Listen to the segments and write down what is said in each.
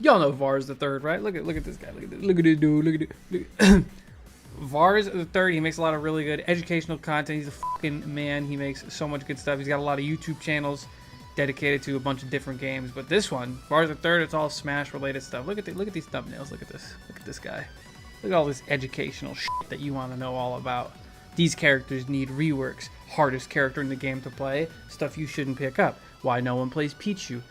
Y'all know Vars the Third, right? Look at this guy. Look at this dude. Look at Vars the Third. He makes a lot of really good educational content. He's a fucking man. He makes so much good stuff. He's got a lot of YouTube channels dedicated to a bunch of different games. But this one, Vars the Third, it's all Smash related stuff. Look at these thumbnails. Look at this. Look at this guy. Look at all this educational shit that you want to know all about. These characters need reworks. Hardest character in the game to play. Stuff you shouldn't pick up. Why no one plays Pichu.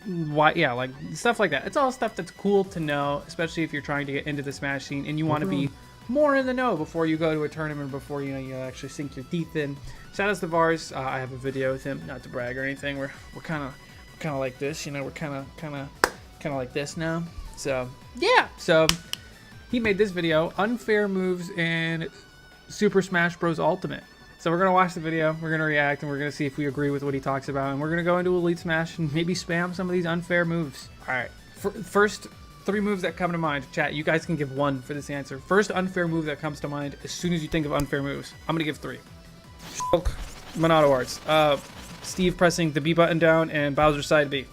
Why, yeah, like stuff like that. It's all stuff that's cool to know, especially if you're trying to get into the Smash scene and you want to be more in the know before you go to a tournament, before you actually sink your teeth in. Shout out to Vars. I have a video with him, not to brag or anything. We're kind of like this, we're kind of like this now. So yeah, so he made this video, unfair moves in Super Smash Bros. Ultimate. So we're going to watch the video, we're going to react, and we're going to see if we agree with what he talks about. And we're going to go into Elite Smash and maybe spam some of these unfair moves. Alright, first 3 moves that come to mind. Chat, you guys can give 1 for this answer. First unfair move that comes to mind as soon as you think of unfair moves. I'm going to give 3. Monado Arts. Steve pressing the B button down and Bowser side B.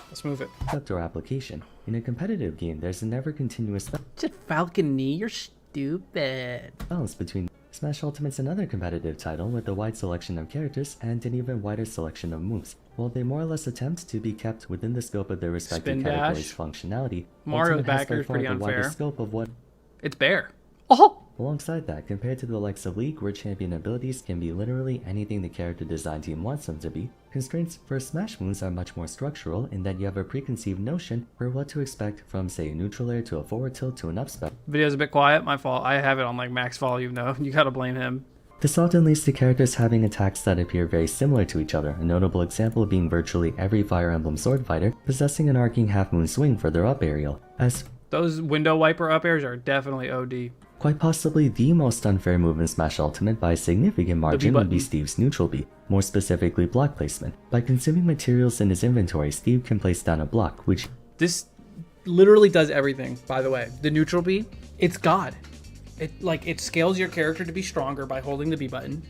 Let's move it. Or application. In a competitive game, there's a never continuous Just Falcon Knee, you're stupid. balance between Smash Ultimate's another competitive title with a wide selection of characters and an even wider selection of moves. While they more or less attempt to be kept within the scope of their respective categories' functionality, Mario's Ultimate has backer by is far pretty the unfair. widest scope of what. It's Bear. Oh! Alongside that, compared to the likes of League, where champion abilities can be literally anything the character design team wants them to be, constraints for Smash moves are much more structural in that you have a preconceived notion for what to expect from, say, a neutral air to a forward tilt to an up smash. Video's a bit quiet, my fault. I have it on like max volume though. You gotta blame him. This often leads to characters having attacks that appear very similar to each other, a notable example being virtually every Fire Emblem sword fighter possessing an arcing half-moon swing for their up aerial, as Those window wiper up airs are definitely OD. quite possibly the most unfair move in Smash Ultimate by a significant margin would be Steve's neutral B, more specifically block placement. By consuming materials in his inventory, Steve can place down a block, which This literally does everything, by the way. The neutral B, it's God. It scales your character to be stronger by holding the B button.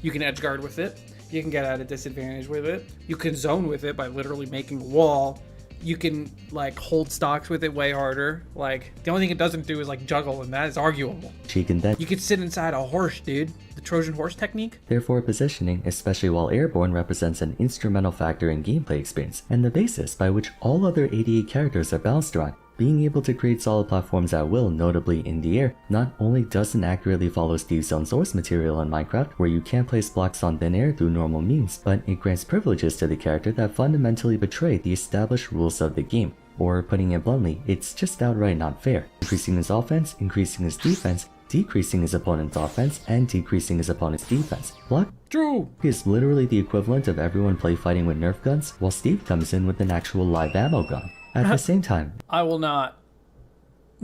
You can edge guard with it. You can get at a disadvantage with it. You can zone with it by literally making a wall. You can like hold stocks with it way harder. Like the only thing it doesn't do is like juggle, and that is arguable. she can then You could sit inside a horse, dude. The Trojan horse technique. therefore positioning, especially while airborne, represents an instrumental factor in gameplay experience, and the basis by which all other 88 characters are balanced around. Being able to create solid platforms at will, notably in the air, not only doesn't accurately follow Steve's own source material in Minecraft, where you can't place blocks on thin air through normal means, but it grants privileges to the character that fundamentally betray the established rules of the game. Or putting it bluntly, it's just outright not fair. Increasing his offense, increasing his defense, decreasing his opponent's offense, and decreasing his opponent's defense. Block True. is literally the equivalent of everyone play fighting with Nerf guns, while Steve comes in with an actual live ammo gun. At the same time, I will not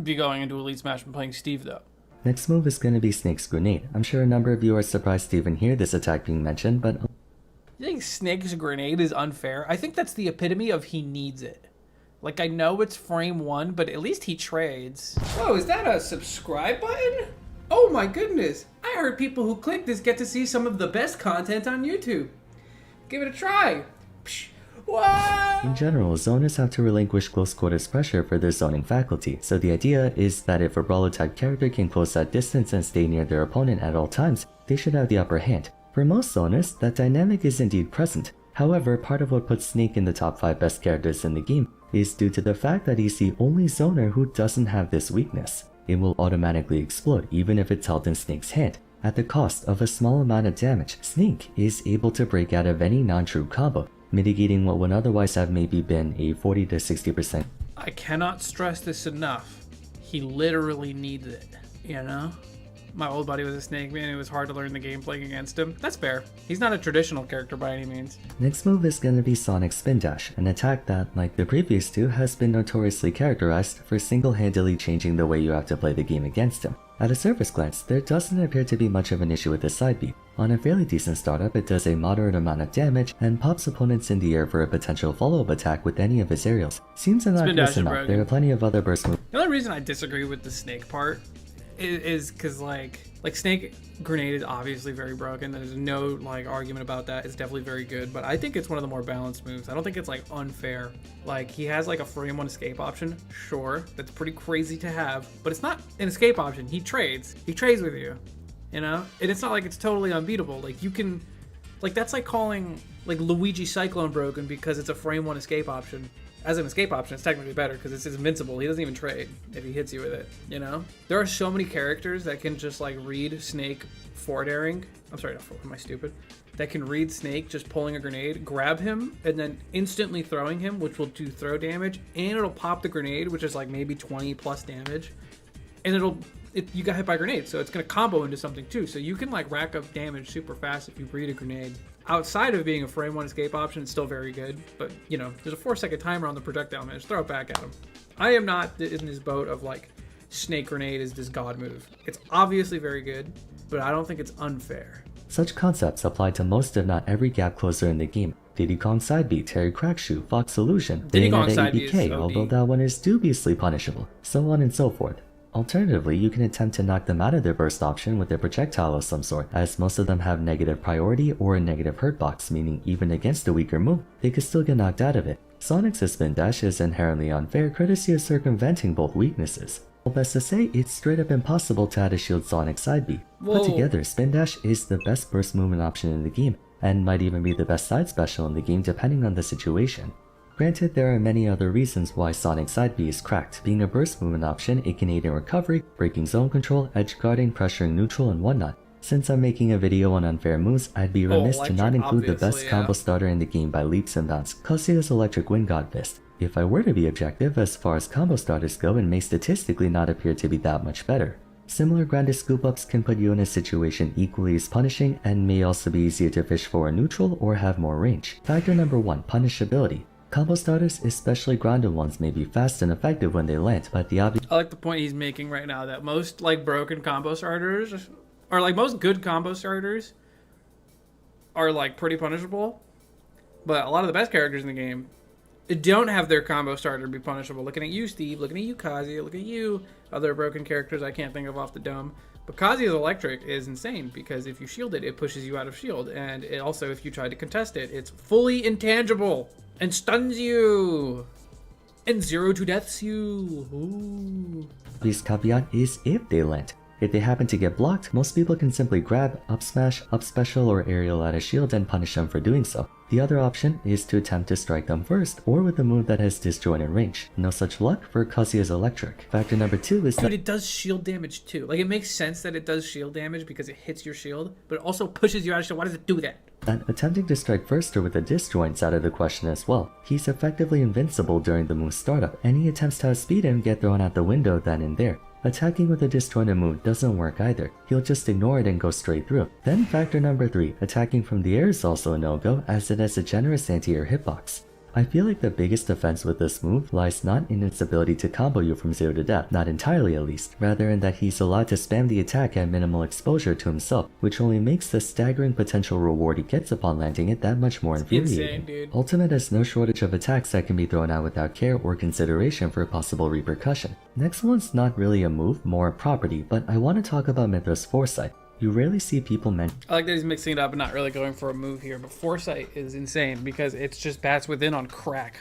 be going into Elite Smash and playing Steve though. next move is going to be Snake's Grenade. I'm sure a number of you are surprised to even hear this attack being mentioned, but You think Snake's grenade is unfair? I think that's the epitome of he needs it. Like, I know it's frame 1, but at least he trades. Oh, is that a subscribe button? Oh my goodness. I heard people who click this get to see some of the best content on YouTube. Give it a try. Psh, what? in general, zoners have to relinquish close quarters pressure for their zoning faculty, so the idea is that if a brawler type character can close that distance and stay near their opponent at all times, they should have the upper hand. For most zoners, that dynamic is indeed present. However, part of what puts Snake in the top 5 best characters in the game is due to the fact that he's the only zoner who doesn't have this weakness. It will automatically explode even if it's held in Snake's hand. At the cost of a small amount of damage, Snake is able to break out of any non-true combo, mitigating what would otherwise have maybe been a 40 to 60%. I cannot stress this enough. He literally needs it, you know? My old buddy was a Snake man. It was hard to learn the game playing against him. That's fair. He's not a traditional character by any means. Next move is gonna be Sonic's Spin Dash, an attack that, like the previous two, has been notoriously characterized for single-handedly changing the way you have to play the game against him. At a surface glance, there doesn't appear to be much of an issue with this side B. On a fairly decent startup, it does a moderate amount of damage and pops opponents in the air for a potential follow-up attack with any of his aerials. Seems innocuous enough, there are plenty of other burst moves. The only reason I disagree with the Snake part is because like Snake Grenade is obviously very broken. There's no like argument about that. It's definitely very good, but I think it's one of the more balanced moves. I don't think it's like unfair. Like he has like a frame one escape option. Sure, that's pretty crazy to have, but it's not an escape option. He trades with you, you know, and it's not like it's totally unbeatable. Like you can, like that's like calling like Luigi Cyclone broken because it's a frame one escape option. As an escape option, it's technically better because it's invincible. He doesn't even trade if he hits you with it, you know? There are so many characters that can just like read Snake forward airing. I'm sorry, not forward, am I stupid? That can read Snake just pulling a grenade, grab him, and then instantly throwing him, which will do throw damage, and it'll pop the grenade, which is like maybe 20 plus damage, and you got hit by a grenade, so it's gonna combo into something too. So you can like rack up damage super fast if you read a grenade. Outside of being a frame one escape option, it's still very good, but you know, there's a 4-second timer on the projectile, man. Just throw it back at him. I am not in this boat of like Snake Grenade is this god move. It's obviously very good, but I don't think it's unfair. Such concepts apply to most if not every gap closer in the game. Diddy Kong Side B, Terry Crackshoe, Fox Illusion, Bayonetta ABK, although that one is dubiously punishable, so on and so forth. Alternatively, you can attempt to knock them out of their burst option with a projectile of some sort, as most of them have negative priority or a negative hurt box, meaning even against a weaker move, they could still get knocked out of it. Sonic's spin dash is inherently unfair courtesy of circumventing both weaknesses. Well, best to say, it's straight up impossible to add a shield Sonic side B. Put together, spin dash is the best burst movement option in the game, and might even be the best side special in the game depending on the situation. Granted, there are many other reasons why Sonic Side B is cracked. Being a burst movement option, it can aid in recovery, breaking zone control, edge guarding, pressuring neutral, and whatnot. Since I'm making a video on unfair moves, I'd be remiss to not include the best combo starter in the game by leaps and bounds, Kazuya's Electric Wind God Fist. If I were to be objective as far as combo starters go, it may statistically not appear to be that much better. Similar grounded scoop-ups can put you in a situation equally as punishing and may also be easier to fish for a neutral or have more range. Factor number 1, punishability. Combo starters, especially grounded ones, may be fast and effective when they land, but the obvious— I like the point he's making right now that most like broken combo starters, or like most good combo starters, are like pretty punishable, but a lot of the best characters in the game don't have their combo starter be punishable. Looking at you, Steve, looking at you, Kazuya, look at you, other broken characters I can't think of off the dome. But Kazuya's Electric is insane because if you shield it, it pushes you out of shield, and it also, if you try to contest it, it's fully intangible and stuns you and 0 to deaths you. Ooh. Obvious caveat is if they land. If they happen to get blocked, most people can simply grab, up smash, up special, or aerial at a shield and punish them for doing so. The other option is to attempt to strike them first, or with a move that has disjointed range. No such luck for Kazuya's Electric. Factor number 2 is that— Dude, it does shield damage too. Like, it makes sense that it does shield damage because it hits your shield, but it also pushes you out of shield. Why does it do that? And attempting to strike first or with a disjoint's out of the question as well. He's effectively invincible during the move startup. Any attempts to outspeed him get thrown out the window then and there. Attacking with a disjointed move doesn't work either. He'll just ignore it and go straight through. Then factor number 3, attacking from the air is also a no-go as it has a generous anti-air hitbox. I feel like the biggest offense with this move lies not in its ability to combo you from 0 to death, not entirely at least, rather in that he's allowed to spam the attack at minimal exposure to himself, which only makes the staggering potential reward he gets upon landing it that much more infuriating. Insane, Ultimate has no shortage of attacks that can be thrown out without care or consideration for possible repercussion. Next one's not really a move, more a property, but I want to talk about Mithra's Foresight. You rarely see people mention— I like that he's mixing it up and not really going for a move here, but Foresight is insane because it's just bats within on crack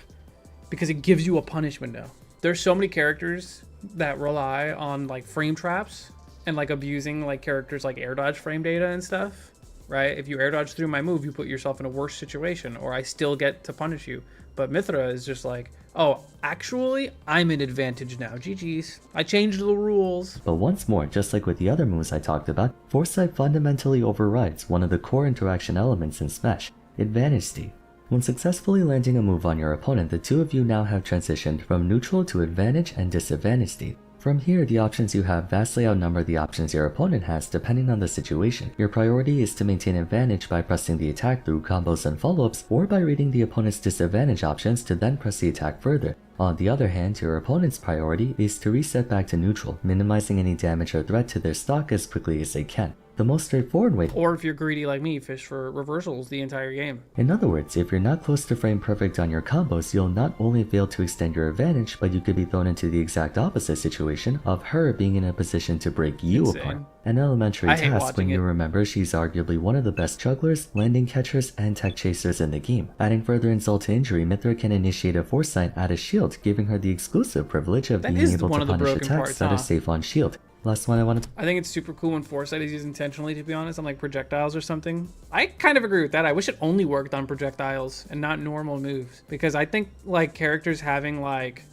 because it gives you a punish window. There's so many characters that rely on like frame traps and like abusing like characters like air dodge frame data and stuff, right? If you air dodge through my move, you put yourself in a worse situation, or I still get to punish you. But Mithra is just like, oh, actually, I'm in advantage now. GG's. I changed the rules. But once more, just like with the other moves I talked about, Foresight fundamentally overrides one of the core interaction elements in Smash, Advantage State. When successfully landing a move on your opponent, the two of you now have transitioned from neutral to advantage and disadvantage state. From here, the options you have vastly outnumber the options your opponent has depending on the situation. Your priority is to maintain advantage by pressing the attack through combos and follow-ups, or by reading the opponent's disadvantage options to then press the attack further. On the other hand, your opponent's priority is to reset back to neutral, minimizing any damage or threat to their stock as quickly as they can. the most straightforward way. Or if you're greedy like me, fish for reversals the entire game. In other words, if you're not close to frame perfect on your combos, you'll not only fail to extend your advantage, but you could be thrown into the exact opposite situation of her being in a position to break you Insane. apart. An elementary task when you remember she's arguably one of the best jugglers, landing catchers, and tech chasers in the game. Adding further insult to injury, Mithra can initiate a foresight at a shield, giving her the exclusive privilege of being able to punish attacks that are safe on shield. Last one I think it's super cool when foresight is used intentionally, to be honest, on like projectiles or something. I kind of agree with that. I wish it only worked on projectiles and not normal moves, because I think like characters having like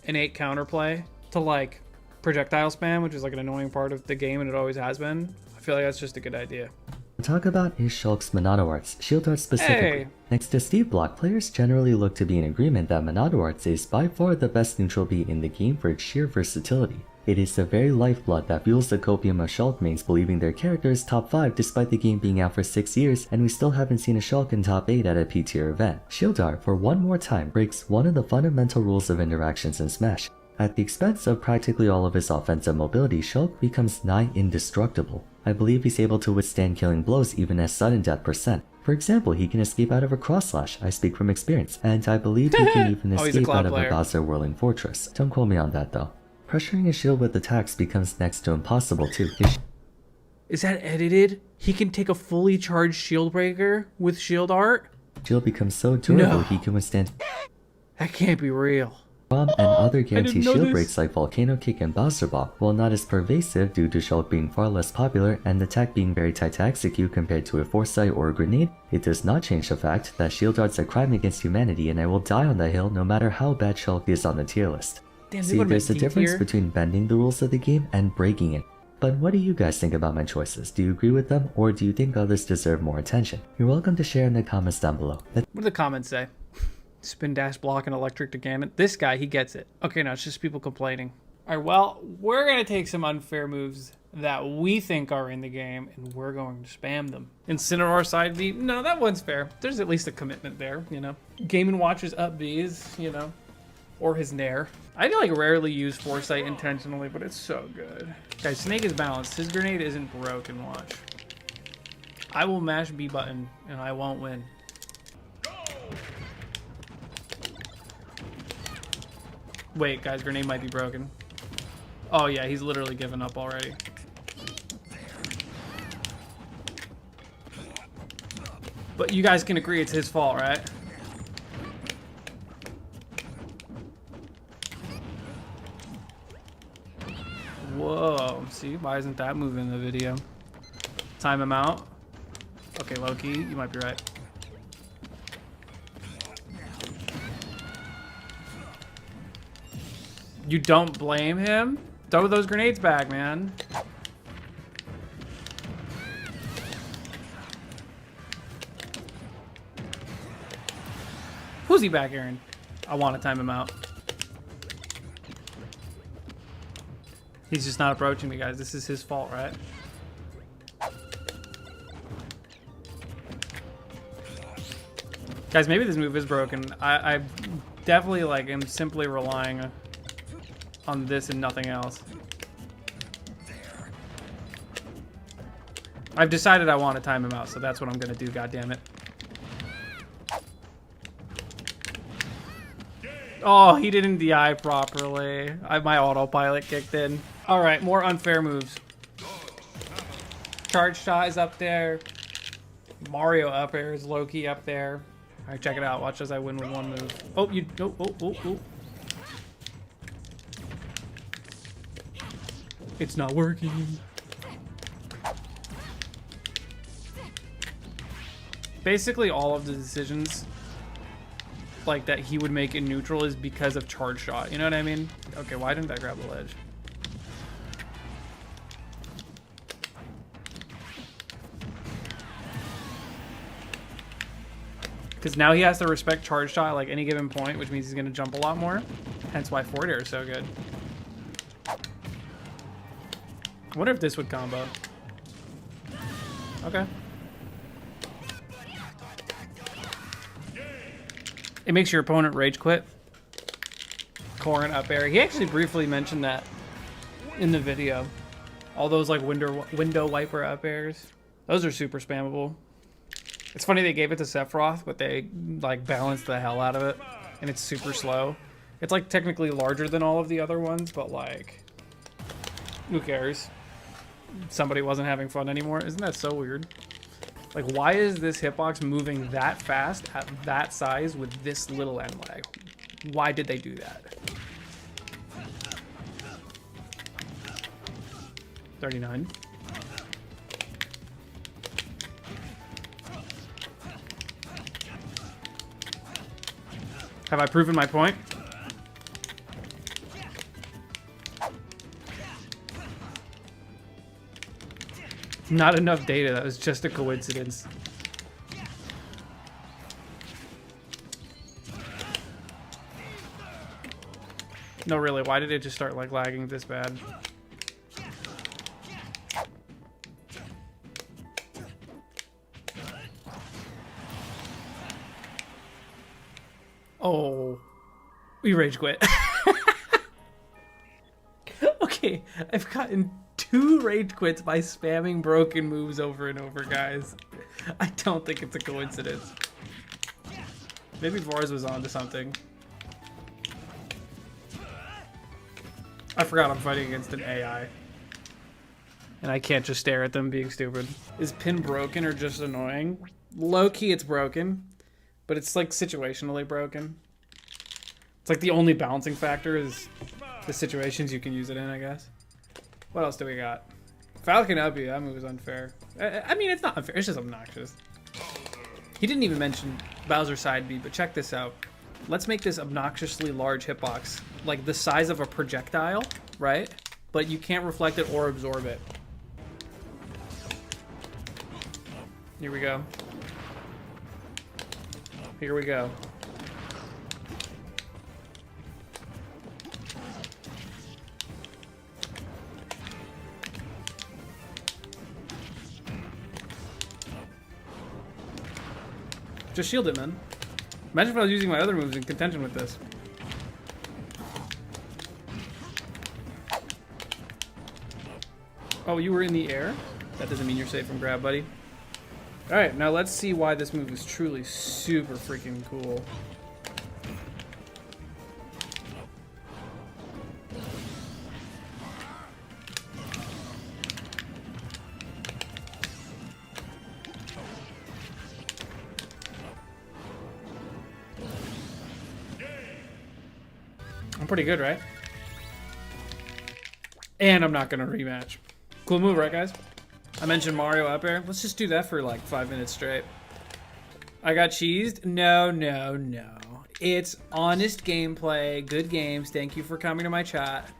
innate counterplay to like projectile spam, which is like an annoying part of the game and it always has been, I feel like that's just a good idea. Talk about is Shulk's Monado Arts, shield arts specifically. Hey. Next to Steve Block, players generally look to be in agreement that Monado Arts is by far the best neutral beat in the game for its sheer versatility. It is the very lifeblood that fuels the copium of Shulk mains believing their character is top 5 despite the game being out for 6 years and we still haven't seen a Shulk in top 8 at a P-tier event. Shield art, for one more time, breaks one of the fundamental rules of interactions in Smash. At the expense of practically all of his offensive mobility, Shulk becomes nigh indestructible. I believe he's able to withstand killing blows even at sudden death %. For example, he can escape out of a cross slash, I speak from experience, and I believe he can even escape out of a Bowser Whirling Fortress. Don't quote me on that though. Pressuring his shield with attacks becomes next to impossible too. Is that edited? He can take a fully charged shield breaker with shield art? Shield becomes so durable he can withstand that can't be real. Bomb and other guaranteed shield breaks like Volcano Kick and Bowser Ball. While not as pervasive due to Shulk being far less popular and the tech being very tight to execute compared to a foresight or a grenade, it does not change the fact that shield art's a crime against humanity and I will die on that hill no matter how bad Shulk is on the tier list. Damn, see, there's a difference between bending the rules of the game and breaking it. But what do you guys think about my choices? Do you agree with them, or do you think others deserve more attention? You're welcome to share in the comments down below. What do the comments say? Spin dash block and electric to Gammon. This guy, he gets it. Okay, no, it's just people complaining. All right, well, we're going to take some unfair moves that we think are in the game, and we're going to spam them. Incineroar side B, no, that one's fair. There's at least a commitment there, you know. Game & Watch's up Bs, you know. Or his Nair. I like rarely use Foresight intentionally, but it's so good. Guys, Snake is balanced. His grenade isn't broken, watch. I will mash B button, and I won't win. Wait, guys, grenade might be broken. Oh yeah, he's literally given up already. But you guys can agree it's his fault, right? Whoa, see, why isn't that moving in the video? Time him out. Okay, Loki, you might be right. You don't blame him? Throw those grenades back, man. Who's he back, Aaron? I want to time him out. He's just not approaching me, guys. This is his fault, right? Guys, maybe this move is broken. I definitely like am simply relying on this and nothing else. I've decided I want to time him out, so that's what I'm gonna do, goddammit. Oh, he didn't DI properly. My autopilot kicked in. All right, more unfair moves. Charge shot is up there. Mario up air is low-key up there. All right, check it out. Watch as I win with one move. Oh, you... Oh. It's not working. Basically, all of the decisions like that he would make in neutral is because of charge shot. You know what I mean? Okay, why didn't I grab the ledge? Because now he has to respect charge shot like any given point, which means he's going to jump a lot more. Hence why forward air is so good. I wonder if this would combo. Okay. It makes your opponent rage quit. Corrin up air. He actually briefly mentioned that in the video. All those like window wiper up airs. Those are super spammable. It's funny they gave it to Sephiroth, but they like balanced the hell out of it. And it's super slow. It's like technically larger than all of the other ones, but like, who cares? Somebody wasn't having fun anymore. Isn't that so weird? Like, why is this hitbox moving that fast at that size with this little end lag? Why did they do that? 39. Have I proven my point? Not enough data. That was just a coincidence. No, really. Why did it just start like lagging this bad? Oh, we rage quit. Okay, I've gotten 2 rage quits by spamming broken moves over and over, guys. I don't think it's a coincidence. Maybe Vars was onto something. I forgot I'm fighting against an AI. And I can't just stare at them being stupid. Is pin broken or just annoying? Low-key, it's broken. But it's like situationally broken. It's like the only balancing factor is the situations you can use it in, I guess. What else do we got? Falcon up you, that move is unfair. I mean, it's not unfair, it's just obnoxious. He didn't even mention Bowser side B, but check this out. Let's make this obnoxiously large hitbox. Like the size of a projectile, right? But you can't reflect it or absorb it. Here we go. Here we go. Just shield it, man. Imagine if I was using my other moves in contention with this. Oh, you were in the air? That doesn't mean you're safe from grab, buddy. Alright, now let's see why this move is truly super freaking cool. I'm pretty good, right? And I'm not gonna rematch. Cool move, right, guys? I mentioned Mario up air. Let's just do that for like 5 minutes straight. I got cheesed? No, no, no. It's honest gameplay, good games. Thank you for coming to my chat.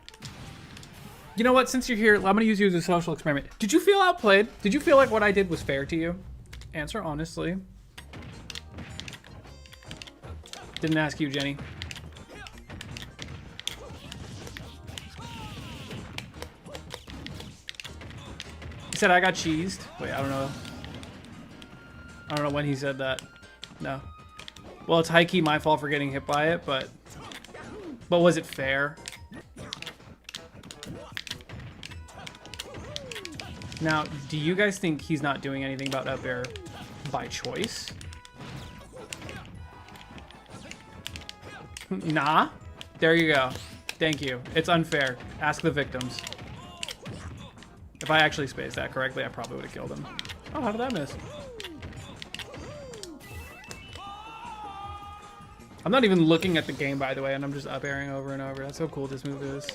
You know what? Since you're here, I'm gonna use you as a social experiment. Did you feel outplayed? Did you feel like what I did was fair to you? Answer honestly. Didn't ask you, Jenny. Said I got cheesed. Wait, I don't know. I don't know when he said that. No. Well, it's high-key my fault for getting hit by it, but was it fair? Now, do you guys think he's not doing anything about up air by choice? Nah. There you go. Thank you. It's unfair. Ask the victims. If I actually spaced that correctly, I probably would have killed him. Oh, how did that miss? I'm not even looking at the game, by the way, and I'm just up airing over and over. That's how cool this move is.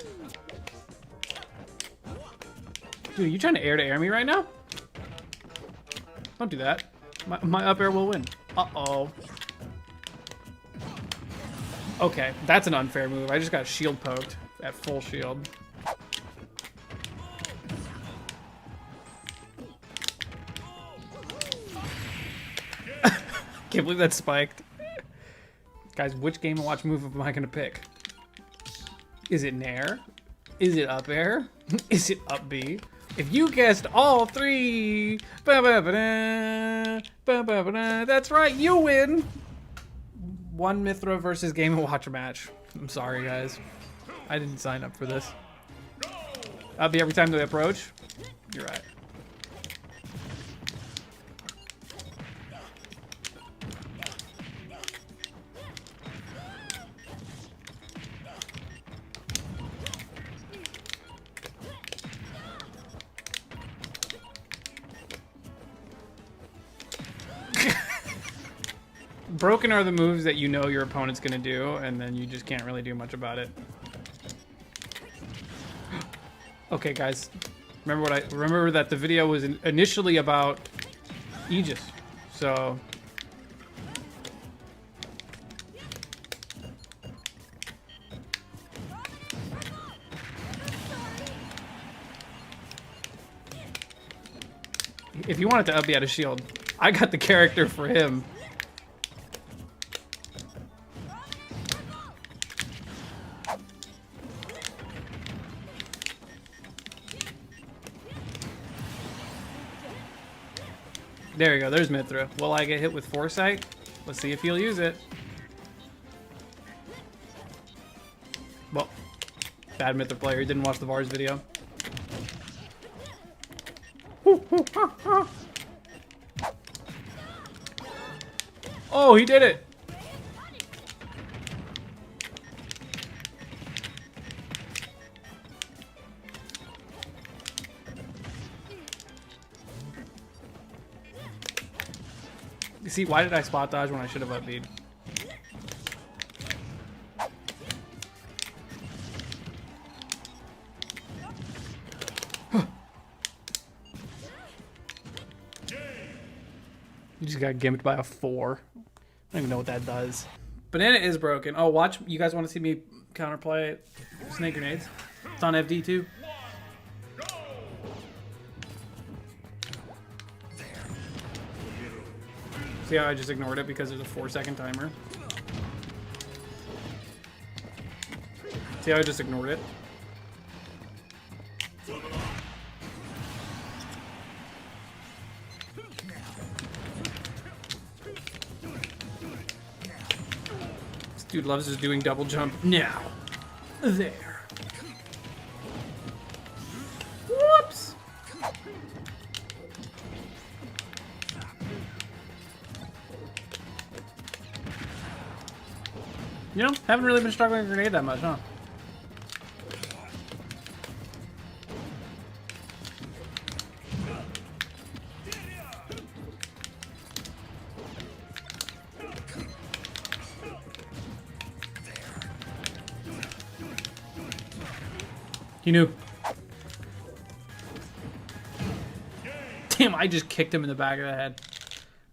Dude, are you trying to air me right now? Don't do that. My up air will win. Uh-oh. Okay, that's an unfair move. I just got shield poked at full shield. Can't believe that spiked. Guys, which Game & Watch move am I gonna pick? Is it Nair? Is it up air? Is it up B? If you guessed all 3, that's right, you win! One Mithra versus Game & Watch match. I'm sorry, guys. I didn't sign up for this. Up B every time they approach. You're right. Broken are the moves that you know your opponent's gonna do, and then you just can't really do much about it. Okay, guys, remember that the video was initially about Aegis, so if you wanted to up, he had a shield. I got the character for him. There you go, there's Mithra. Will I get hit with Foresight? Let's see if he'll use it. Well, bad Mithra player, he didn't watch the VARs video. Oh, he did it! See, why did I spot dodge when I should have up-beat? You just got gimped by a 4. I don't even know what that does. Banana is broken. Oh, watch. You guys want to see me counterplay snake grenades? It's on FD too. See how I just ignored it because there's a 4-second timer? See how I just ignored it? This dude loves just doing double jump. Now. There. Whoops! You know, haven't really been struggling with grenade that much, huh? He knew. Damn, I just kicked him in the back of the head.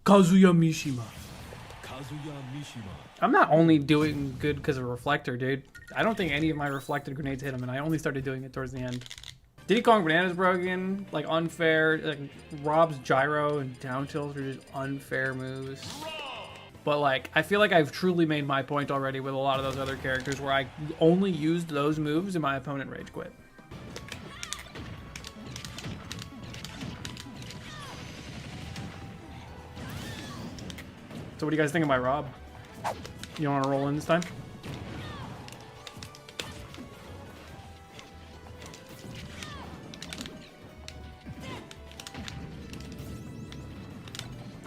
Kazuya Mishima. I'm not only doing good because of Reflector, dude. I don't think any of my reflected grenades hit him, and I only started doing it towards the end. Diddy Kong Banana's broken, like unfair. Like Rob's gyro and down tilt are just unfair moves. But like, I feel like I've truly made my point already with a lot of those other characters where I only used those moves and my opponent rage quit. So what do you guys think of my Rob? You want to roll in this time?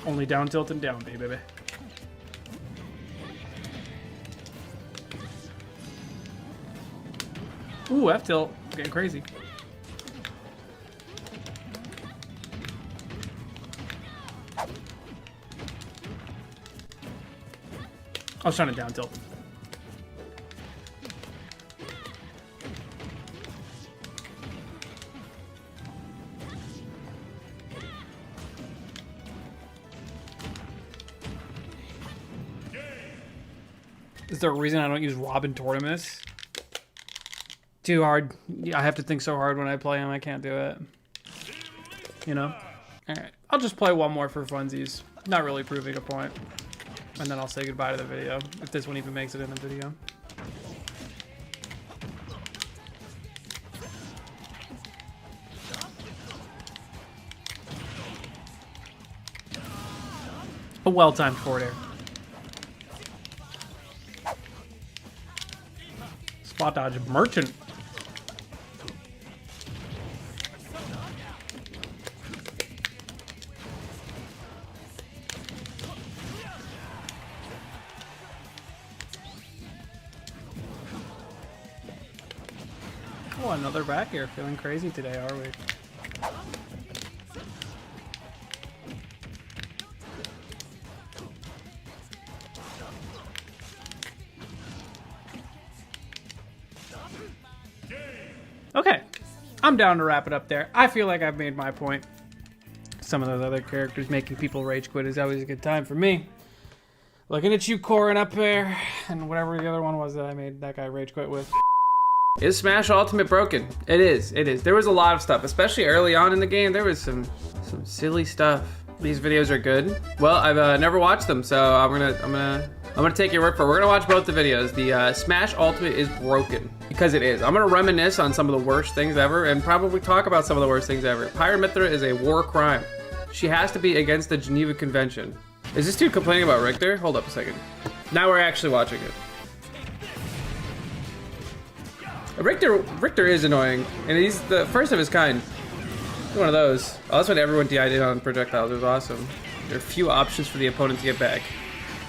Only down tilt and down B, baby. Ooh, F tilt. Getting crazy. I was trying to down tilt. Is there a reason I don't use Rob in tournaments? Too hard. I have to think so hard when I play him. I can't do it. You know? Alright. I'll just play one more for funsies. Not really proving a point. And then I'll say goodbye to the video, if this one even makes it in the video. A well-timed forward air. Spot dodge merchant. Oh, another back here. Feeling crazy today, are we? Okay, I'm down to wrap it up there. I feel like I've made my point. Some of those other characters making people rage quit is always a good time for me. Looking at you, Corin, up there, and whatever the other one was that I made that guy rage quit with. Is Smash Ultimate broken? It is. It is. There was a lot of stuff, especially early on in the game. There was some silly stuff. These videos are good. Well, I've never watched them, so I'm gonna take your word for it. We're gonna watch both the videos. The Smash Ultimate is broken because it is. I'm gonna reminisce on some of the worst things ever and probably talk about some of the worst things ever. Pyramithra is a war crime. She has to be against the Geneva Convention. Is this dude complaining about Richter? Hold up a second. Now we're actually watching it. Richter is annoying, and he's the first of his kind. He's one of those. Oh, that's when everyone DI'd on projectiles. It was awesome. There are few options for the opponent to get back.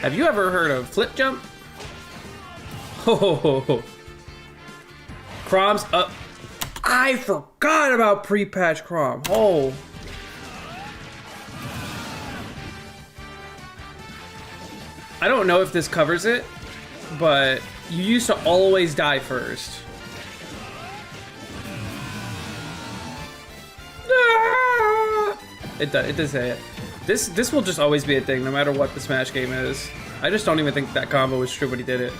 Have you ever heard of flip jump? Oh, Crom's up. I forgot about pre-patch Crom. Oh. I don't know if this covers it, but you used to always die first. It does say it. This will just always be a thing, no matter what the Smash game is. I just don't even think that combo was true when he did it.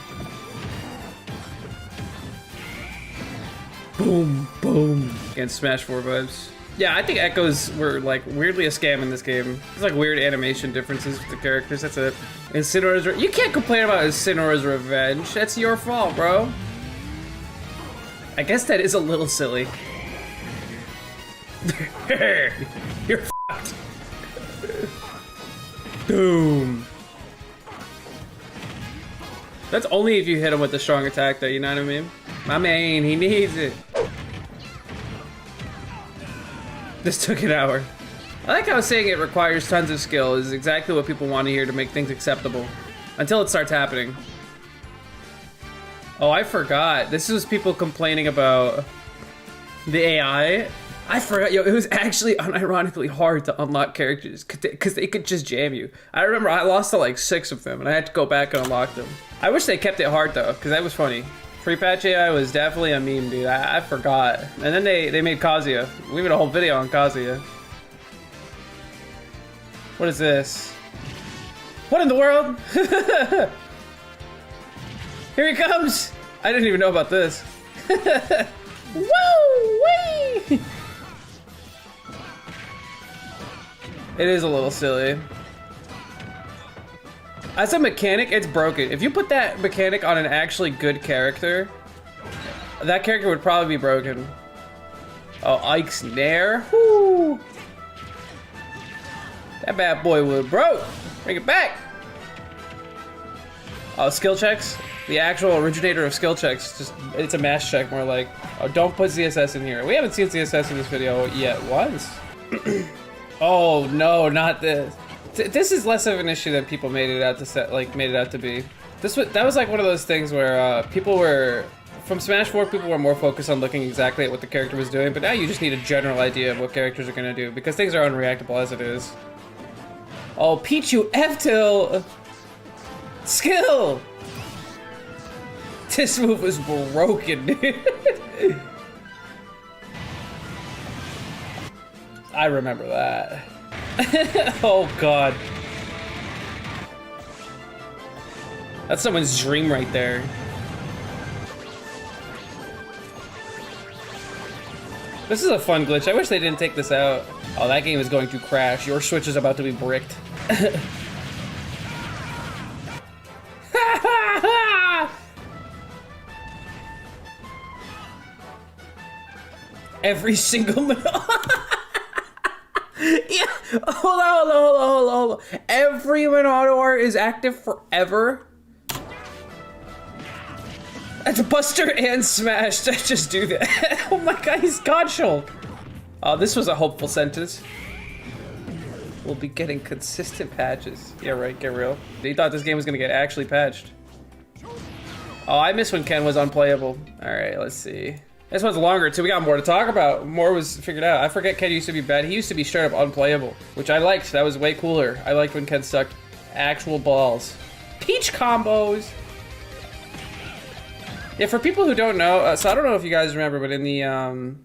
Boom, boom. Against Smash 4 vibes. Yeah, I think echoes were like weirdly a scam in this game. There's like weird animation differences with the characters, that's it. Incinora's you can't complain about Incinora's revenge. That's your fault, bro. I guess that is a little silly. You're fucked. Boom. That's only if you hit him with a strong attack though, you know what I mean? My man, he needs it. This took an hour. I like how saying it requires tons of skill is exactly what people want to hear to make things acceptable. Until it starts happening. Oh, I forgot. This was people complaining about the AI. I forgot, yo, it was actually unironically hard to unlock characters because they could just jam you. I remember I lost to like 6 of them and I had to go back and unlock them. I wish they kept it hard though, because that was funny. Pre-patch AI was definitely a meme, dude. I forgot. And then they made Kazuya. We made a whole video on Kazuya. What is this? What in the world? Here he comes! I didn't even know about this. Woo-wee! It is a little silly. As a mechanic, it's broken. If you put that mechanic on an actually good character, that character would probably be broken. Oh, Ike's Nair. Whoo! That bad boy would broke. Bring it back. Oh, skill checks? The actual originator of skill checks. Just, it's a mash check more like, oh, don't put ZSS in here. We haven't seen ZSS in this video yet once. Oh no, not this. This is less of an issue than people made it out to be. That was like one of those things where people were from Smash 4. People were more focused on looking exactly at what the character was doing, but now you just need a general idea of what characters are gonna do because things are unreactable as it is. Oh, Pichu F-Tilt skill. This move was broken, dude. I remember that. Oh god. That's someone's dream right there. This is a fun glitch. I wish they didn't take this out. Oh, that game is going to crash. Your Switch is about to be bricked. Every single yeah, hold on. Every Monado art is active forever. That's Buster and Smash. Just do that. Oh my god, he's God Shulk. Oh, this was a hopeful sentence. We'll be getting consistent patches. Yeah, right, get real. They thought this game was gonna get actually patched. Oh, I miss when Ken was unplayable. Alright, let's see. This one's longer too. We got more to talk about. More was figured out. I forget Ken used to be bad. He used to be straight up unplayable, which I liked. That was way cooler. I liked when Ken sucked actual balls. Peach combos. Yeah, for people who don't know, so I don't know if you guys remember, but in the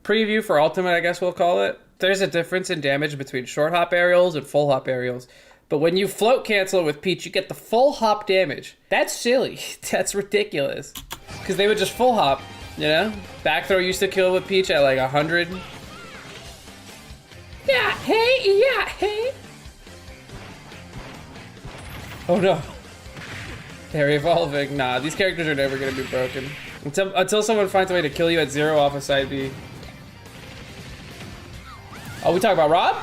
preview for Ultimate, I guess we'll call it, there's a difference in damage between short hop aerials and full hop aerials. But when you float cancel with Peach, you get the full hop damage. That's silly. That's ridiculous. Because they would just full hop, you know? Back throw used to kill with Peach at like 100. Yeah, hey. Oh no. They're evolving. Nah, these characters are never gonna be broken. Until someone finds a way to kill you at 0 off a side B. Oh, we talk about Rob?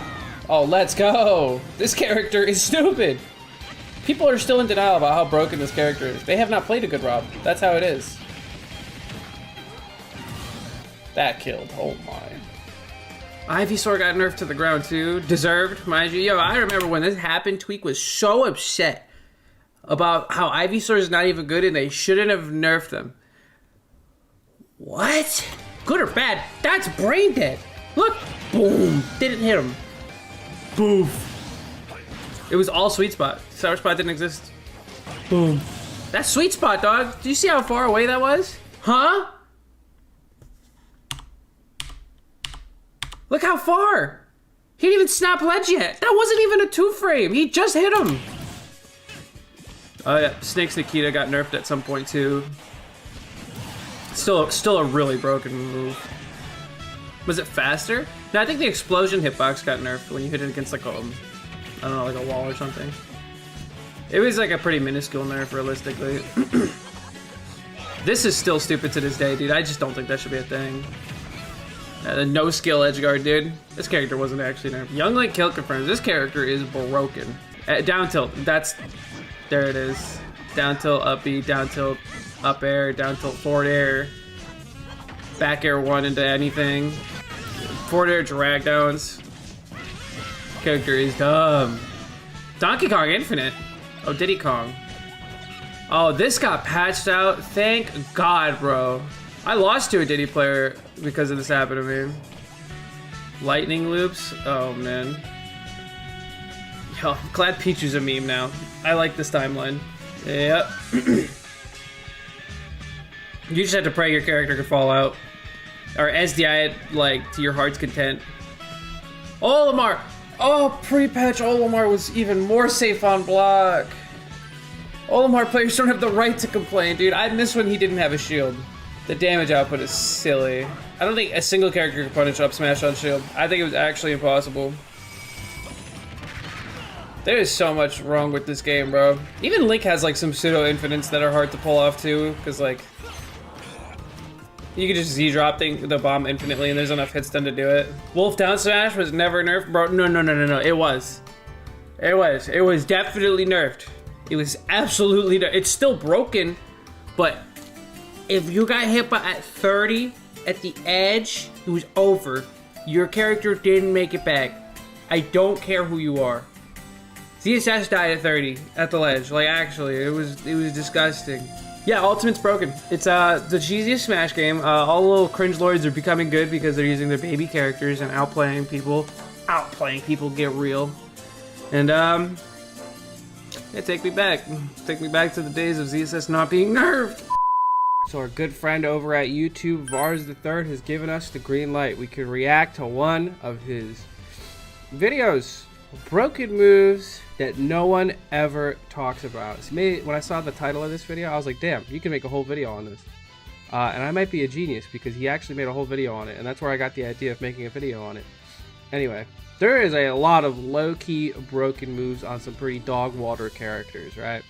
Oh, let's go. This character is stupid. People are still in denial about how broken this character is. They have not played a good Rob. That's how it is. That killed. Oh my. Ivysaur got nerfed to the ground too. Deserved, mind you. Yo, I remember when this happened, Tweak was so upset about how Ivysaur is not even good and they shouldn't have nerfed them. What? Good or bad? That's brain dead. Look, boom, didn't hit him. Boof. It was all sweet spot. Sour spot didn't exist. Boom. That's sweet spot, dog. Do you see how far away that was? Huh? Look how far. He didn't even snap ledge yet. That wasn't even a 2-frame. He just hit him. Oh yeah, Snake's Nikita got nerfed at some point too. Still a really broken move. Was it faster? No, I think the explosion hitbox got nerfed when you hit it against like a, I don't know, like a wall or something. It was like a pretty minuscule nerf, realistically. This is still stupid to this day, dude. I just don't think that should be a thing. The no skill edge guard, dude. This character wasn't actually nerfed. Young Link kill confirms. This character is broken. Down tilt. There it is. Down tilt, up B, down tilt, up air, down tilt, forward air. Back air 1 into anything. Forward air drag downs. Character is dumb. Donkey Kong Infinite. Oh, Diddy Kong. Oh, this got patched out. Thank God, bro. I lost to a Diddy player because of this happened to me. Lightning loops. Oh, man. Yo, I'm glad Pichu's a meme now. I like this timeline. Yep. You just have to pray your character could fall out. Or SDI it, like, to your heart's content. Olimar! Oh, pre-patch Olimar was even more safe on block. Olimar players don't have the right to complain, dude. I miss when he didn't have a shield. The damage output is silly. I don't think a single character could punish up smash on shield. I think it was actually impossible. There is so much wrong with this game, bro. Even Link has like some pseudo infinites that are hard to pull off too, because like you can just Z-drop the bomb infinitely and there's enough hits done to do it. Wolf down smash was never nerfed, bro. No. It was. It was definitely nerfed. It was absolutely nerfed. It's still broken, but if you got hit by at 30 at the edge, it was over. Your character didn't make it back. I don't care who you are. ZSS died at 30 at the ledge. Like actually, it was disgusting. Yeah, Ultimate's broken. It's the cheesiest Smash game. All the little cringe lords are becoming good because they're using their baby characters and outplaying people. Get real. And yeah, take me back. Take me back to the days of ZSS not being nerfed. So our good friend over at YouTube, Vars the Third, has given us the green light. We can react to one of his videos. Broken moves that no one ever talks about. So when I saw the title of this video, I was like, damn, you can make a whole video on this. And I might be a genius because he actually made a whole video on it. And that's where I got the idea of making a video on it. Anyway, there is a lot of low-key broken moves on some pretty dog water characters, right?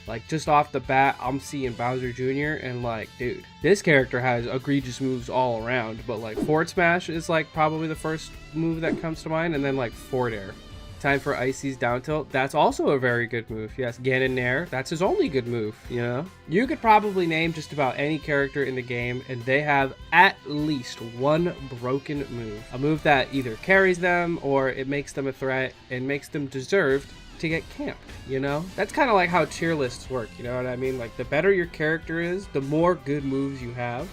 Like, just off the bat, I'm seeing Bowser Jr. and like, dude, this character has egregious moves all around. But like, forward smash is like probably the first move that comes to mind. And then like forward air. Time for Icy's down tilt. That's also a very good move. Yes, Ganon Nair. That's his only good move, you know? You could probably name just about any character in the game and they have at least one broken move. A move that either carries them or it makes them a threat and makes them deserved to get camped, you know? That's kind of like how tier lists work, you know what I mean? Like the better your character is, the more good moves you have.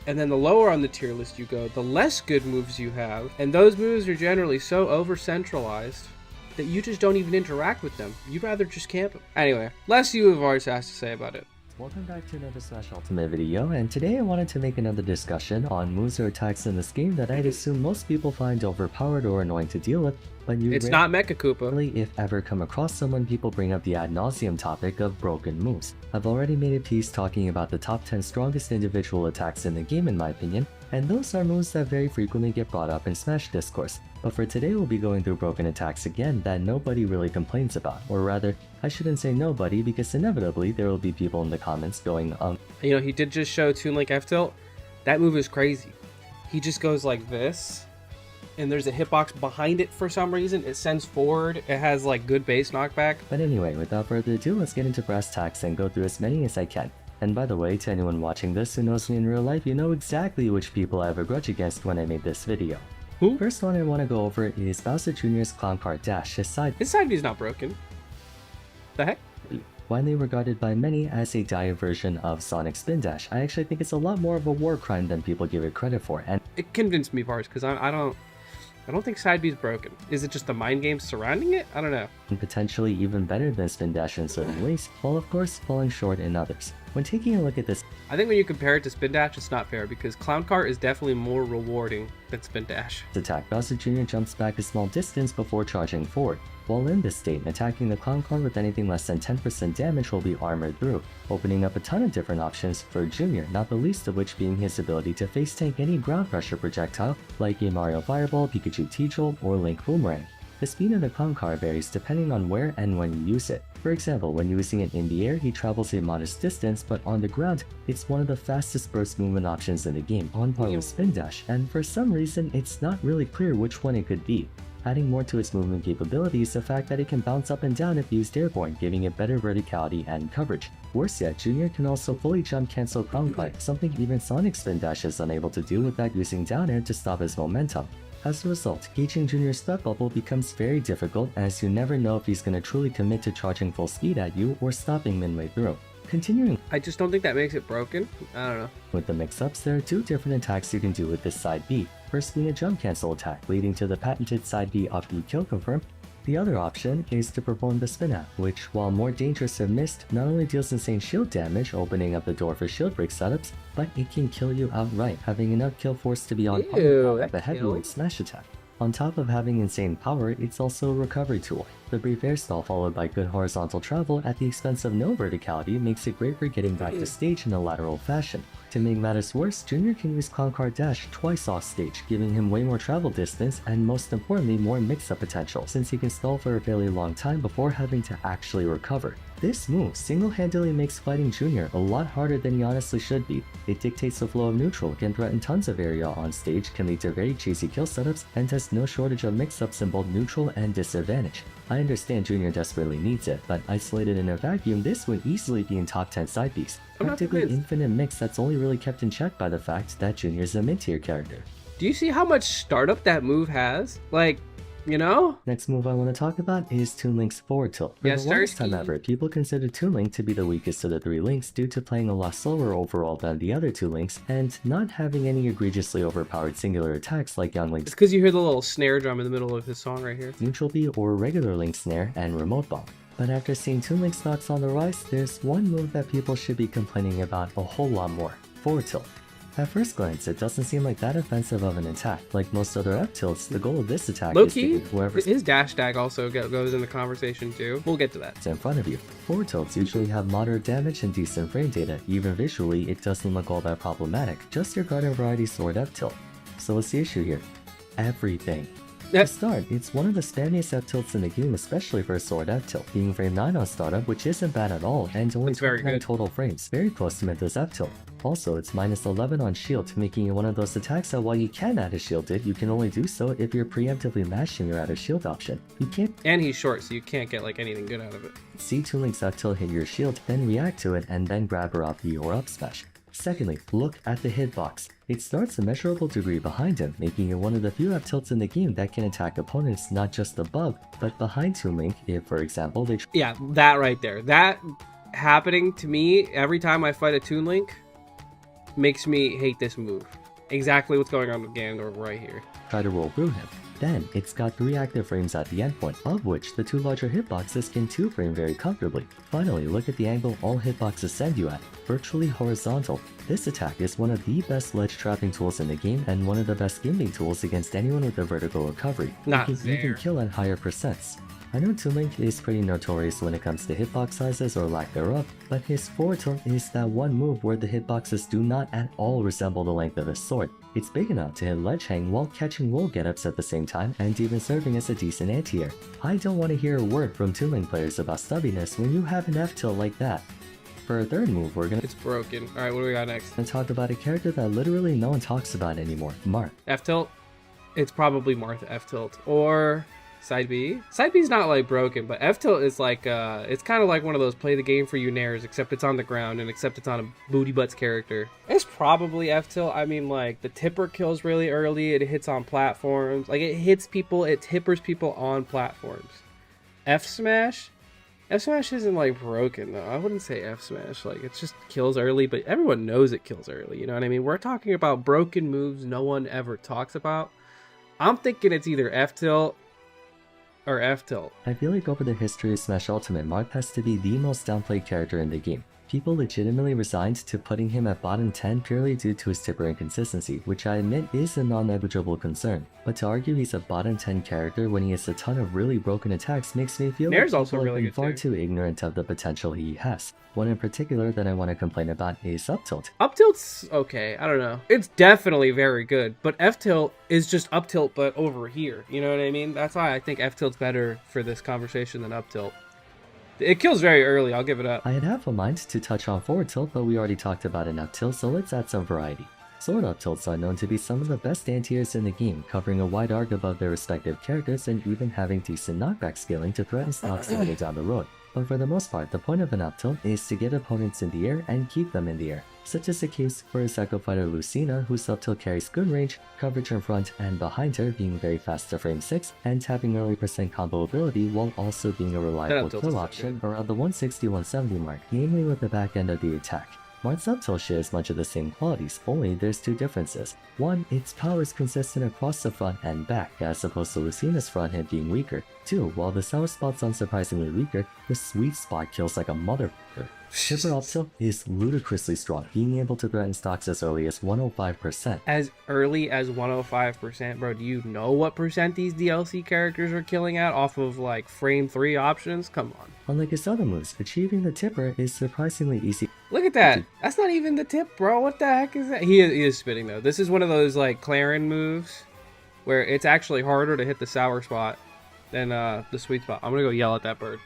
And then the lower on the tier list you go, the less good moves you have. And those moves are generally so over-centralized that you just don't even interact with them. You'd rather just camp them. Anyway, let's see what Vars has to say about it. Welcome back to another Smash Ultimate video, and today I wanted to make another discussion on moves or attacks in this game that I'd assume most people find overpowered or annoying to deal with, but you It's not Mecha Koopa. rarely, if ever, come across them when people bring up the ad nauseum topic of broken moves. I've already made a piece talking about the top 10 strongest individual attacks in the game in my opinion, and those are moves that very frequently get brought up in Smash discourse. But for today we'll be going through broken attacks again that nobody really complains about, or rather, I shouldn't say nobody because inevitably there will be people in the comments going, You know, he did just show Toon Link F tilt. That move is crazy. He just goes like this, and there's a hitbox behind it for some reason. It sends forward. It has like good base knockback. But anyway, without further ado, let's get into brass tacks and go through as many as I can. And by the way, to anyone watching this who knows me in real life, you know exactly which people I have a grudge against when I made this video. Who? First one I want to go over is Bowser Jr.'s Clown Car Dash, his side V's not broken. The heck? widely regarded by many as a dire version of Sonic Spin Dash. I actually think it's a lot more of a war crime than people give it credit for, and It convinced me, Vars, because I don't think side B's broken. Is it just the mind games surrounding it? I don't know. potentially even better than Spin Dash in certain ways, while of course falling short in others. When taking a look at this I think when you compare it to Spin Dash, it's not fair because Clown Car is definitely more rewarding than Spin Dash. attack, Bowser Jr. jumps back a small distance before charging forward. While in this state, attacking the Clown Car with anything less than 10% damage will be armored through, opening up a ton of different options for Jr., not the least of which being his ability to face tank any ground pressure projectile like a Mario Fireball, Pikachu T-Jolt, or Link Boomerang. The speed of the Clown Car varies depending on where and when you use it. For example, when using it in the air, he travels a modest distance, but on the ground, it's one of the fastest burst movement options in the game, on par with Spin Dash, and for some reason, it's not really clear which one it could be. Adding more to its movement capability is the fact that it can bounce up and down if used airborne, giving it better verticality and coverage. Worse yet, Jr. can also fully jump cancel Clown Car, something even Sonic Spin Dash is unable to do without using down air to stop his momentum. As a result, gauging Jr.'s threat bubble becomes very difficult as you never know if he's going to truly commit to charging full speed at you or stopping midway through. Continuing I just don't think that makes it broken. I don't know. with the mix-ups, there are two different attacks you can do with this side B. First being a jump cancel attack, leading to the patented side B up B kill confirm. The other option is to perform the spin out, which, while more dangerous if missed, not only deals insane shield damage, opening up the door for shield break setups, but it can kill you outright, having enough kill force to be on par with the heavyweight smash attack. On top of having insane power, it's also a recovery tool. The brief airstall followed by good horizontal travel at the expense of no verticality makes it great for getting back to stage in a lateral fashion. To make matters worse, Jr. can use Clown Car Dash twice off stage, giving him way more travel distance and most importantly more mix-up potential, since he can stall for a fairly long time before having to actually recover. This move single-handedly makes fighting Jr. a lot harder than he honestly should be. It dictates the flow of neutral, can threaten tons of area on stage, can lead to very cheesy kill setups, and has no shortage of mix-ups in both neutral and disadvantage. I understand Jr. desperately needs it, but isolated in a vacuum, this would easily be in top 10 side Bs. Practically infinite mix that's only really kept in check by the fact that Jr. is a mid-tier character. Do you see how much startup that move has? Like, you know? Next move I want to talk about is Toon Link's forward tilt. For the longest time ever, people considered Toon Link to be the weakest of the three Links due to playing a lot slower overall than the other two Links and not having any egregiously overpowered singular attacks like Young Link's It's because you hear the little snare drum in the middle of his song right here. neutral B or regular Link snare and remote bomb. But after seeing Toon Link's stocks on the rise, there's one move that people should be complaining about a whole lot more: forward tilt. At first glance, it doesn't seem like that offensive of an attack. Like most other F tilts, the goal of this attack is to Low-key, get whoever's his dash tag also goes in the conversation too. We'll get to that. in front of you. Forward tilts usually have moderate damage and decent frame data. Even visually, it doesn't look all that problematic. Just your garden variety sword F tilt. So what's the issue here? Everything. To start, it's one of the spammiest F tilts in the game, especially for a sword F tilt, being frame 9 on startup, which isn't bad at all, and only 29 total frames, very close to Mythos F tilt. Also, it's minus 11 on shield, making it one of those attacks that while you can add a shielded, you can only do so if you're preemptively mashing your add a shield option. You can't And he's short, so you can't get like anything good out of it. see Toon Link's F tilt hit your shield, then react to it, and then grab her up B or up smash. Secondly, look at the hitbox. It starts a measurable degree behind him, making it one of the few F tilts in the game that can attack opponents not just above, but behind Toon Link if, for example, they Yeah, that right there. That happening to me every time I fight a Toon Link, makes me hate this move. Exactly what's going on with Ganondorf right here. Try to roll through him. Then, it's got 3 active frames at the endpoint, of which the 2 larger hitboxes can 2-frame very comfortably. Finally, look at the angle all hitboxes send you at, virtually horizontal. This attack is one of the best ledge trapping tools in the game and one of the best gimbing tools against anyone with a vertical recovery. Not it can even there. kill at higher percents. I know Toon Link is pretty notorious when it comes to hitbox sizes or lack thereof, but his forward tilt is that one move where the hitboxes do not at all resemble the length of his sword. It's big enough to hit ledge hang while catching roll get-ups at the same time and even serving as a decent anti-air. I don't want to hear a word from Toon Link players about stubbiness when you have an F-tilt like that. For our third move, we're It's broken. Alright, what do we got next? gonna talk about a character that literally no one talks about anymore, Marth. F-tilt? It's probably Martha F-tilt. Or side B? Side B's not like broken, but F-tilt is like, it's kind of like one of those play the game for you nairs, except it's on the ground and except it's on a booty butts character. It's probably F-tilt. I mean, like, the tipper kills really early, it hits on platforms. Like, it hits people, it tippers people on platforms. F-smash? F-smash isn't like broken though. I wouldn't say F-smash. Like, it just kills early, but everyone knows it kills early. You know what I mean? We're talking about broken moves no one ever talks about. I'm thinking it's either F-tilt or F-tilt. I feel like over the history of Smash Ultimate, Marth has to be the most downplayed character in the game. People legitimately resigned to putting him at bottom 10 purely due to his tipper inconsistency, which I admit is a non-negligible concern. But to argue he's a bottom 10 character when he has a ton of really broken attacks makes me feel Nair's like also people have really been good far too. too ignorant of the potential he has. One in particular that I want to complain about is up tilt. Up tilt's okay. I don't know. It's definitely very good, but F tilt is just up tilt, but over here. You know what I mean? That's why I think F tilt's better for this conversation than up tilt. It kills very early. I'll give it up. I had half a mind to touch on forward tilt, but we already talked about an up tilt, so let's add some variety. Sword up tilts are known to be some of the best anti-airs in the game, covering a wide arc above their respective characters and even having decent knockback scaling to threaten stocks later down the road. But for the most part, the point of an up tilt is to get opponents in the air and keep them in the air. Such is the case for his Echo Fighter Lucina, whose up tilt carries good range, coverage in front and behind her being very fast to frame 6, and having early percent combo ability while also being a reliable tilt kill is option around the 160-170 mark, namely with the back end of the attack. Marth's up tilt shares much of the same qualities, only there's 2 differences. One, its power is consistent across the front and back, as opposed to Lucina's front hit being weaker. 2, while the sour spot's unsurprisingly weaker, the sweet spot kills like a motherfucker. Tipper up tilt is ludicrously strong, being able to threaten stocks as early as 105%. As early as 105%, bro. Do you know what percent these DLC characters are killing at off of like frame 3 options? Come on. Unlike his other moves, achieving the tipper is surprisingly easy. Look at that. That's not even the tip, bro. What the heck is that? He is spitting though. This is one of those like Clarin moves where it's actually harder to hit the sour spot than the sweet spot. I'm gonna go yell at that bird.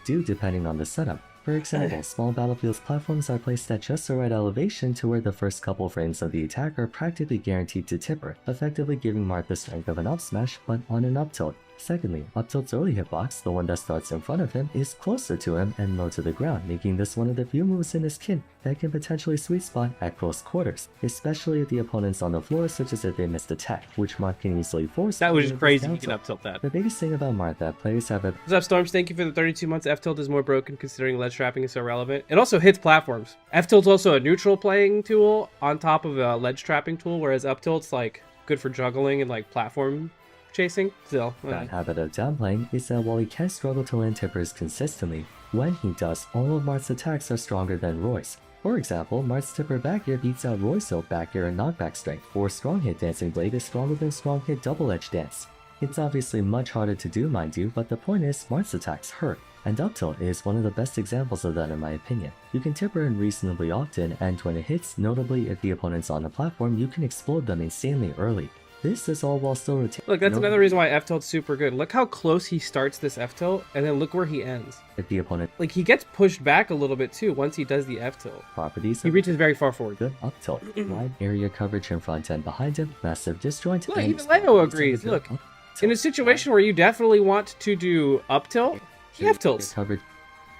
Do depending on the setup. For example, small battlefields platforms are placed at just the right elevation to where the first couple frames of the attack are practically guaranteed to tipper, effectively giving Marth the strength of an up smash, but on an up tilt. Secondly, up tilt's early hitbox, the one that starts in front of him, is closer to him and low to the ground, making this one of the few moves in his kit that can potentially sweet spot at close quarters, especially if the opponent's on the floor, such as if they missed attack, which Marth can easily force. That was with his crazy. down You can tilt. up tilt that. The biggest thing about Marth that players have a What's up, Storms? Thank you for the 32 months. F-tilt is more broken considering ledge trapping is so relevant. It also hits platforms. F-tilt's also a neutral playing tool on top of a ledge trapping tool, whereas up-tilt's like good for juggling and like platform chasing. Still, bad habit of downplaying is that while he can struggle to land tippers consistently, when he does, all of Marth's attacks are stronger than Roy's. For example, Marth's tipper back air beats out Roy's tilt back air and knockback strength, or strong hit dancing blade is stronger than strong hit double edge dance. It's obviously much harder to do, mind you, but the point is, Marth's attacks hurt, and up tilt is one of the best examples of that in my opinion. You can tipper in reasonably often, and when it hits, notably if the opponent's on the platform, you can explode them insanely early. This is all while still retaining. look, that's another reason why F-tilt's super good. Look how close he starts this F-tilt, and then look where he ends. If the opponent Like, he gets pushed back a little bit too once he does the F-tilt. properties He reaches very far forward. good up tilt, wide area coverage in front and behind him, massive disjoint. Look, and even Leo agrees. good Look, up in a tilt. situation where you definitely want to do up tilt, he Area F-tilts. coverage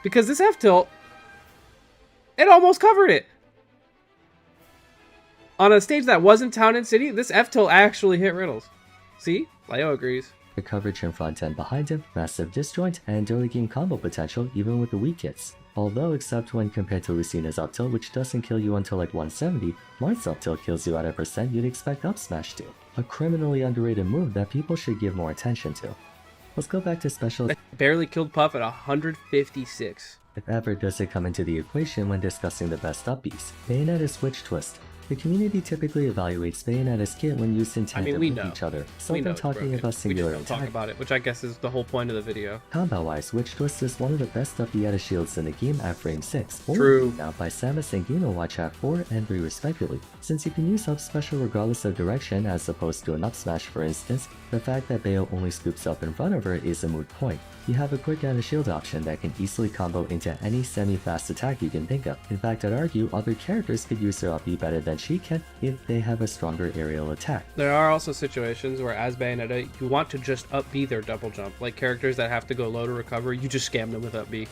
Because this F-tilt, it almost covered it. On a stage that wasn't Town and City, this F-tilt actually hit riddles. See? Leo agrees. The coverage in front and behind him, massive disjoint, and early game combo potential even with the weak hits. Although except when compared to Lucina's up tilt, which doesn't kill you until like 170, Marth's up tilt kills you at a percent you'd expect up smash to. A criminally underrated move that people should give more attention to. Let's go back to special. Barely killed Puff at 156. If ever does it come into the equation when discussing the best up Bs. Bayonetta's Switch Twist. The community typically evaluates Bayonetta's kit when used in tandem with each other, seldom talking about singular attack. Talk about it, which I guess is the whole point of the video. Combat-wise, Witch Twist is one of the best up Bayonetta shields in the game at frame 6, True. Out by Samus and Game & Watch at 4 and 3 respectively. Since you can use up special regardless of direction as opposed to an up smash for instance, the fact that Bayo only scoops up in front of her is a moot point. You have a quick out of shield option that can easily combo into any semi-fast attack you can think of. In fact, I'd argue other characters could use their up B better than she can if they have a stronger aerial attack. There are also situations where as Bayonetta, you want to just up B their double jump. Like characters that have to go low to recover, you just scam them with up B.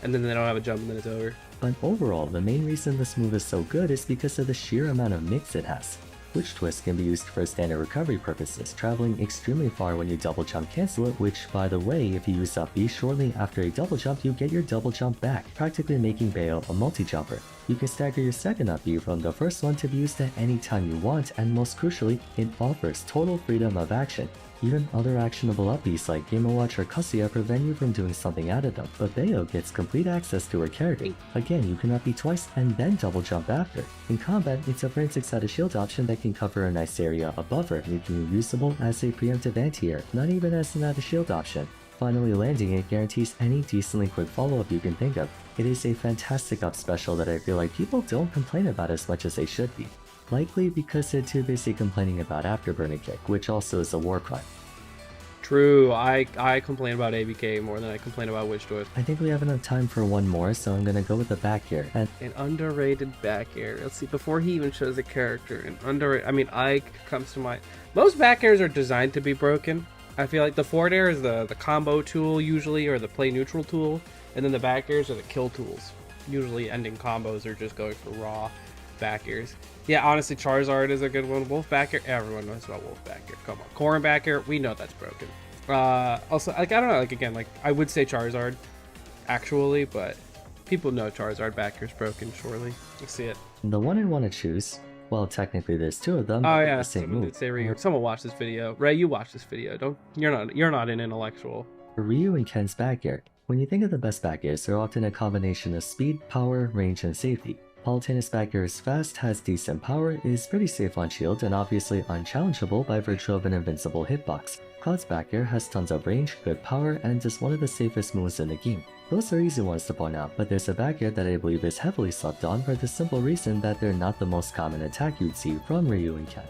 And then they don't have a jump and then it's over. But overall, the main reason this move is so good is because of the sheer amount of mix it has. Witch Twist can be used for standard recovery purposes, traveling extremely far when you double jump cancel it, which by the way, if you use up B shortly after a double jump, you get your double jump back, practically making Bayo a multi-jumper. You can stagger your second up B from the first one to be used at any time you want, and most crucially, it offers total freedom of action. Even other actionable up Bs like Game & Watch or Kazuya prevent you from doing something out of them, but Bayo gets complete access to her character. Again, you can up B twice and then double jump after. In combat, it's a frame 6 out of shield option that can cover a nice area above her, making it usable as a preemptive anti-air, not even as an out of shield option. Finally landing it guarantees any decently quick follow-up you can think of. It is a fantastic up special that I feel like people don't complain about as much as they should be. Likely because they're too busy complaining about Afterburner Kick, which also is a war crime. True, I complain about ABK more than I complain about Witch Twist. I think we have enough time for one more, so I'm gonna go with the back air. And an underrated back air. Let's see, before he even shows a character, an underrated, I mean, Ike comes to mind. Most back airs are designed to be broken. I feel like the forward air is the combo tool usually, or the play neutral tool, and then the back airs are the kill tools. Usually ending combos or just going for raw back airs. Yeah, honestly, Charizard is a good one. Wolf back air, everyone knows about Wolf back air. Come on, Corrin back air, we know that's broken. Also, like, I don't know, like, again, like, I would say Charizard, actually, but people know Charizard back air is broken, surely. You see it. the one I want to choose, well, technically there's two of them. Oh yeah, the same move. say Ryu. Someone watch this video. Ray, you watch this video. You're not an intellectual. Ryu and Ken's back air. When you think of the best back airs, they're often a combination of speed, power, range, and safety. Palutena's back air is fast, has decent power, is pretty safe on shield, and obviously unchallengeable by virtue of an invincible hitbox. Cloud's back air has tons of range, good power, and is one of the safest moves in the game. Those are easy ones to point out, but there's a back air that I believe is heavily slept on for the simple reason that they're not the most common attack you'd see from Ryu and Ken.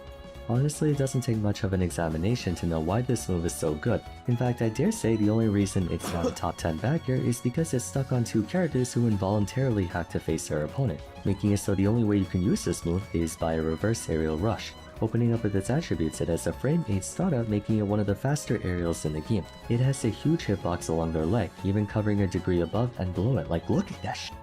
Honestly, it doesn't take much of an examination to know why this move is so good. In fact, I dare say the only reason it's not a top 10 back air is because it's stuck on two characters who involuntarily have to face their opponent, making it so the only way you can use this move is by a reverse aerial rush. Opening up with its attributes, it has a frame 8 startup, making it one of the faster aerials in the game. It has a huge hitbox along their leg, even covering a degree above and below it, like look at that shit.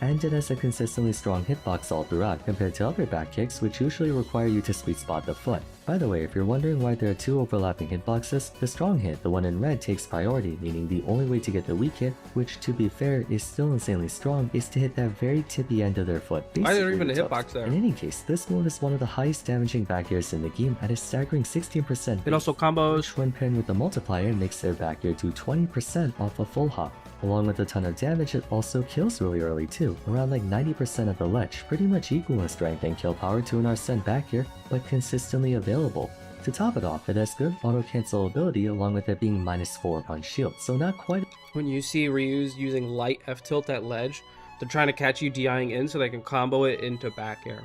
And it has a consistently strong hitbox all throughout, compared to other back kicks which usually require you to sweet spot the foot. By the way, if you're wondering why there are two overlapping hitboxes, the strong hit, the one in red, takes priority, meaning the only way to get the weak hit, which to be fair is still insanely strong, is to hit that very tippy end of their foot. Why is there even a hitbox there? In any case, this move is one of the highest damaging back airs in the game at a staggering 16%. It also combos, which when paired with the multiplier makes their back air do 20% off a full hop. Along with a ton of damage, it also kills really early too, around like 90% of the ledge, pretty much equal in strength and kill power to an Arsene back air, but consistently available. To top it off, it has good auto-cancel ability along with it being -4 on shield, so not quite. When you see Ryu's using light F-tilt at ledge, they're trying to catch you DIing in so they can combo it into back air.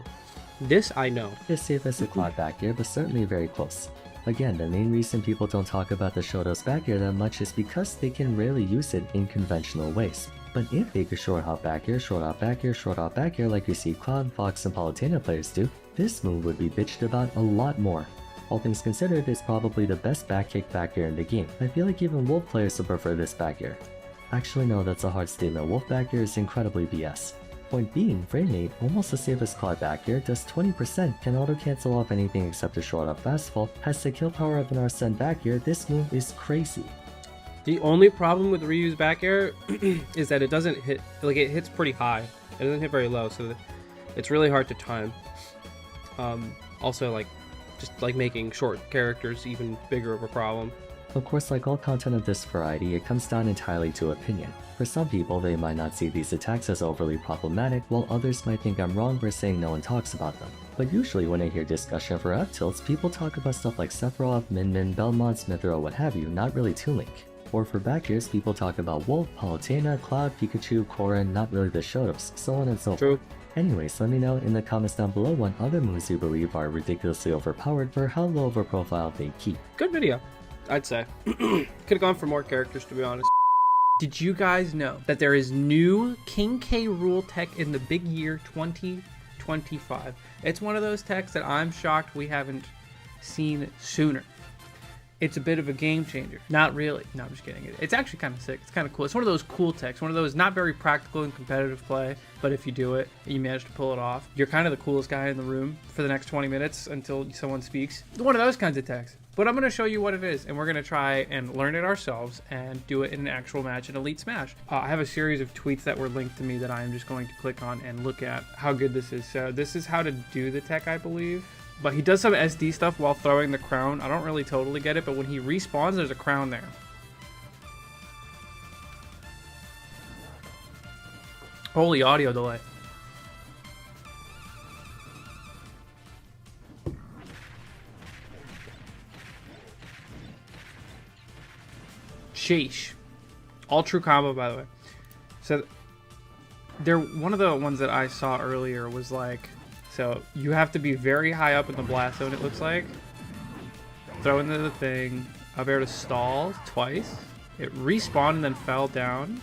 This I know. As safe as a quad back air, but certainly very close. Again, the main reason people don't talk about the Shoto's back air that much is because they can rarely use it in conventional ways. But if they could short hop back air, short hop back air, short hop back air like you see Cloud, Fox, and Palutena players do, this move would be bitched about a lot more. All things considered, it's probably the best back kick back air in the game. I feel like even Wolf players would prefer this back air. Actually no, that's a hard statement. Wolf back air is incredibly BS. Point being, Framerate, almost the safest claw back here, does 20%, can auto-cancel off anything except a short up fastfall, has the kill power of an Arsene back here. This move is crazy. The only problem with Ryu's back air is that it doesn't hit, like it hits pretty high. It doesn't hit very low, so it's really hard to time. Also, like, just like making short characters even bigger of a problem. Of course, like all content of this variety, it comes down entirely to opinion. For some people, they might not see these attacks as overly problematic, while others might think I'm wrong for saying no one talks about them. But usually when I hear discussion for up tilts, people talk about stuff like Sephiroth, Min, Belmont, Smithrow, what have you, not really Toon Link. Or for back airs, people talk about Wolf, Palutena, Cloud, Pikachu, Korra, not really the shows, so on and so True. forth. Anyways, let me know in the comments down below what other moves you believe are ridiculously overpowered for how low of a profile they keep. Good video, I'd say. Could have gone for more characters, to be honest. Did you guys know that there is new King K rule tech in the big year 2025? It's one of those techs that I'm shocked we haven't seen sooner. It's a bit of a game changer. Not really. No, I'm just kidding. It's actually kind of sick. It's kind of cool. It's one of those cool techs. One of those not very practical in competitive play, but if you do it and you manage to pull it off, you're kind of the coolest guy in the room for the next 20 minutes until someone speaks. One of those kinds of techs. But I'm going to show you what it is, and we're going to try and learn it ourselves and do it in an actual match in Elite Smash. I have a series of tweets that were linked to me that I am just going to click on and look at how good this is. So this is how to do the tech, I believe. But he does some SD stuff while throwing the crown. I don't really totally get it, but when he respawns, there's a crown there. Holy audio delay. Sheesh. All true combo, by the way. So they're one of the ones that I saw earlier was like, so you have to be very high up in the blast zone, it looks like. Throw into the thing. Up air to stall twice. It respawned and then fell down.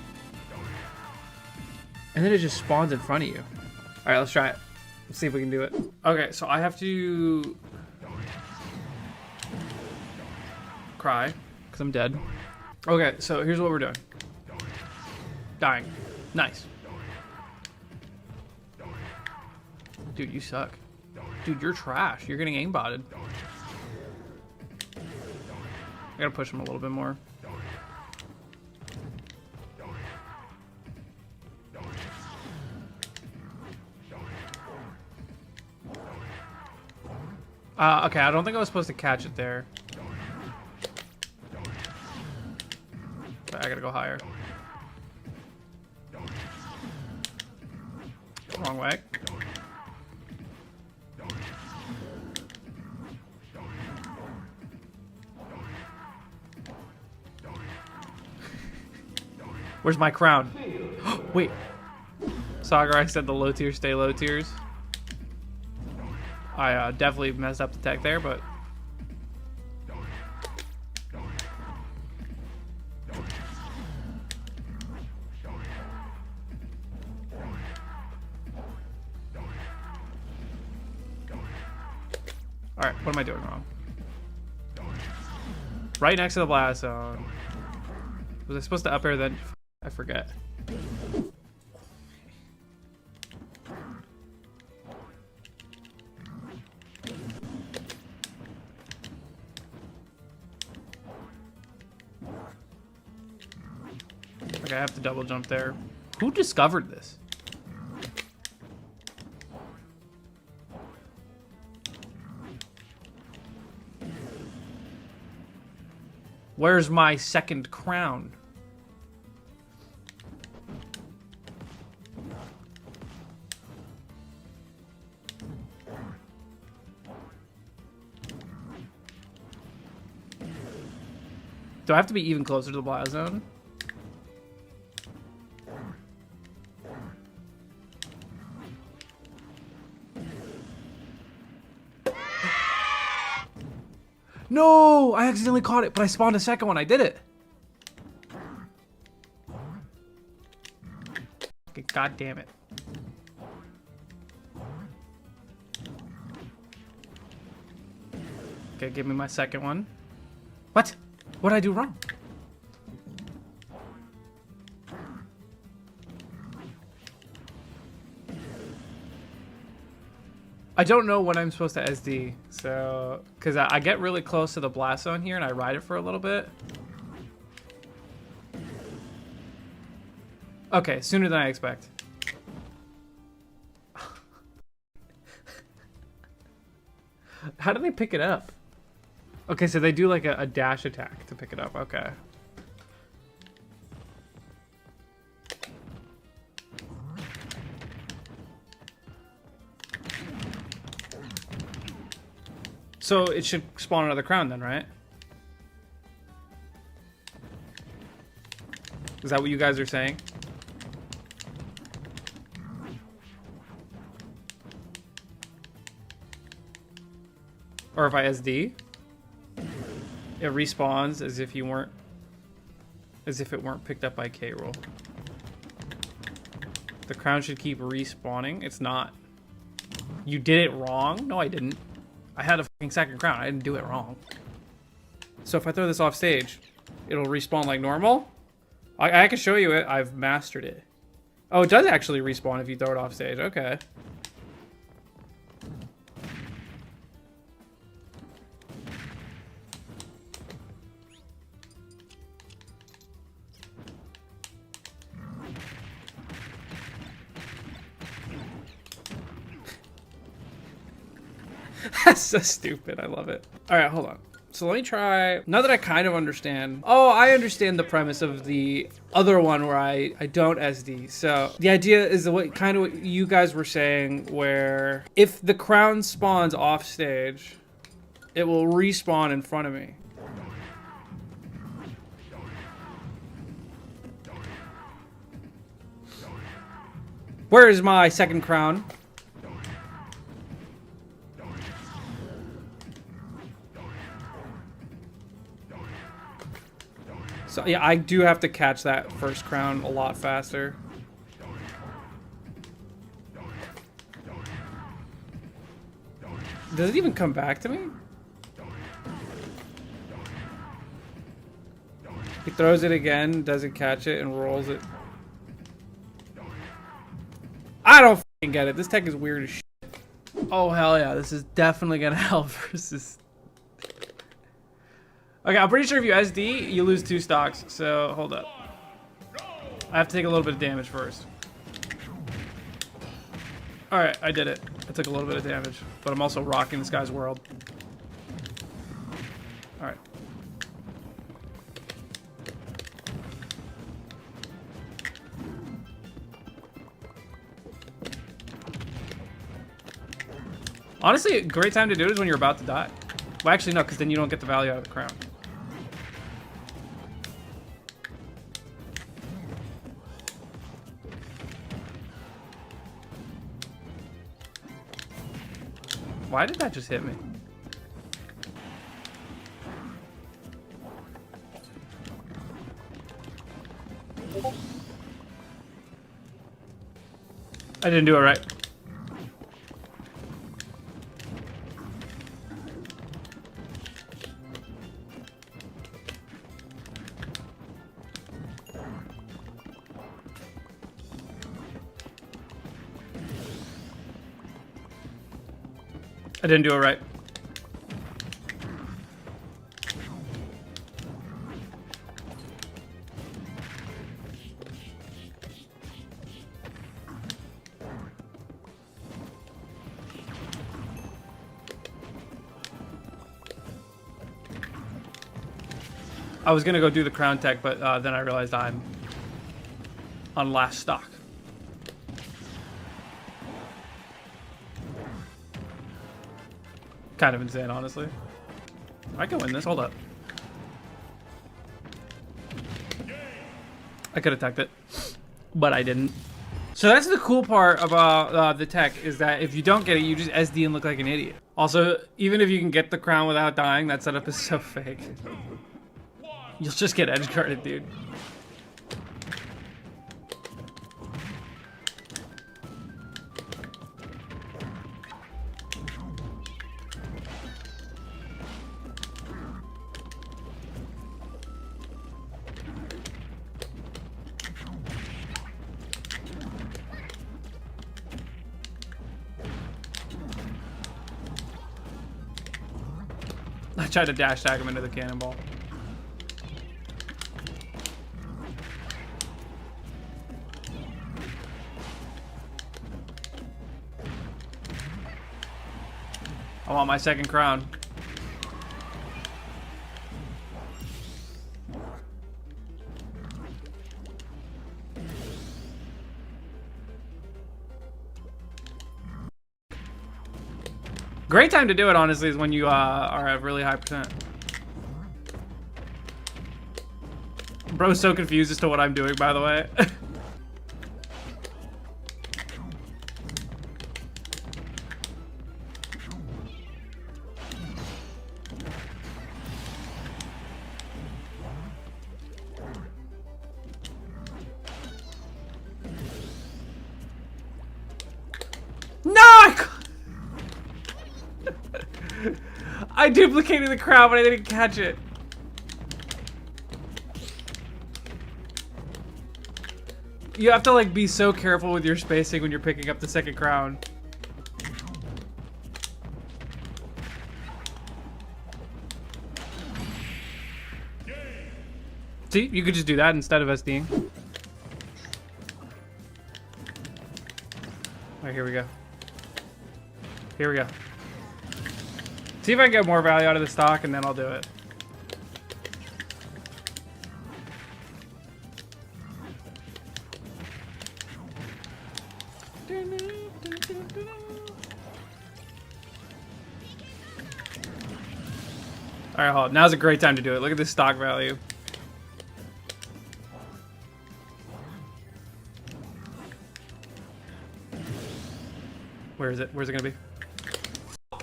And then it just spawns in front of you. Alright, let's try it. Let's see if we can do it. Okay, so I have to cry, because I'm dead. Okay, so here's what we're doing. Dying. Nice. Dude, you suck. Dude, you're trash. You're getting aimbotted. I gotta push him a little bit more. Okay, I don't think I was supposed to catch it there. I gotta go higher. Wrong way. Where's my crown? Wait. Sagar, I said the low tiers stay low tiers. I definitely messed up the tech there, but... Alright, what am I doing wrong? Right next to the blast zone. Was I supposed to up air then? I forget. Okay, I have to double jump there. Who discovered this? Where's my second crown? Do I have to be even closer to the blast zone? No! I accidentally caught it, but I spawned a second one. I did it. Okay, God damn it. Okay, give me my second one. What? What did I do wrong? I don't know when I'm supposed to SD, so... Because I get really close to the blast zone here, and I ride it for a little bit. Okay, sooner than I expect. How do they pick it up? Okay, so they do like a dash attack to pick it up. Okay. So it should spawn another crown then, right? Is that what you guys are saying? Or if I SD, it respawns as if you weren't, as if it weren't picked up by K roll. The crown should keep respawning. It's not. You did it wrong? No, I didn't. I had a fucking second crown. I didn't do it wrong. So if I throw this off stage, it'll respawn like normal? I can show you it. I've mastered it. Oh, it does actually respawn if you throw it off stage. Okay. That's so stupid. I love it. All right, hold on. So let me try. Now that I kind of understand. Oh, I understand the premise of the other one where I don't SD. So the idea is what kind of what you guys were saying, where if the crown spawns off stage, it will respawn in front of me. Where is my second crown? So yeah, I do have to catch that first crown a lot faster. Does it even come back to me? He throws it again, doesn't catch it, and rolls it. I don't fucking get it. This tech is weird as shit. Oh hell yeah, this is definitely gonna help versus... Okay, I'm pretty sure if you SD, you lose 2 stocks, so hold up. I have to take a little bit of damage first. Alright, I did it. I took a little bit of damage, but I'm also rocking this guy's world. Alright. Honestly, a great time to do it is when you're about to die. Well, actually, no, because then you don't get the value out of the crown. Why did that just hit me? I didn't do it right. I didn't do it right. I was gonna go do the crown tech, but then I realized I'm on last stock. Kind of insane, honestly. I can win this. Hold up. I could have teched it, but I didn't. So that's the cool part about the tech, is that if you don't get it, you just SD and look like an idiot. Also, even if you can get the crown without dying, that setup is so fake. You'll just get edge guarded, dude. I tried to dash tag him into the cannonball. I want my second crown. Great time to do it, honestly, is when you are at really high percent. Bro's so confused as to what I'm doing, by the way. I duplicated the crowd, but I didn't catch it. You have to like be so careful with your spacing when you're picking up the second crown. See, you could just do that instead of SDing. Alright, here we go. Here we go. See if I can get more value out of the stock, and then I'll do it. Alright, hold on. Now's a great time to do it. Look at this stock value. Where is it? Where's it gonna be?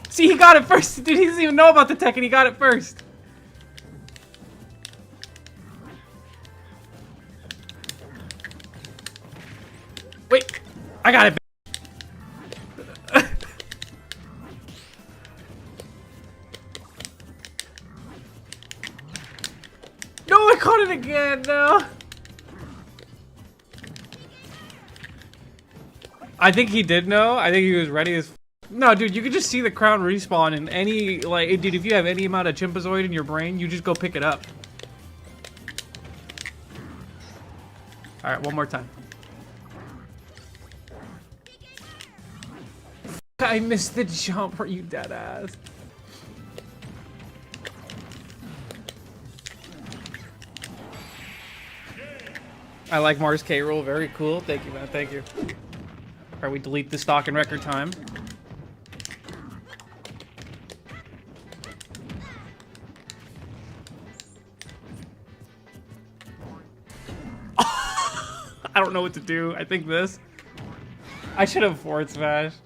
See, he got it first. Dude, he doesn't even know about the tech and he got it first. Wait, I got it. No, I caught it again. No. I think he did know. I think he was ready as. No, dude, you could just see the crown respawn in any, like, dude, if you have any amount of Chimpazoid in your brain, you just go pick it up. Alright, one more time. I missed the jump, are you dead ass? I like Mars K rule, very cool. Thank you, man, thank you. Alright, we delete the stock in record time. I don't know what to do. I think this. I should have forward smashed.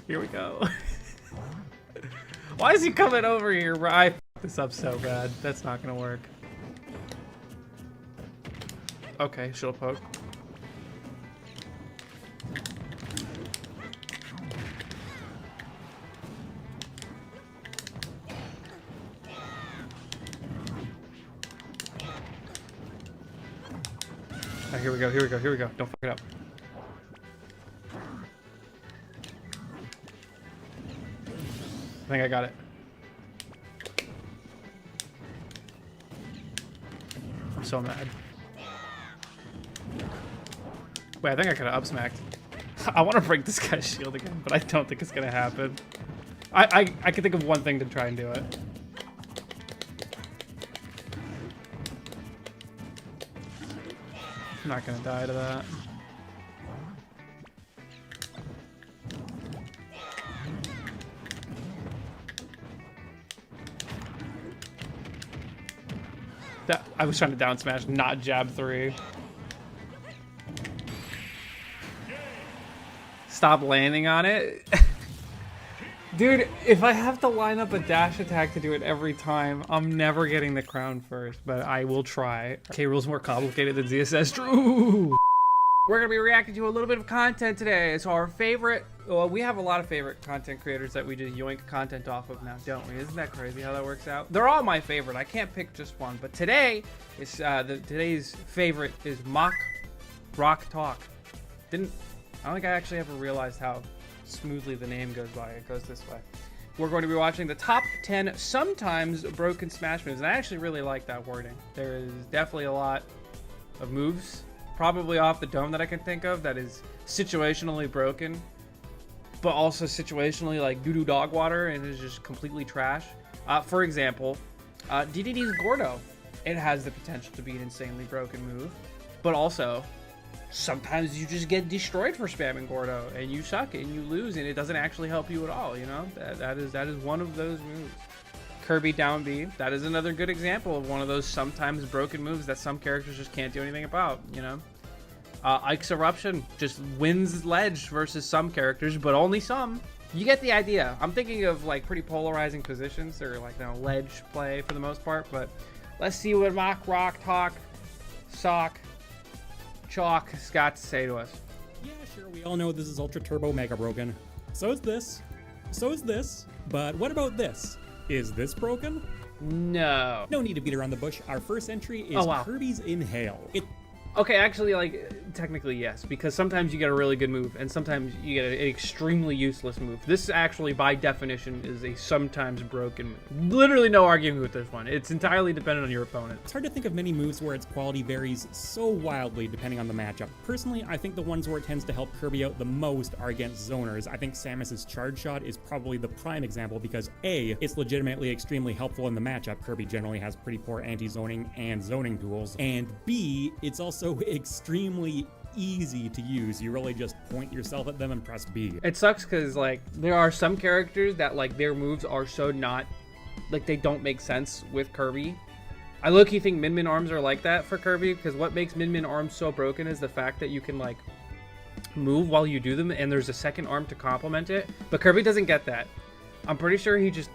Here we go. Why is he coming over here, bro? I fucked this up so bad. That's not gonna work. Okay, shield poke. Oh, here we go, here we go, here we go. Don't fuck it up. I think I got it. I'm so mad. Wait, I think I could have up smacked. I want to break this guy's shield again, but I don't think it's gonna happen. I can think of one thing to try and do it. I'm not gonna die to that. I was trying to down smash, not jab 3. Stop landing on it. Dude, if I have to line up a dash attack to do it every time, I'm never getting the crown first, but I will try. K rule's more complicated than ZSS. True. We're going to be reacting to a little bit of content today. So our favorite, well, we have a lot of favorite content creators that we just yoink content off of now, don't we? Isn't that crazy how that works out? They're all my favorite. I can't pick just one. But today, is today's favorite is Mock Rock Talk. I don't think I actually ever realized how smoothly the name goes by. It goes this way. We're going to be watching the top 10 sometimes broken Smash moves. And I actually really like that wording. There is definitely a lot of moves, probably off the dome that I can think of, that is situationally broken, but also situationally like doo-doo dog water and is just completely trash. For example, DDD's Gordo. It has the potential to be an insanely broken move, but also sometimes you just get destroyed for spamming Gordo and you suck and you lose and it doesn't actually help you at all, you know? That is one of those moves. Kirby down B, that is another good example of one of those sometimes broken moves that some characters just can't do anything about, you know? Ike's Eruption just wins ledge versus some characters, but only some. You get the idea. I'm thinking of like pretty polarizing positions or like, you know, ledge play for the most part, but let's see what Mock Rock Talk Sock Chalk has got to say to us. Yeah, sure, we all know this is Ultra Turbo Mega Broken. So is this. So is this. But what about this? Is this broken? No. No need to beat around the bush. Our first entry is Kirby's Inhale. Okay, actually, like, technically, yes, because sometimes you get a really good move, and sometimes you get an extremely useless move. This actually, by definition, is a sometimes broken move. Literally no arguing with this one. It's entirely dependent on your opponent. It's hard to think of many moves where its quality varies so wildly depending on the matchup. Personally, I think the ones where it tends to help Kirby out the most are against zoners. I think Samus's Charge Shot is probably the prime example because A, it's legitimately extremely helpful in the matchup. Kirby generally has pretty poor anti-zoning and zoning tools. And B, it's also extremely easy to use. You really just point yourself at them and press B. It sucks because like there are some characters that like their moves are so not like they don't make sense with Kirby. I low-key think Min Min arms are like that for Kirby because what makes Min Min arms so broken is the fact that you can like move while you do them and there's a second arm to complement it, but Kirby doesn't get that. I'm pretty sure he just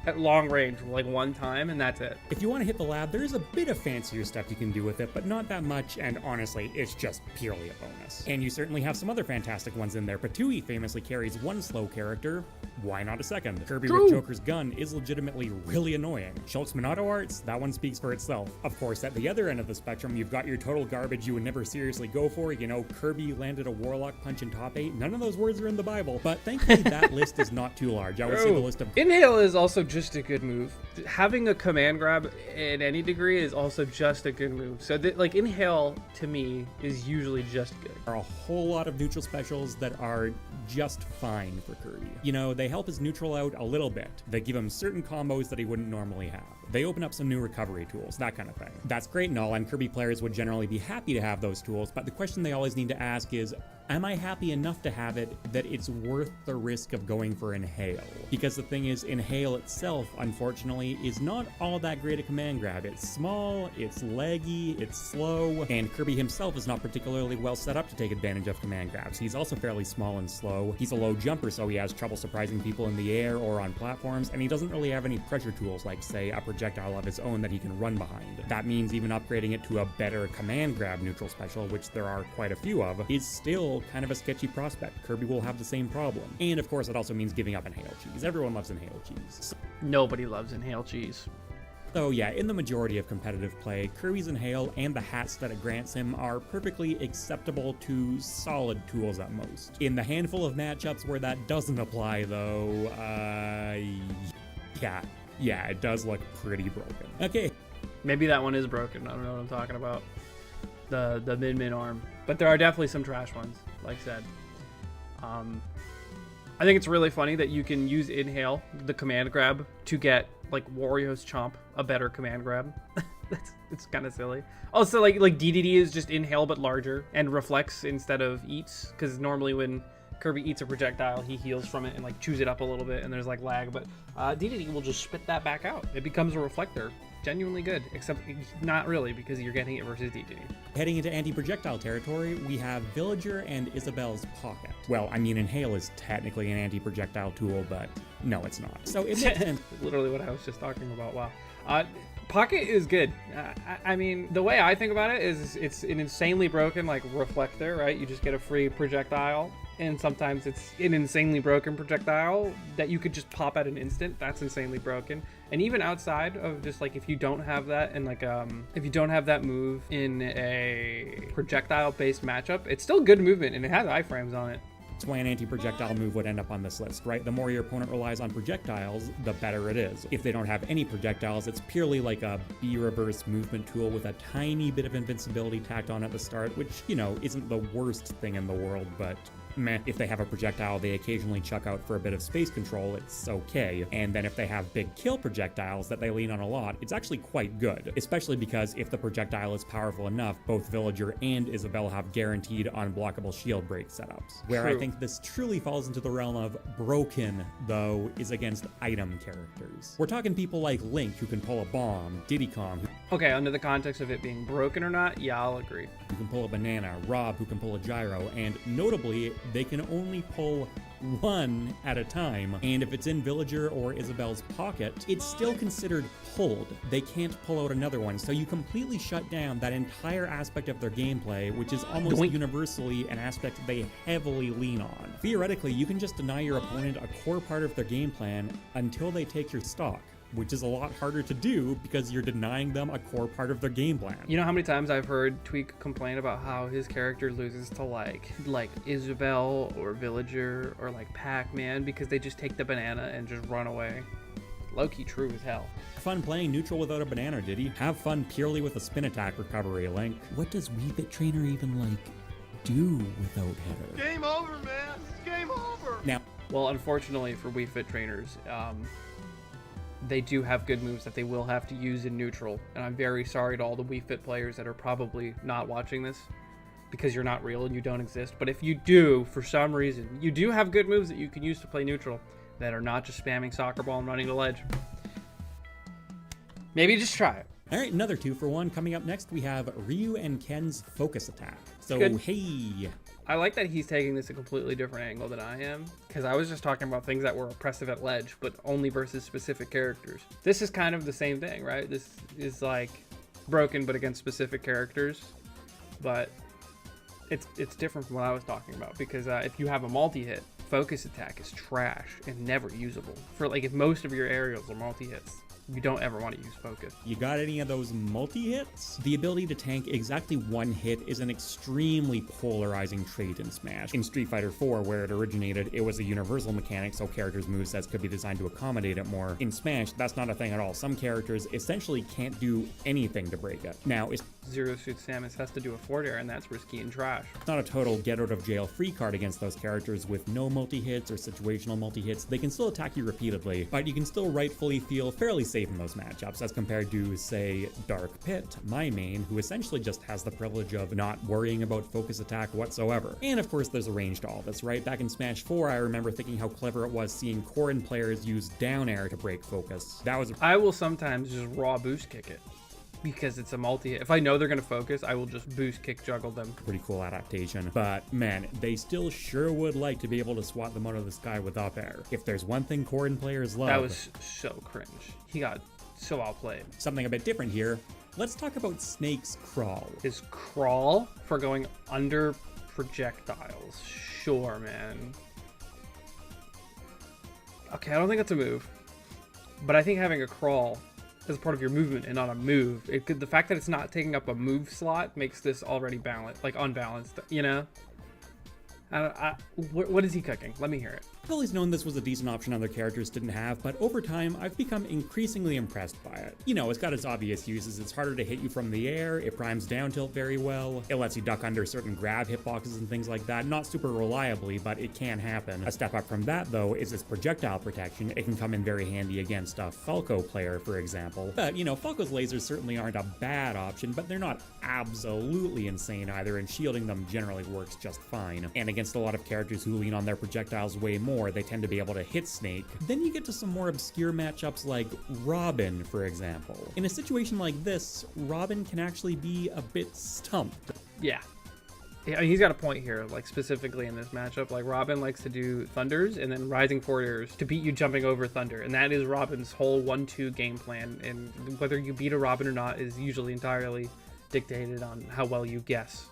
at long range like one time and that's it. If you want to hit the lab, there's a bit of fancier stuff you can do with it, but not that much, and honestly, it's just purely a bonus. And you certainly have some other fantastic ones in there. Patooey famously carries one slow character, why not a second? Kirby with Joker's gun is legitimately really annoying. Shulk's Minato arts, that one speaks for itself. Of course, at the other end of the spectrum, you've got your total garbage you would never seriously go for, you know, Kirby landed a Warlock punch in top 8. None of those words are in the Bible, but thankfully that list is not too large. I would say the list of Inhale is also just a good move. Having a command grab in any degree is also just a good move. So like Inhale to me is usually just good. There are a whole lot of neutral specials that are just fine for Kirby. You know, they help his neutral out a little bit. They give him certain combos that he wouldn't normally have. They open up some new recovery tools, that kind of thing. That's great and all, and Kirby players would generally be happy to have those tools, but the question they always need to ask is, am I happy enough to have it that it's worth the risk of going for Inhale? Because the thing is, Inhale itself, unfortunately, is not all that great a command grab. It's small, it's laggy, it's slow, and Kirby himself is not particularly well set up to take advantage of command grabs. He's also fairly small and slow. He's a low jumper, so he has trouble surprising people in the air or on platforms, and he doesn't really have any pressure tools like, say, a projectile of his own that he can run behind. That means even upgrading it to a better command grab neutral special, which there are quite a few of, is still kind of a sketchy prospect. Kirby will have the same problem. And of course, it also means giving up Inhale cheese. Everyone loves Inhale cheese. Nobody loves Inhale cheese. So yeah, in the majority of competitive play, Kirby's Inhale and the hats that it grants him are perfectly acceptable to solid tools at most. In the handful of matchups where that doesn't apply though, yeah, it does look pretty broken. Okay. Maybe that one is broken. I don't know what I'm talking about. The Min Min arm. But there are definitely some trash ones, like I said. I think it's really funny that you can use Inhale, the command grab, to get like Wario's Chomp, a better command grab. It's kind of silly. Also, like DDD is just Inhale but larger and reflects instead of eats, because normally when Kirby eats a projectile, he heals from it and like chews it up a little bit, and there's like lag. But DDD will just spit that back out. It becomes a reflector. Genuinely good, except not really because you're getting it versus DDD. Heading into anti-projectile territory, we have Villager and Isabelle's Pocket. Well, I mean, Inhale is technically an anti-projectile tool, but no, it's not. So it makes sense. Literally what I was just talking about. Wow. Pocket is good. I mean, the way I think about it is it's an insanely broken, like, reflector, right? You just get a free projectile, and sometimes it's an insanely broken projectile that you could just pop at an instant. That's insanely broken. And even outside of just, like, if you don't have that and, like, if you don't have that move in a projectile-based matchup, it's still good movement, and it has iframes on it. That's why an anti-projectile move would end up on this list, right? The more your opponent relies on projectiles, the better it is. If they don't have any projectiles, it's purely like a B-reverse movement tool with a tiny bit of invincibility tacked on at the start, which, you know, isn't the worst thing in the world, but meh. If they have a projectile they occasionally chuck out for a bit of space control, it's okay. And then if they have big kill projectiles that they lean on a lot, it's actually quite good. Especially because if the projectile is powerful enough, both Villager and Isabelle have guaranteed unblockable shield break setups. Where I think this truly falls into the realm of broken, though, is against item characters. We're talking people like Link, who can pull a bomb, Diddy Kong, Okay, under the context of it being broken or not, yeah, I'll agree. who can pull a banana, Rob, who can pull a gyro, and notably, they can only pull one at a time, and if it's in Villager or Isabelle's pocket, it's still considered pulled. They can't pull out another one, so you completely shut down that entire aspect of their gameplay, which is almost universally an aspect they heavily lean on. Theoretically, you can just deny your opponent a core part of their game plan until they take your stock, which is a lot harder to do because you're denying them a core part of their game plan. You know how many times I've heard Tweak complain about how his character loses to like Isabelle or Villager or like Pac-Man because they just take the banana and just run away. Low-key true as hell. Fun playing neutral without a banana, did he? Have fun purely with a spin attack recovery, Link. What does Wii Fit Trainer even, like, do without header? Game over, man. It's game over. Now, Well, unfortunately for Wii Fit trainers, they do have good moves that they will have to use in neutral, and I'm very sorry to all the Wii Fit players that are probably not watching this because you're not real and you don't exist. But if you do, for some reason, you do have good moves that you can use to play neutral that are not just spamming soccer ball and running the ledge. Maybe just try it. all right, another 2-for-1. Coming up next, we have Ryu and Ken's focus attack. So, Good. hey, I like that he's taking this a completely different angle than I am, because I was just talking about things that were oppressive at ledge, but only versus specific characters. This is kind of the same thing, right? This is like broken, but against specific characters, but it's different from what I was talking about, because if you have a multi-hit, focus attack is trash and never usable. For like, if most of your aerials are multi-hits, you don't ever want to use focus. you got any of those multi-hits? The ability to tank exactly one hit is an extremely polarizing trait in Smash. In Street Fighter 4, where it originated, it was a universal mechanic, so characters' movesets could be designed to accommodate it more. In Smash, that's not a thing at all. Some characters essentially can't do anything to break it. Now, it's Zero Suit Samus has to do a forward air, and that's risky and trash. not a total get-out-of-jail-free card against those characters with no multi-hits or situational multi-hits. They can still attack you repeatedly, but you can still rightfully feel fairly safe in those matchups as compared to, say, Dark Pit, my main, who essentially just has the privilege of not worrying about focus attack whatsoever. And of course, there's a range to all this, right? Back in Smash 4, I remember thinking how clever it was seeing Corrin players use down air to break focus. That was I will sometimes just raw boost kick it because it's a multi-hit. If I know they're going to focus, I will just boost kick juggle them. pretty cool adaptation. But man, they still sure would like to be able to swat them out of the sky with up air. If there's one thing Corrin players love, That was so cringe. He got so outplayed. something a bit different here. Let's talk about Snake's Crawl. His crawl for going under projectiles. Sure, man. Okay, I don't think that's a move. But I think having a crawl as part of your movement and not a move, the fact that it's not taking up a move slot makes this already balanced, like unbalanced, you know? What is he cooking? Let me hear it. I've always known this was a decent option other characters didn't have, but over time, I've become increasingly impressed by it. You know, it's got its obvious uses. It's harder to hit you from the air, it primes down tilt very well, it lets you duck under certain grab hitboxes and things like that. Not super reliably, but it can happen. A step up from that, though, is its projectile protection. It can come in very handy against a Falco player, for example. But, you know, Falco's lasers certainly aren't a bad option, but they're not absolutely insane either, and shielding them generally works just fine. And against a lot of characters who lean on their projectiles way more, they tend to be able to hit Snake. Then you get to some more obscure matchups like Robin, for example. In a situation like this, Robin can actually be a bit stumped. Yeah. Yeah, he's got a point here, like specifically in this matchup. Like Robin likes to do thunders and then rising forward airs to beat you jumping over thunder, and that is Robin's whole 1-2 game plan. And whether you beat a Robin or not is usually entirely dictated on how well you guess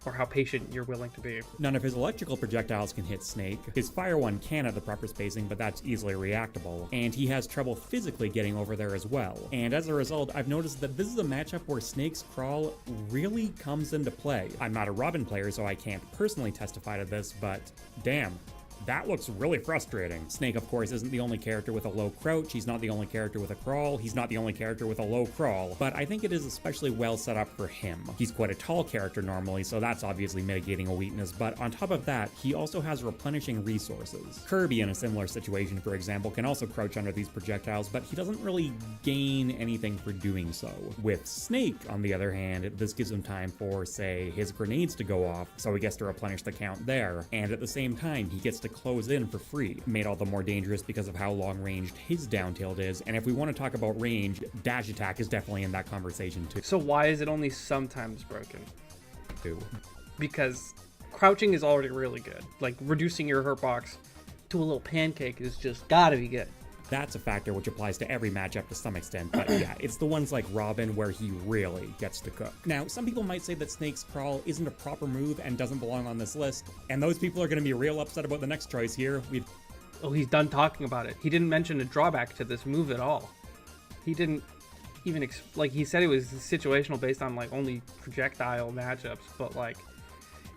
or how patient you're willing to be. None of his electrical projectiles can hit Snake. His fire one can at the proper spacing, but that's easily reactable. And he has trouble physically getting over there as well. And as a result, I've noticed that this is a matchup where Snake's crawl really comes into play. I'm not a Robin player, so I can't personally testify to this, but damn. That looks really frustrating. Snake, of course, isn't the only character with a low crouch, he's not the only character with a crawl, he's not the only character with a low crawl, but I think it is especially well set up for him. He's quite a tall character normally, so that's obviously mitigating a weakness, but on top of that, he also has replenishing resources. Kirby, in a similar situation, for example, can also crouch under these projectiles, but he doesn't really gain anything for doing so. With Snake, on the other hand, this gives him time for, say, his grenades to go off, so he gets to replenish the count there, and at the same time, he gets to close in for free, made all the more dangerous because of how long-ranged his down tilt is, and if we want to talk about range, dash attack is definitely in that conversation too. So why is it only sometimes broken? Because crouching is already really good. Like reducing your hurt box to a little pancake is just gotta be good. That's a factor which applies to every matchup to some extent, but yeah, it's the ones like Robin where he really gets to cook. Now, some people might say that Snake's crawl isn't a proper move and doesn't belong on this list, and those people are going to be real upset about the next choice here. Oh, he's done talking about it. He didn't mention a drawback to this move at all. He didn't even, like, he said it was situational based on, like, only projectile matchups, but, like,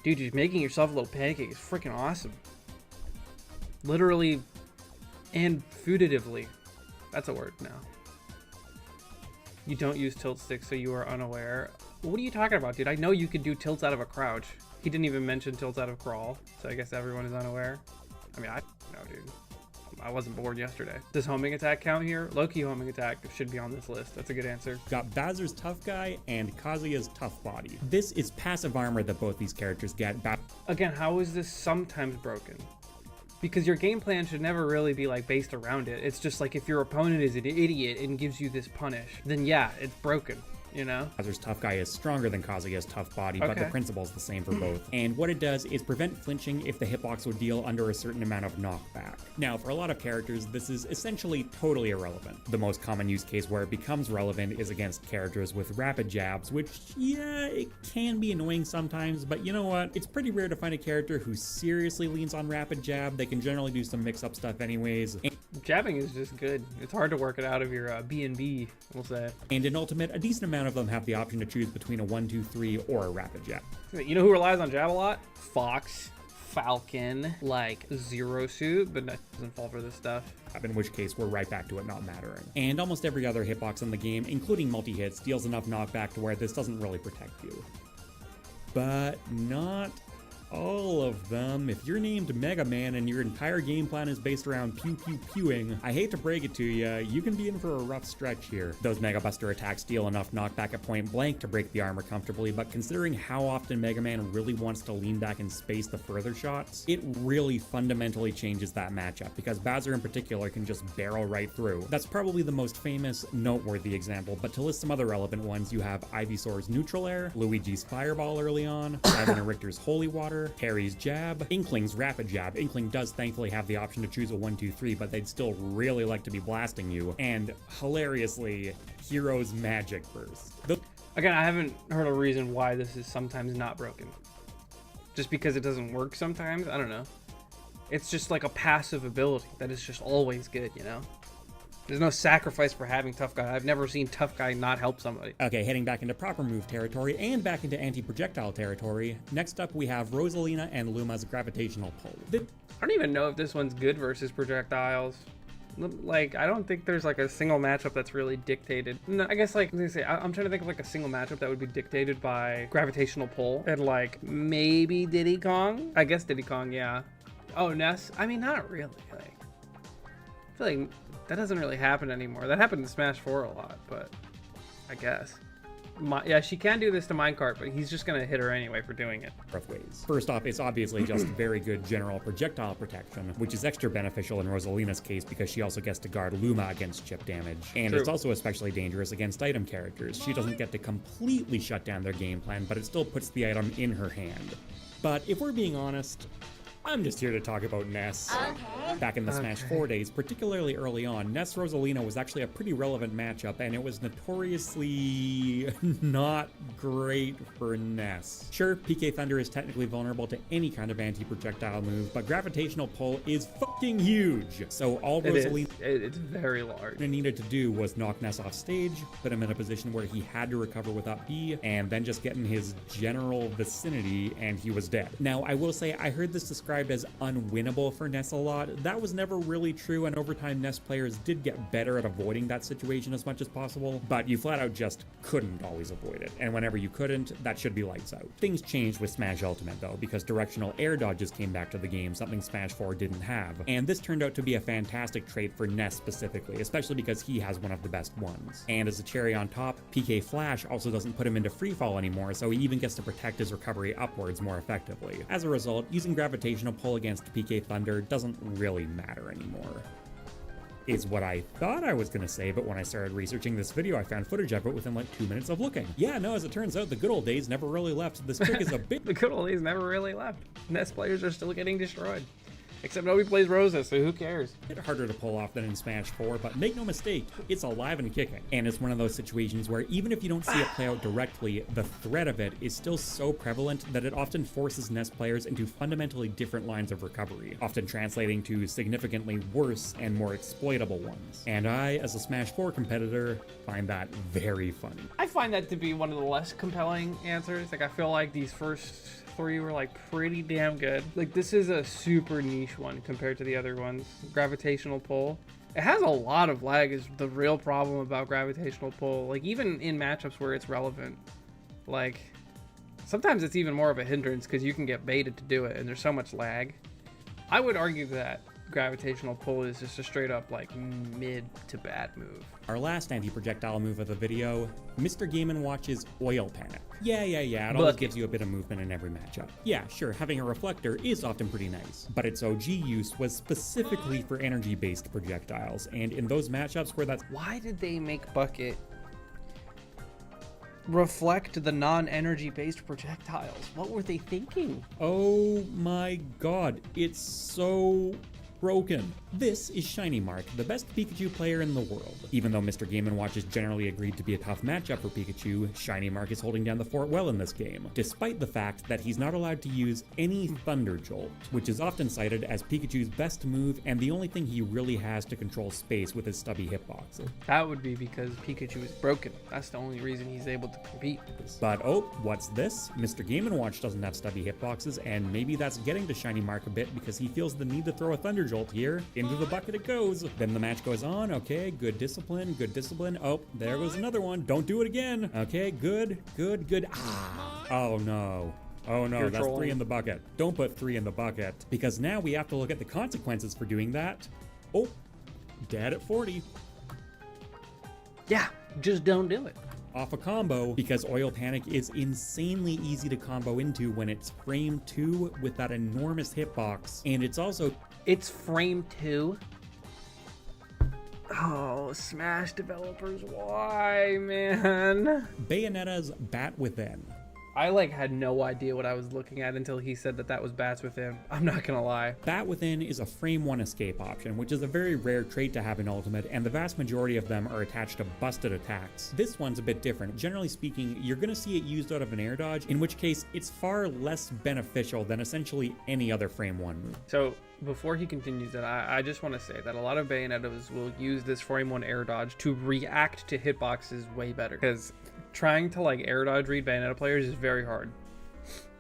dude, just making yourself a little pancake is freaking awesome. Literally and futatively. That's a word now. You don't use tilt sticks, so you are unaware. What are you talking about, dude? I know you could do tilts out of a crouch. He didn't even mention tilts out of crawl, so I guess everyone is unaware. I mean, I know, dude. I wasn't born yesterday. Does homing attack count here? Low-key homing attack should be on this list. That's a good answer. Got Bowser's tough guy and Kazuya's tough body. This is passive armor that both these characters get. Again, how is this sometimes broken? Because your game plan should never really be like based around it. It's just like if your opponent is an idiot and gives you this punish, then yeah, it's broken. You know? Bowser's tough guy is stronger than Kazuya's tough body, but the principle is the same for both. And what it does is prevent flinching if the hitbox would deal under a certain amount of knockback. Now, for a lot of characters, this is essentially totally irrelevant. The most common use case where it becomes relevant is against characters with rapid jabs, which, yeah, it can be annoying sometimes, but you know what? It's pretty rare to find a character who seriously leans on rapid jab. They can generally do some mix-up stuff anyways. Jabbing is just good. It's hard to work it out of your B&B, we'll say. And in Ultimate, a decent amount of them have the option to choose between a 1-2-3 or a rapid jab. You know who relies on jab a lot? Fox, Falcon, like Zero Suit, but that doesn't fall for this stuff. In which case, we're right back to it not mattering. And almost every other hitbox in the game, including multi-hits, deals enough knockback to where this doesn't really protect you. But not all of them. If you're named Mega Man and your entire game plan is based around pew-pew-pewing, I hate to break it to you can be in for a rough stretch here. Those Mega Buster attacks deal enough knockback at point blank to break the armor comfortably, but considering how often Mega Man really wants to lean back and space the further shots, it really fundamentally changes that matchup, because Bowser in particular can just barrel right through. That's probably the most famous, noteworthy example, but to list some other relevant ones, you have Ivysaur's Neutral Air, Luigi's Fireball early on, Ivan and Richter's Holy Water, Harry's Jab, Inkling's Rapid Jab. Inkling does thankfully have the option to choose a 1-2-3, but they'd still really like to be blasting you. And hilariously, Hero's Magic Burst. Again, I haven't heard a reason why this is sometimes not broken. Just because it doesn't work sometimes? I don't know. It's just like a passive ability that is just always good, you know? There's no sacrifice for having tough guy. I've never seen tough guy not help somebody. Okay, heading back into proper move territory and back into anti-projectile territory. Next up, we have Rosalina and Luma's gravitational pull. I don't even know if this one's good versus projectiles. Like, I don't think there's like a single matchup that's really dictated. No, I guess like, I'm trying to think of like a single matchup that would be dictated by gravitational pull and like maybe Diddy Kong. I guess Diddy Kong, yeah. Oh, Ness. I mean, not really. Like, I feel like that doesn't really happen anymore. That happened in Smash 4 a lot, but I guess. Yeah, she can do this to minecart, but he's just gonna hit her anyway for doing it. Of ways. First off, it's obviously just very good general projectile protection, which is extra beneficial in Rosalina's case because she also gets to guard Luma against chip damage. And True. it's also especially dangerous against item characters. She doesn't get to completely shut down their game plan, but it still puts the item in her hand. But if we're being honest, I'm just here to talk about Ness. Back in the Smash 4 days, particularly early on, Ness Rosalina was actually a pretty relevant matchup, and it was notoriously not great for Ness. Sure, PK Thunder is technically vulnerable to any kind of anti-projectile move, but gravitational pull is fucking huge. So all Rosalina It's very large. needed to do was knock Ness off stage, put him in a position where he had to recover with up B, and then just get in his general vicinity, and he was dead. Now, I will say, I heard this described as unwinnable for Ness a lot. That was never really true, and over time, Ness players did get better at avoiding that situation as much as possible, but you flat out just couldn't always avoid it, and whenever you couldn't, that should be lights out. Things changed with Smash Ultimate, though, because directional air dodges came back to the game, something Smash 4 didn't have, and this turned out to be a fantastic trait for Ness specifically, especially because he has one of the best ones. And as a cherry on top, PK Flash also doesn't put him into freefall anymore, so he even gets to protect his recovery upwards more effectively. As a result, using gravitational pull against PK Thunder doesn't really matter anymore. Is what I thought I was gonna say, but when I started researching this video, I found footage of it within like 2 minutes of looking. Yeah, no, as it turns out, the good old days never really left. This trick is a bit The good old days never really left. Ness players are still getting destroyed. Except nobody plays Rosa, so who cares? harder to pull off than in Smash 4, but make no mistake, it's alive and kicking. And it's one of those situations where even if you don't see it play out directly, the threat of it is still so prevalent that it often forces NES players into fundamentally different lines of recovery, often translating to significantly worse and more exploitable ones. And I, as a Smash 4 competitor, find that very funny. I find that to be one of the less compelling answers. Like, I feel like these first three were like pretty damn good. Like, this is a super niche one compared to the other ones. Gravitational pull. It has a lot of lag is the real problem about gravitational pull. Like, even in matchups where it's relevant, like, sometimes it's even more of a hindrance because you can get baited to do it and there's so much lag. I would argue that gravitational pull is just a straight up like mid to bad move. Our last anti-projectile move of the video, Mr. Game & Watch's Oil Panic. Yeah, it always gives you a bit of movement in every matchup. Yeah, sure, having a reflector is often pretty nice, but its OG use was specifically for energy-based projectiles, and in those matchups where that's— Why did they make Bucket reflect the non-energy based projectiles? What were they thinking? Oh my god, it's so broken. This is Shiny Mark, the best Pikachu player in the world. Even though Mr. Game & Watch has generally agreed to be a tough matchup for Pikachu, Shiny Mark is holding down the fort well in this game, despite the fact that he's not allowed to use any Thunder Jolt, which is often cited as Pikachu's best move and the only thing he really has to control space with his stubby hitbox. That would be because Pikachu is broken. That's the only reason he's able to compete. But oh, what's this? Mr. Game & Watch doesn't have stubby hitboxes, and maybe that's getting to Shiny Mark a bit because he feels the need to throw a Thunder Jolt here. Into the bucket it goes. Then the match goes on. Okay, good discipline, good discipline. Oh, there goes another one. Don't do it again. Okay, good. Ah. Oh no. Oh no, that's trolling. 3 in the bucket. Don't put 3 in the bucket, because now we have to look at the consequences for doing that. Oh, dead at 40. Yeah, just don't do it. Off a combo, because Oil Panic is insanely easy to combo into when it's frame 2 with that enormous hitbox, and it's also— It's frame 2. Oh, Smash developers, why, man? Bayonetta's Bat Within. I had no idea what I was looking at until he said that was Bats Within. I'm not gonna lie. Bat Within is a frame 1 escape option, which is a very rare trait to have in Ultimate, and the vast majority of them are attached to busted attacks. This one's a bit different. Generally speaking, you're gonna see it used out of an air dodge, in which case it's far less beneficial than essentially any other frame 1 move. So, before he continues that, I just want to say that a lot of Bayonettas will use this frame 1 air dodge to react to hitboxes way better. Because trying to air dodge read Bayonetta players is very hard.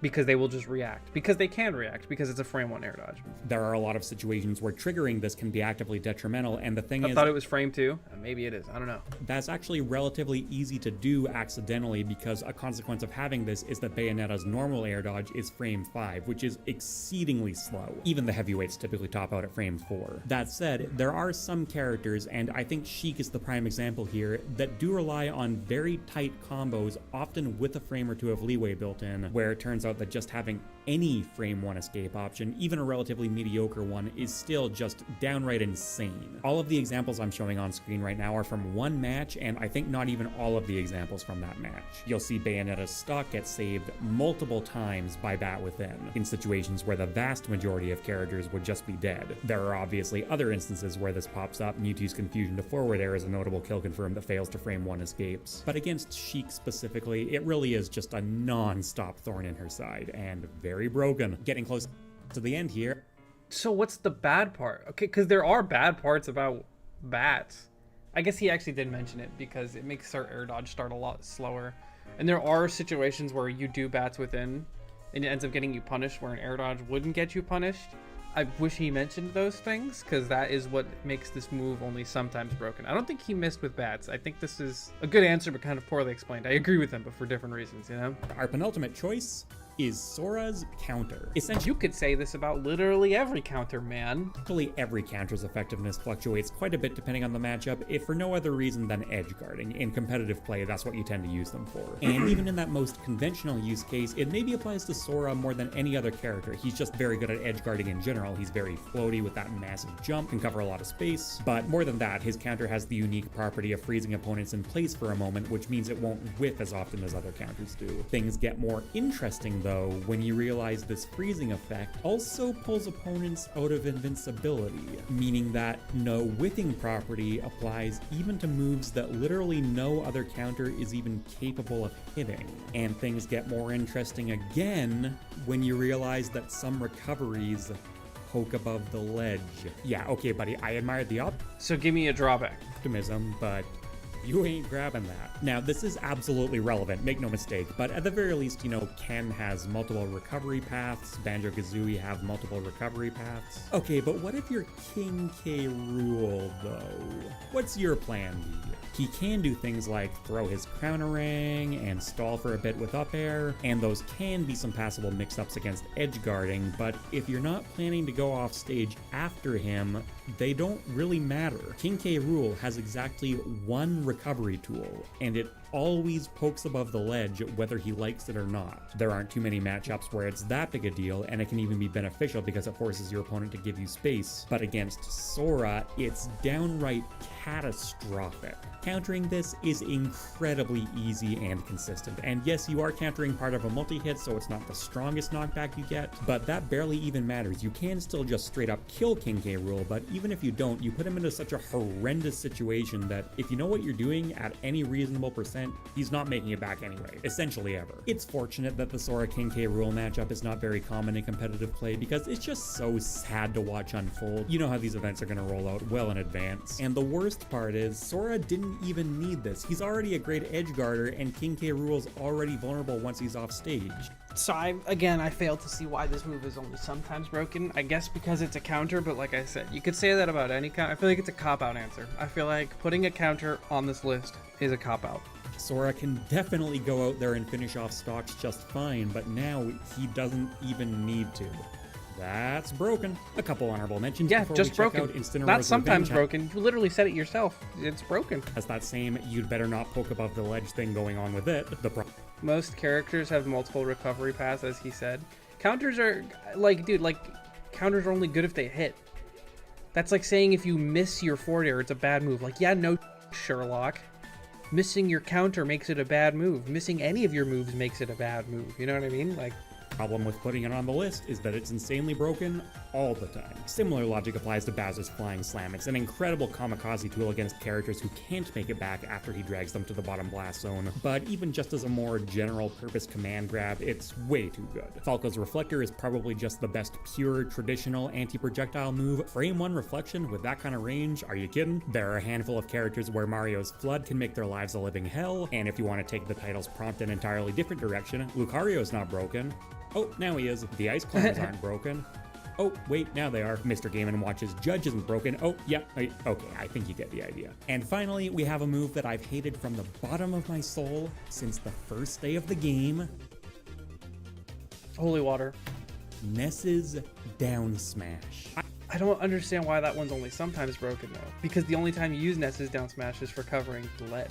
because they will just react. Because they can react, because it's a frame 1 air dodge. There are a lot of situations where triggering this can be actively detrimental, and the thing I is, thought it was frame 2. Maybe it is. I don't know. that's actually relatively easy to do accidentally, because a consequence of having this is that Bayonetta's normal air dodge is frame 5, which is exceedingly slow. Even the heavyweights typically top out at frame 4. That said, there are some characters, and I think Sheik is the prime example here, that do rely on very tight combos, often with a frame or two of leeway built in, where it turns out that just having any frame 1 escape option, even a relatively mediocre one, is still just downright insane. All of the examples I'm showing on screen right now are from one match, and I think not even all of the examples from that match. You'll see Bayonetta's stock get saved multiple times by Bat Within, in situations where the vast majority of characters would just be dead. There are obviously other instances where this pops up. Mewtwo's confusion to forward air is a notable kill confirm that fails to frame 1 escapes. But against Sheik specifically, it really is just a non-stop thorn in her side, and very broken. Getting close to the end here. So what's the bad part? Okay, because there are bad parts about bats. I guess he actually did mention it, because it makes our air dodge start a lot slower. And there are situations where you do bats within, and it ends up getting you punished where an air dodge wouldn't get you punished. I wish he mentioned those things, because that is what makes this move only sometimes broken. I don't think he missed with bats. I think this is a good answer, but kind of poorly explained. I agree with him, but for different reasons, you know? Our penultimate choice is Sora's counter. Essentially, You could say this about literally every counter, man. every counter's effectiveness fluctuates quite a bit depending on the matchup, if for no other reason than edge guarding. In competitive play, that's what you tend to use them for. And even in that most conventional use case, it maybe applies to Sora more than any other character. He's just very good at edge guarding in general. He's very floaty with that massive jump, can cover a lot of space. But more than that, his counter has the unique property of freezing opponents in place for a moment, which means it won't whiff as often as other counters do. Things get more interesting though when you realize this freezing effect also pulls opponents out of invincibility, meaning that no whiffing property applies even to moves that literally no other counter is even capable of hitting. And things get more interesting again when you realize that some recoveries poke above the ledge. Yeah, okay, buddy, I admired the So give me a drawback. optimism, but you ain't grabbing that. Now, this is absolutely relevant, make no mistake, but at the very least, you know, Ken has multiple recovery paths, Banjo-Kazooie have multiple recovery paths. Okay, but what if you're King K. Rool, though? What's your plan B? He can do things like throw his counterang and stall for a bit with up air, and those can be some passable mix-ups against edge guarding, but if you're not planning to go off stage after him, they don't really matter. King K. Rool has exactly one recovery tool, and it always pokes above the ledge whether he likes it or not. There aren't too many matchups where it's that big a deal, and it can even be beneficial because it forces your opponent to give you space. But against Sora, it's downright catastrophic. Countering this is incredibly easy and consistent, and yes, you are countering part of a multi-hit, so it's not the strongest knockback you get, but that barely even matters. You can still just straight up kill King K. Rool, but even if you don't, you put him into such a horrendous situation that if you know what you're doing at any reasonable percent, he's not making it back anyway, essentially ever. It's fortunate that the Sora King K. Rool matchup is not very common in competitive play because it's just so sad to watch unfold. You know how these events are going to roll out well in advance. And the worst part is, Sora didn't even need this. He's already a great edge guarder, and King K. Rool's already vulnerable once he's off stage. So I fail to see why this move is only sometimes broken. I guess because it's a counter, but like I said, you could say that about any counter. I feel like it's a cop-out answer. I feel like putting a counter on this list is a cop-out. Sora can definitely go out there and finish off stocks just fine, but now he doesn't even need to. That's broken. A couple honorable mentions. Yeah, before just we check broken. out Incineroar's Not sometimes Revenge. broken. You literally said it yourself. It's broken. Has that same "you'd better not poke above the ledge" thing going on with it. Most characters have multiple recovery paths, as he said. Counters are like, dude, like counters are only good if they hit. That's like saying if you miss your forward air, it's a bad move. Like, yeah, no, Sherlock. Missing your counter makes it a bad move. Missing any of your moves makes it a bad move. You know what I mean? Like, problem with putting it on the list is that it's insanely broken all the time. Similar logic applies to Bowser's Flying Slam. It's an incredible kamikaze tool against characters who can't make it back after he drags them to the bottom blast zone, but even just as a more general purpose command grab, it's way too good. Falco's Reflector is probably just the best pure traditional anti-projectile move. Frame 1 reflection with that kind of range, are you kidding? There are a handful of characters where Mario's Flood can make their lives a living hell, and if you want to take the title's prompt an entirely different direction, Lucario's not broken. Oh, now he is. The ice climbers aren't broken. Oh, wait, now they are. Mr. Game & Watch's judge isn't broken. Oh, yeah, okay, I think you get the idea. And finally, we have a move that I've hated from the bottom of my soul since the first day of the game. Holy water. Ness's down smash. I don't understand why that one's only sometimes broken though. Because the only time you use Ness's down smash is for covering the ledge.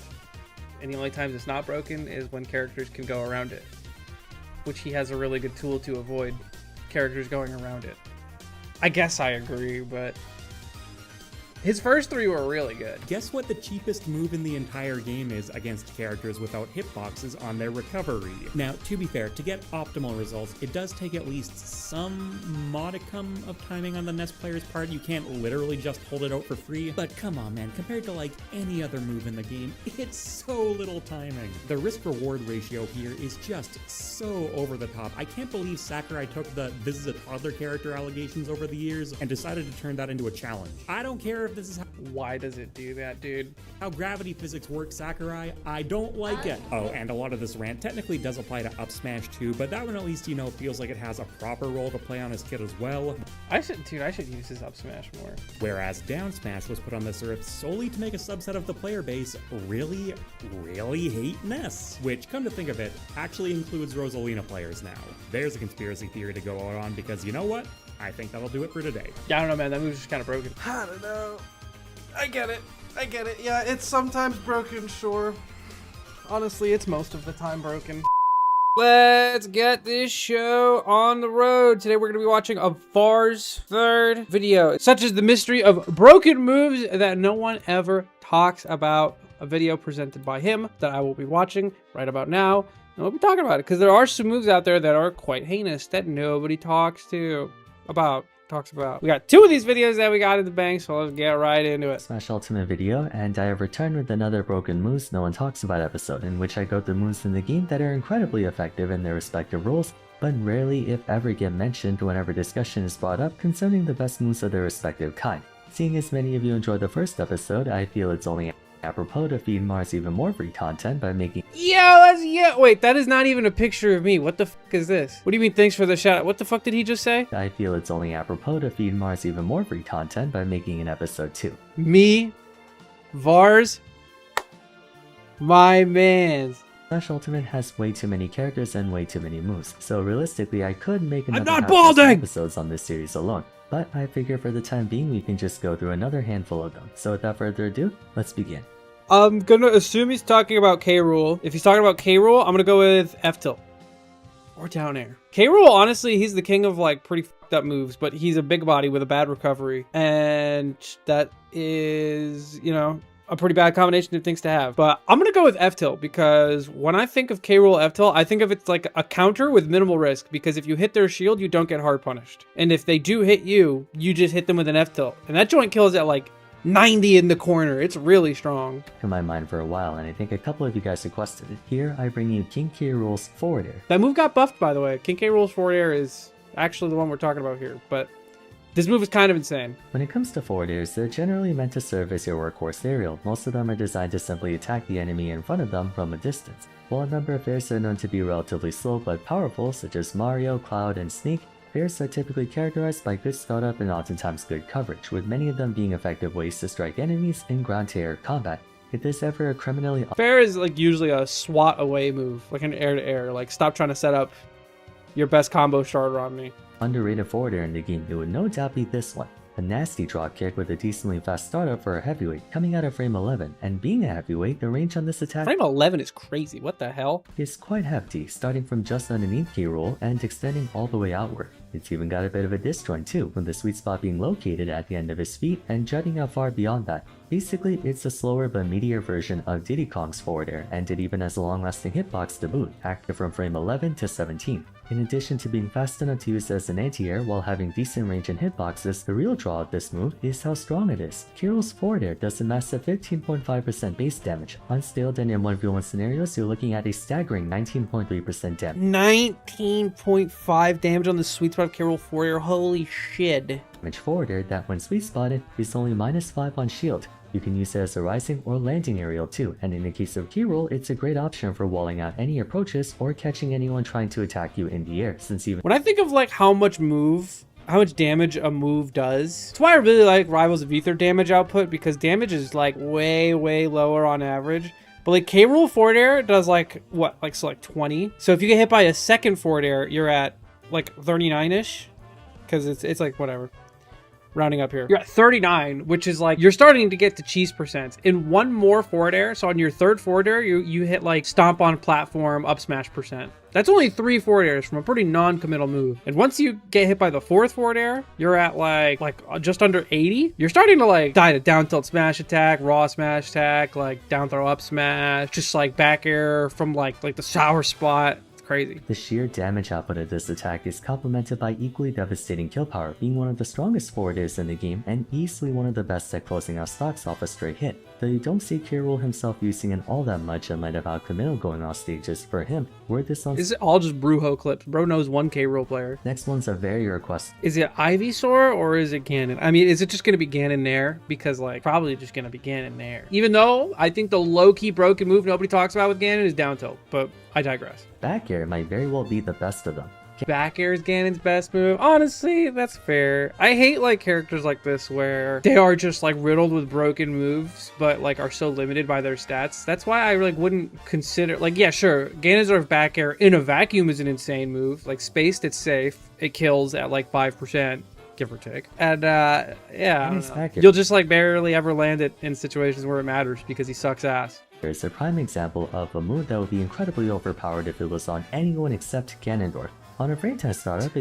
And the only times it's not broken is when characters can go around it. Which he has a really good tool to avoid characters going around it. I guess I agree, but his first three were really good. Guess what the cheapest move in the entire game is against characters without hitboxes on their recovery? Now, to be fair, to get optimal results, it does take at least some modicum of timing on the NES player's part. You can't literally just hold it out for free, but come on, man, compared to like any other move in the game, it's so little timing. The risk-reward ratio here is just so over the top. I can't believe Sakurai took the "this is a toddler character" allegations over the years and decided to turn that into a challenge. I don't care if this is Why does it do that, dude? how gravity physics work, Sakurai. I don't like it. Oh, and a lot of this rant technically does apply to up smash too, but that one at least, you know, feels like it has a proper role to play on his kit as well. I should use his up smash more. Whereas down smash was put on this earth solely to make a subset of the player base really hate Ness, which, come to think of it, actually includes Rosalina players now. There's a conspiracy theory to go out on because, you know what? I think that'll do it for today. Yeah, I don't know, man. That move's just kind of broken. I don't know. I get it. Yeah, it's sometimes broken, sure. Honestly, it's most of the time broken. Let's get this show on the road. Today we're going to be watching a FighterZ third video, such as the mystery of broken moves that no one ever talks about. A video presented by him that I will be watching right about now. And we'll be talking about it because there are some moves out there that are quite heinous that nobody talks about. We got two of these videos that we got in the bank, so let's get right into it. Smash Ultimate video, and I have returned with another broken moves no one talks about episode, in which I go through moves in the game that are incredibly effective in their respective roles, but rarely if ever get mentioned whenever discussion is brought up concerning the best moves of their respective kind. Seeing as many of you enjoyed the first episode, I feel it's only apropos to feed Mars even more free content by making Wait, that is not even a picture of me. What the fuck is this? What do you mean thanks for the shout out? What the fuck did he just say? I feel it's only apropos to feed Mars even more free content by making an episode 2. Me, Vars, my mans. Smash Ultimate has way too many characters and way too many moves, so realistically I could make another not half dozen balding! episodes on this series alone, but I figure for the time being we can just go through another handful of them. So without further ado, let's begin. I'm gonna assume he's talking about K. Rool. If he's talking about K. Rool, I'm gonna go with F tilt. Or down air. K. Rool, honestly, he's the king of like pretty fucked up moves, but he's a big body with a bad recovery. And that is, you know, a pretty bad combination of things to have. But I'm gonna go with F tilt because when I think of K. Rool F tilt, I think of it's like a counter with minimal risk, because if you hit their shield, you don't get hard punished. And if they do hit you, you just hit them with an F tilt. And that joint kills at like 90 in the corner. It's really strong. In my mind for a while, and I think a couple of you guys requested it. Here I bring you King K. Rool's forward air. That move got buffed, by the way. King K. Rool's forward air is actually the one we're talking about here, but this move is kind of insane. When it comes to forward airs, they're generally meant to serve as your workhorse aerial. Most of them are designed to simply attack the enemy in front of them from a distance. While a number of airs are known to be relatively slow but powerful, such as Mario, Cloud, and Sneak, airs are typically characterized by good startup and oftentimes good coverage, with many of them being effective ways to strike enemies in ground-to-air combat. If there's ever a criminally Fair is like usually a swat away move, like an air-to-air, like stop trying to set up your best combo starter on me. underrated forward air in the game, it would no doubt be this one. A nasty drop kick with a decently fast startup for a heavyweight, coming out of frame 11, and being a heavyweight, the range on this attack Frame 11 is crazy, what the hell? is quite hefty, starting from just underneath K. Rool and extending all the way outward. It's even got a bit of a disjoint too, with the sweet spot being located at the end of his feet and jutting out far beyond that. Basically, it's a slower but meatier version of Diddy Kong's forward air, and it even has a long-lasting hitbox to boot, active from frame 11 to 17. In addition to being fast enough to use as an anti-air while having decent range and hitboxes, the real draw of this move is how strong it is. K. Rool's forward air does a massive 15.5% base damage. Unscaled and in 1v1 scenarios, you're looking at a staggering 19.3% damage. 19.5 damage on the sweet spot of K. Rool forward air, holy shit. Forward air that when sweet spotted is only -5 on shield. You can use it as a rising or landing aerial too, and in the case of key roll, it's a great option for walling out any approaches or catching anyone trying to attack you in the air, since even When I think of like how much damage a move does, that's why I really like Rivals of Ether damage output, because damage is like way lower on average. But like K roll forward air does like what, like 20. So if you get hit by a second forward air, you're at like 39ish, because it's like whatever. Rounding up here, you're at 39, which is like you're starting to get to cheese percents in one more forward air. So on your third forward air, you hit like stomp on platform, up smash percent. That's only 3 forward airs from a pretty non-committal move. And once you get hit by the 4th forward air, you're at like just under 80. You're starting to like die to down tilt smash attack, raw smash attack, like down throw up smash, just like back air from like the sour spot. Crazy. The sheer damage output of this attack is complemented by equally devastating kill power, being one of the strongest forward airs in the game and easily one of the best at closing out stocks off a straight hit. Though you don't see K roll himself using it all that much in light of how committal going off stages for him, where this on Is it all just Brujo clips? Bro knows one K roll player. next one's a very requested. Is it Ivysaur or is it Ganon? I mean, is it just going to be Ganon Nair? Because like probably just going to be Ganon Nair. Even though I think the low-key broken move nobody talks about with Ganon is down tilt, but I digress. Back air might very well be the best of them. Back air is Ganon's best move. Honestly, that's fair. I hate like characters like this where they are just like riddled with broken moves, but like are so limited by their stats. That's why I like wouldn't consider like, yeah, sure, Ganondorf back air in a vacuum is an insane move. Like spaced, it's safe. It kills at like 5%. Give or take. And yeah, I don't know. You'll just like barely ever land it in situations where it matters because he sucks ass. There's a prime example of a move that would be incredibly overpowered if it was on anyone except Ganondorf. On a frame test startup,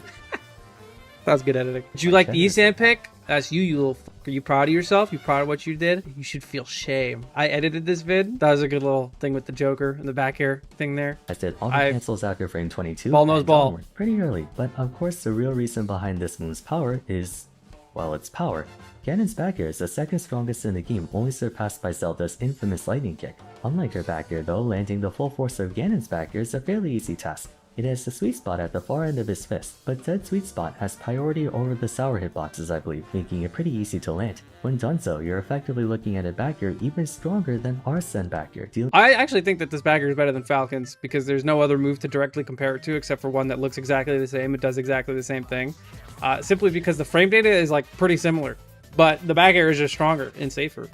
That was good editing. Did you like the E-Sand pick? That's you little fucker. Are you proud of yourself? You proud of what you did? You should feel shame. I edited this vid. That was a good little thing with the Joker and the back air thing there. I did all the cancels after frame 22. Ball knows ball. Onward, pretty early, but of course the real reason behind this move's power is, well, its power. Ganon's back air is the second strongest in the game, only surpassed by Zelda's infamous lightning kick. Unlike her back air though, landing the full force of Ganon's back air is a fairly easy task. It has the sweet spot at the far end of his fist, but said sweet spot has priority over the sour hitboxes I believe, making it pretty easy to land. When done so, you're effectively looking at a back air even stronger than Arsene back air. I actually think that this back air is better than Falcon's because there's no other move to directly compare it to except for one that looks exactly the same. It does exactly the same thing. Simply because the frame data is like pretty similar, but the back air is just stronger and safer.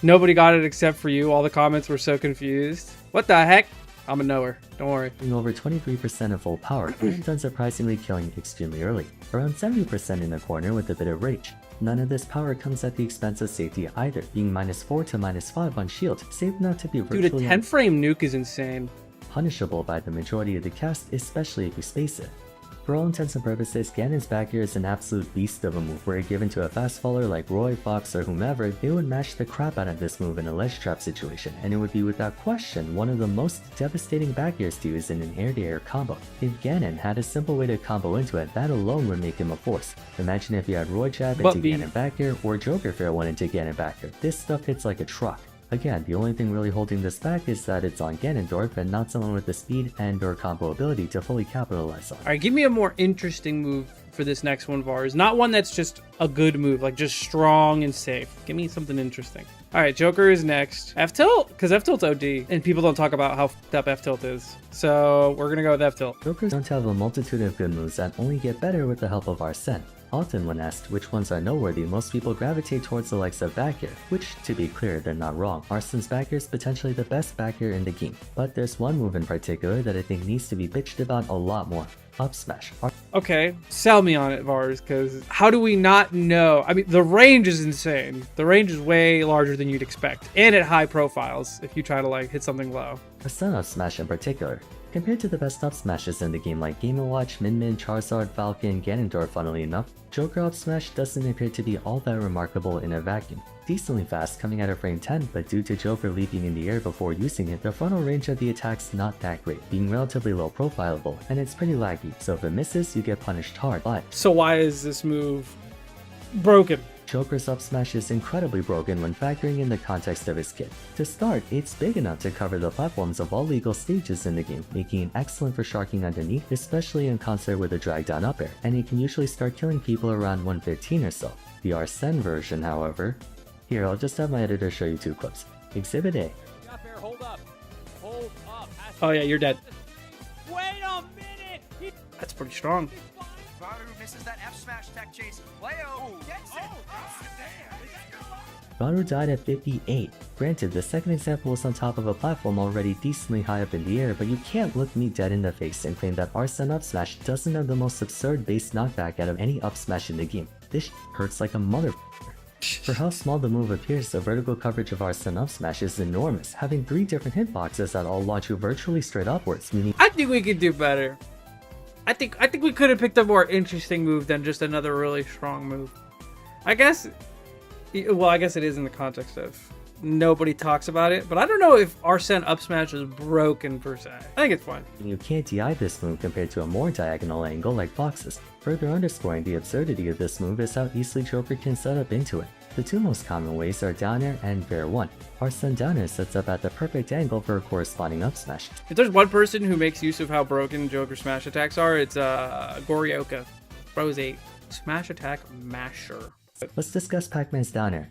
Nobody got it except for you. All the comments were so confused. What the heck? I'm a knower. Don't worry. Over 23% of full power, and done surprisingly killing extremely early. Around 70% in the corner with a bit of rage. None of this power comes at the expense of safety either, being -4 to -5 on shield, safe enough to be virtually Dude, a 10 frame nuke is insane. punishable by the majority of the cast, especially if you space it. For all intents and purposes, Ganon's back air is an absolute beast of a move where given to a fast faller like Roy, Fox, or whomever, they would mash the crap out of this move in a ledge trap situation, and it would be without question one of the most devastating back airs to use in an air-to-air combo. If Ganon had a simple way to combo into it, that alone would make him a force. Imagine if you had Roy jab into Ganon back air, or Joker fair one into Ganon back air. This stuff hits like a truck. Again, the only thing really holding this back is that it's on Ganondorf and not someone with the speed and or combo ability to fully capitalize on. Alright, give me a more interesting move for this next one, Vars. Not one that's just a good move, like just strong and safe. Give me something interesting. Alright, Joker is next. F-Tilt? Because F-Tilt's OD, and people don't talk about how f***ed up F-Tilt is. So, we're gonna go with F-Tilt. Jokers don't have a multitude of good moves that only get better with the help of Arsene. Often when asked which ones are noteworthy, most people gravitate towards the likes of back air, which, to be clear, they're not wrong. Arsene's back air is potentially the best back air in the game, but there's one move in particular that I think needs to be bitched about a lot more. Up smash. Okay, sell me on it, Vars, because how do we not know? I mean, the range is insane. The range is way larger than you'd expect, and at high profiles if you try to like hit something low. Arsene up smash in particular. Compared to the best up smashes in the game like Game & Watch, Min Min, Charizard, Falcon, Ganondorf funnily enough, Joker up smash doesn't appear to be all that remarkable in a vacuum. Decently fast coming out of frame 10, but due to Joker leaping in the air before using it, the frontal range of the attack's not that great, being relatively low profilable, and it's pretty laggy, so if it misses, you get punished hard, but... So why is this move broken? Joker's up smash is incredibly broken when factoring in the context of his kit. To start, it's big enough to cover the platforms of all legal stages in the game, making it excellent for sharking underneath, especially in concert with a drag down up air, and it can usually start killing people around 115 or so. The Arsene version, however, Here, I'll just have my editor show you 2 clips. Exhibit A. Got there, hold up. Hold up. Oh yeah, you're dead. Wait a minute! That's pretty strong. Varu misses that F smash tech chase. Leo gets it. Varu died at 58. Granted, the second example was on top of a platform already decently high up in the air, but you can't look me dead in the face and claim that Arsene up smash doesn't have the most absurd base knockback out of any up smash in the game. This hurts like a mother. For how small the move appears, the vertical coverage of Arsene up smash is enormous, having 3 different hitboxes that all launch you virtually straight upwards, meaning I think we could do better. I think we could have picked a more interesting move than just another really strong move. I guess it is in the context of nobody talks about it, but I don't know if Arsene up smash is broken per se. I think it's fine. you can't DI this move compared to a more diagonal angle like Fox's. Further underscoring the absurdity of this move is how easily Joker can set up into it. The 2 most common ways are down air and fair 1. Arsene down air sets up at the perfect angle for a corresponding up smash. If there's one person who makes use of how broken Joker smash attacks are, it's Goryoka. Bro's a smash attack masher. Let's discuss Pac-Man's down air.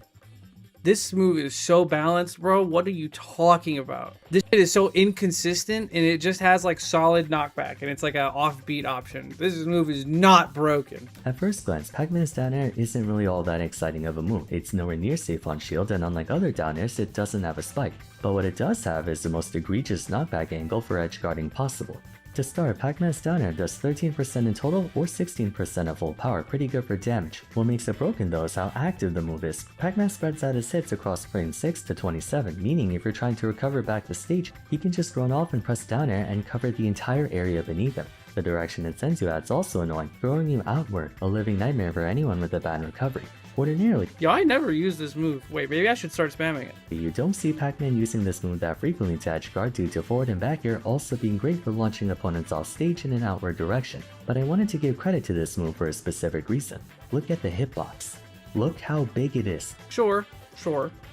This move is so balanced, bro. What are you talking about? This shit is so inconsistent, and it just has like solid knockback, and it's like an offbeat option. This move is not broken. At first glance, Pac-Man's down air isn't really all that exciting of a move. It's nowhere near safe on shield, and unlike other down airs, it doesn't have a spike. But what it does have is the most egregious knockback angle for edge guarding possible. To start, Pac-Man's down air does 13% in total or 16% at full power, pretty good for damage. What makes it broken though is how active the move is. Pac-Man spreads out his hits across frame 6 to 27, meaning if you're trying to recover back the stage, he can just run off and press down air and cover the entire area beneath him. The direction it sends you at is also annoying, throwing you outward, a living nightmare for anyone with a bad recovery. Ordinarily, Yo, I never use this move. Wait, maybe I should start spamming it. you don't see Pac-Man using this move that frequently to edge guard due to forward and back air also being great for launching opponents off stage in an outward direction. But I wanted to give credit to this move for a specific reason. Look at the hitbox. Look how big it is. Sure.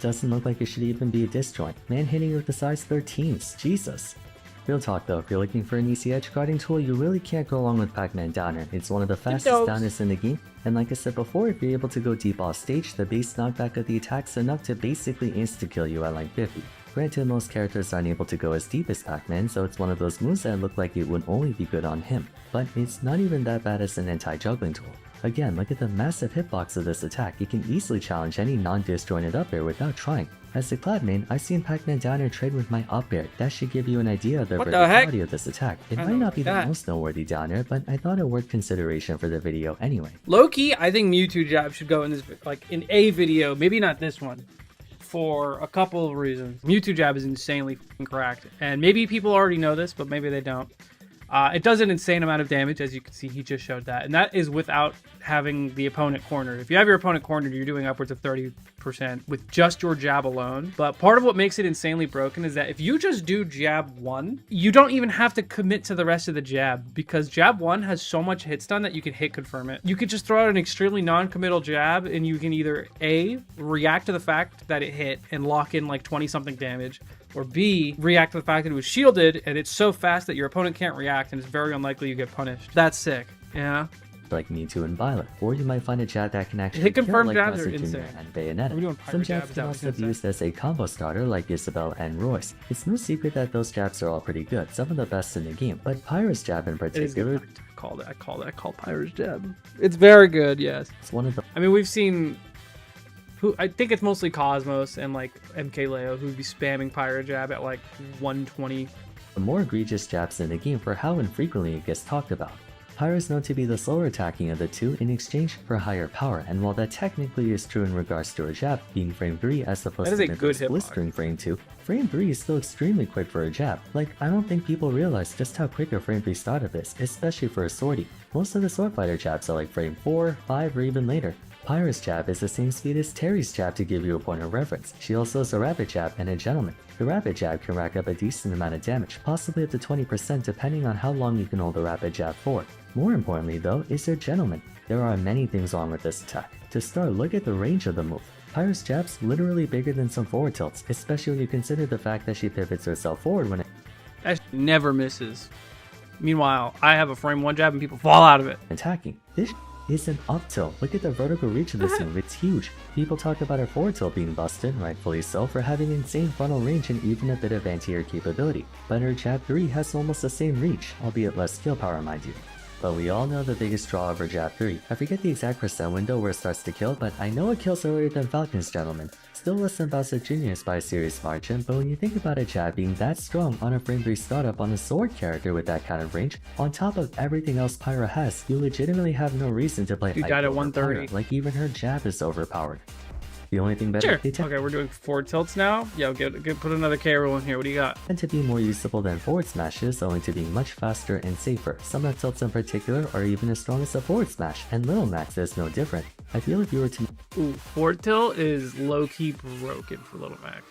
Doesn't look like it should even be a disjoint. Man hitting with the size 13s, Jesus. Real talk though, if you're looking for an easy edge guarding tool, you really can't go wrong with Pac-Man Downer. It's one of the fastest downers in the game, and like I said before, if you're able to go deep off stage, the base knockback of the attack's enough to basically insta-kill you at like 50. Granted, most characters aren't able to go as deep as Pac-Man, so it's one of those moves that look like it would only be good on him, but it's not even that bad as an anti-juggling tool. Again, look at the massive hitbox of this attack. It can easily challenge any non-disjointed up air without trying. As a Cloud main, I've seen Pac-Man down air trade with my up air. That should give you an idea of the verticality of this attack. It might not be the most noteworthy down air, but I thought it worth consideration for the video anyway. Low-key, I think Mewtwo jab should go in this, like in a video, maybe not this one, for a couple of reasons. Mewtwo jab is insanely f***ing cracked, and maybe people already know this, but maybe they don't. It does an insane amount of damage, as you can see, he just showed that. And that is without having the opponent cornered. If you have your opponent cornered, you're doing upwards of 30% with just your jab alone. But part of what makes it insanely broken is that if you just do jab 1, you don't even have to commit to the rest of the jab, because jab 1 has so much hit stun that you can hit confirm it. You could just throw out an extremely non-committal jab, and you can either A, react to the fact that it hit and lock in like 20-something damage, or B, react to the fact that it was shielded and it's so fast that your opponent can't react and it's very unlikely you get punished. That's sick. Yeah. Like Mewtwo and Violet, or you might find a jab that can actually hit kill confirmed like jabs are Buzzer Jr. insane. and Bayonetta. Some jabs can also be used as a combo starter like Isabelle and Royce. It's no secret that those jabs are all pretty good, some of the best in the game, but Pyra's jab in particular, I call Pyra's jab. It's very good, yes. it's one of the I mean, we've seen I think it's mostly Cosmos and like MK Leo who'd be spamming Pyra jab at like 120. more egregious jabs in the game for how infrequently it gets talked about. Pyra is known to be the slower attacking of the two in exchange for higher power, and while that technically is true in regards to her jab being frame 3 as opposed to Nicholas blistering frame 2, frame 3 is still extremely quick for a jab. Like, I don't think people realize just how quick a frame 3 startup is, especially for a swordy. Most of the sword fighter jabs are like frame 4, 5, or even later. Pyra's jab is the same speed as Terry's jab to give you a point of reference. She also has a rapid jab and a gentleman. The rapid jab can rack up a decent amount of damage, possibly up to 20% depending on how long you can hold the rapid jab for. More importantly though is her gentleman. There are many things wrong with this attack. To start, look at the range of the move. Pyra's jab's literally bigger than some forward tilts, especially when you consider the fact that she pivots herself forward when That never misses. Meanwhile, I have a frame 1 jab and people fall out of it. attacking. This is an up tilt. Look at the vertical reach of this move, it's huge. People talk about her forward tilt being busted, rightfully so, for having insane frontal range and even a bit of anti-air capability. But her jab 3 has almost the same reach, albeit less skill power mind you. But we all know the biggest draw of her jab 3. I forget the exact percent window where it starts to kill, but I know it kills earlier than Falcon's gentleman. Still less than Bowser Jr.'s by a serious margin, but when you think about a jab being that strong on a frame 3 startup on a sword character with that kind of range, on top of everything else Pyra has, you legitimately have no reason to play You died at over 130. Pyra, like even her jab is overpowered. The only thing better, Sure. they Okay, we're doing forward tilts now. Yo, put another K roll in here. What do you got? tend to be more usable than forward smashes, owing to being much faster and safer. Some up tilts in particular are even as strong as a forward smash, and Little Max is no different. I feel if you were to Ooh, forward tilt is low-key broken for Little Mac.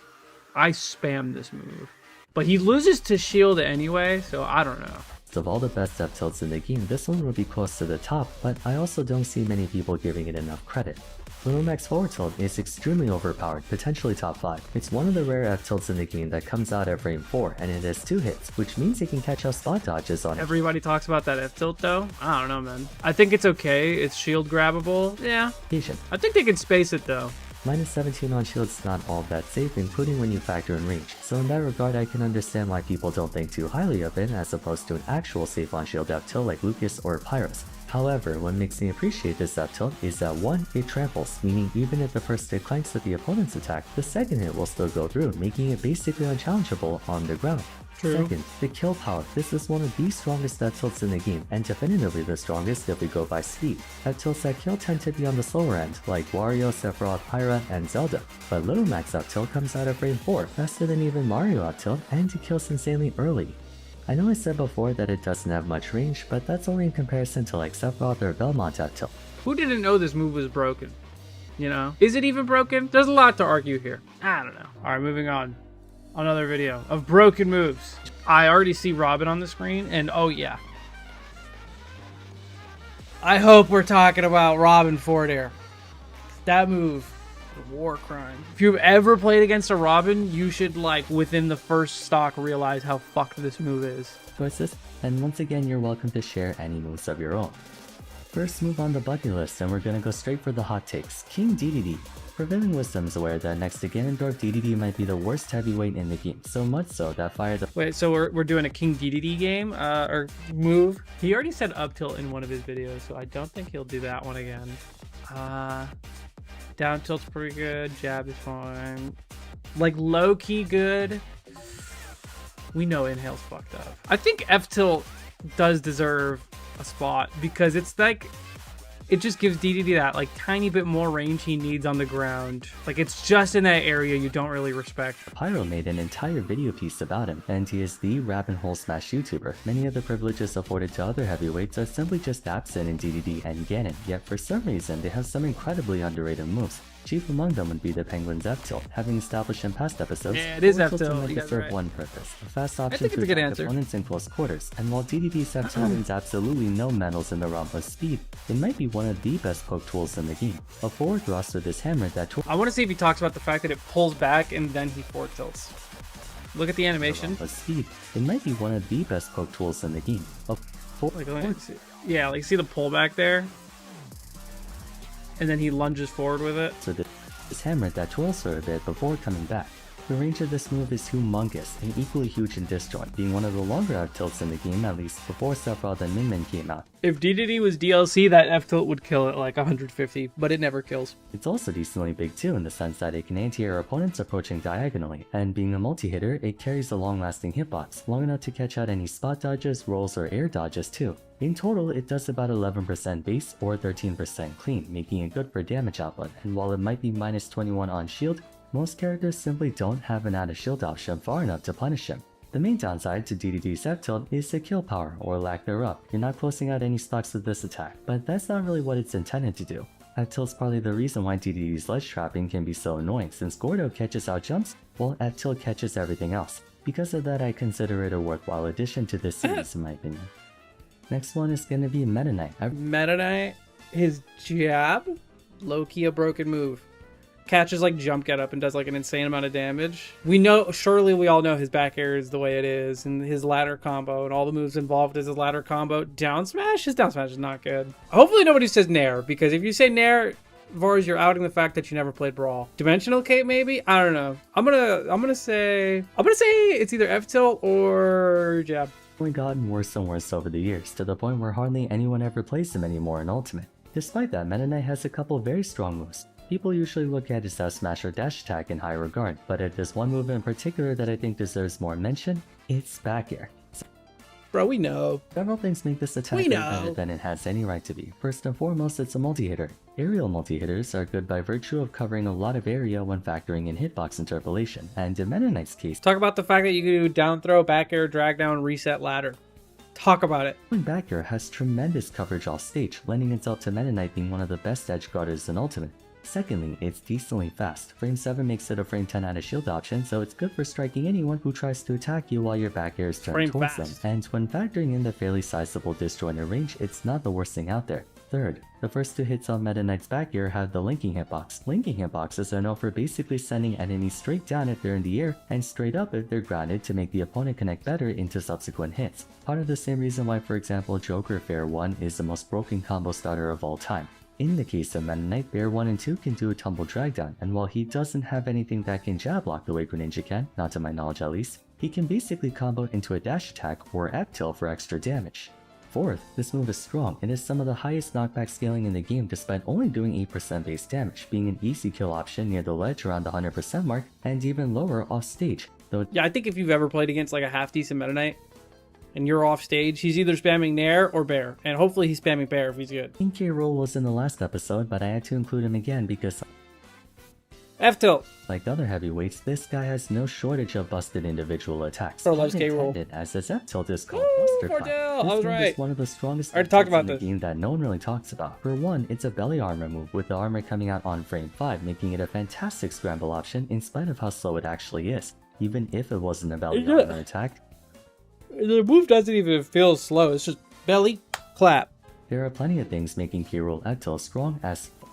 I spam this move. But he loses to shield anyway, so I don't know. of all the best up tilts in the game, this one would be close to the top, but I also don't see many people giving it enough credit. Little Mac's forward tilt is extremely overpowered, potentially top 5. It's one of the rare F tilts in the game that comes out at frame 4, and it has 2 hits, which means it can catch out spot dodges on it. Everybody talks about that F tilt though. I don't know, man. I think it's okay. It's shield grabbable. Yeah. Patient. I think they can space it though. Minus 17 on shield's not all that safe, including when you factor in range, so in that regard I can understand why people don't think too highly of it as opposed to an actual safe on shield F tilt like Lucas or Pyros. However, what makes me appreciate this up tilt is that 1, it tramples, meaning even if the first hit clanks with the opponent's attack, the second hit will still go through, making it basically unchallengeable on the ground. True. Second, the kill power. This is one of the strongest up tilts in the game, and definitively the strongest if we go by speed. Up tilts that kill tend to be on the slower end, like Wario, Sephiroth, Pyra, and Zelda, but Little Mac's up tilt comes out at frame 4, faster than even Mario up tilt, and it kills insanely early. I know I said before that it doesn't have much range, but that's only in comparison to like Sephiroth or Belmont up tilt. Who didn't know this move was broken? You know? Is it even broken? There's a lot to argue here. I don't know. Alright, moving on. Another video of broken moves. I already see Robin on the screen, and oh yeah. I hope we're talking about Robin forward air. That move, a war crime. If you've ever played against a Robin, you should, like, within the first stock realize how fucked this move is. Choices, and once again you're welcome to share any moves of your own. First move on the bucket list, and we're gonna go straight for the hot takes. King DDD. Prevailing wisdom is aware that next to Ganondorf, DDD might be the worst heavyweight in the game, so much so that Fire the Wait, so we're doing a King DDD game, or move? He already said up tilt in one of his videos, so I don't think he'll do that one again. Down tilt's pretty good, jab is fine. Like low-key good. We know inhale's fucked up. I think F tilt does deserve a spot because it's like, it just gives DDD that like tiny bit more range he needs on the ground. Like it's just in that area you don't really respect. Pyro made an entire video piece about him, and he is the Rap and Hole Smash YouTuber. Many of the privileges afforded to other heavyweights are simply just absent in DDD and Ganon, yet for some reason they have some incredibly underrated moves. Chief among them would be the Penguin's F tilt. Having established in past episodes, Yeah, it is forward F tilts tilt, might you guys are serve right. one purpose, a fast option think to it's a good attack answer. opponents in close quarters, and while DDD's F tilt wins absolutely no medals in the realm of speed, it might be one of the best poke tools in the game. A forward thrust with this hammer that I want to see if he talks about the fact that it pulls back and then he forward tilts. Look at the animation. of speed, it might be one of the best poke tools in the game. Like, yeah, like see the pullback there? And then he lunges forward with it. So this hammer that twirls for a bit before coming back. The range of this move is humongous and equally huge in disjoint, being one of the longer F tilts in the game, at least before Sephiroth and Min Min came out. If DDD was DLC, that F tilt would kill it like 150, but it never kills. It's also decently big too in the sense that it can anti-air opponents approaching diagonally, and being a multi-hitter, it carries a long-lasting hitbox, long enough to catch out any spot dodges, rolls, or air dodges too. In total, it does about 11% base or 13% clean, making it good for damage output, and while it might be minus 21 on shield, most characters simply don't have an out of shield option far enough to punish him. The main downside to DDD's F tilt is the kill power, or lack thereof. You're not closing out any stocks with this attack, but that's not really what it's intended to do. F tilt's probably the reason why DDD's ledge trapping can be so annoying, since Gordo catches out jumps, while F tilt catches everything else. Because of that, I consider it a worthwhile addition to this series in my opinion. Next one is gonna be Meta Knight. Meta Knight, his jab, low-key a broken move. catches like jump get up and does like an insane amount of damage. Surely we all know his back air is the way it is, and his ladder combo and all the moves involved is his ladder combo. Down smash? His down smash is not good. Hopefully nobody says Nair, because if you say Nair, Vars, you're outing the fact that you never played Brawl. Dimensional Cape, maybe? I don't know. I'm gonna say it's either F tilt or jab. Only gotten worse and worse over the years, to the point where hardly anyone ever plays him anymore in Ultimate. Despite that, Meta Knight has a couple very strong moves. People usually look at his F smash or dash attack in high regard, but if there's one move in particular that I think deserves more mention, it's back air. Bro, we know. Several things make this attack better than it has any right to be. First and foremost, it's a multi-hitter. Aerial multi-hitters are good by virtue of covering a lot of area when factoring in hitbox interpolation, and in Meta Knight's case, Talk about the fact that you can do down throw, back air, drag down, reset ladder. Talk about it. back air has tremendous coverage off stage, lending itself to Meta Knight being one of the best edge guarders in Ultimate. Secondly, it's decently fast. Frame 7 makes it a frame 10 out of shield option, so it's good for striking anyone who tries to attack you while your back air is turned Frame towards fast. them. And when factoring in the fairly sizable disjointed range, it's not the worst thing out there. Third, the first two hits on Meta Knight's back air have the linking hitbox. Linking hitboxes are known for basically sending enemies straight down if they're in the air, and straight up if they're grounded to make the opponent connect better into subsequent hits. Part of the same reason why, for example, Joker Fair 1 is the most broken combo starter of all time. In the case of Meta Knight, Bear 1 and 2 can do a tumble drag down, and while he doesn't have anything that can jab block the way Greninja can, not to my knowledge at least, he can basically combo into a dash attack or F tilt for extra damage. Fourth, this move is strong and is some of the highest knockback scaling in the game despite only doing 8% base damage, being an easy kill option near the ledge around the 100% mark, and even lower off stage, though Yeah, I think if you've ever played against like a half decent Meta Knight and you're off stage, he's either spamming Nair or Bear, and hopefully he's spamming Bear if he's good. K. Roll was in the last episode, but I had to include him again because, F tilt. like the other heavyweights, this guy has no shortage of busted individual attacks. Bro loves K. Roll. Intended, as his F tilt is called Woo, Buster Climb. Cordell, I This was move right. is one of the strongest I already F talked tilts about in the this. game that no one really talks about. For one, it's a belly armor move with the armor coming out on frame 5, making it a fantastic scramble option in spite of how slow it actually is. Even if it wasn't a belly Yeah. armor attack, The move doesn't even feel slow. It's just belly, clap. there are plenty of things making K-Roll F tilt strong as f,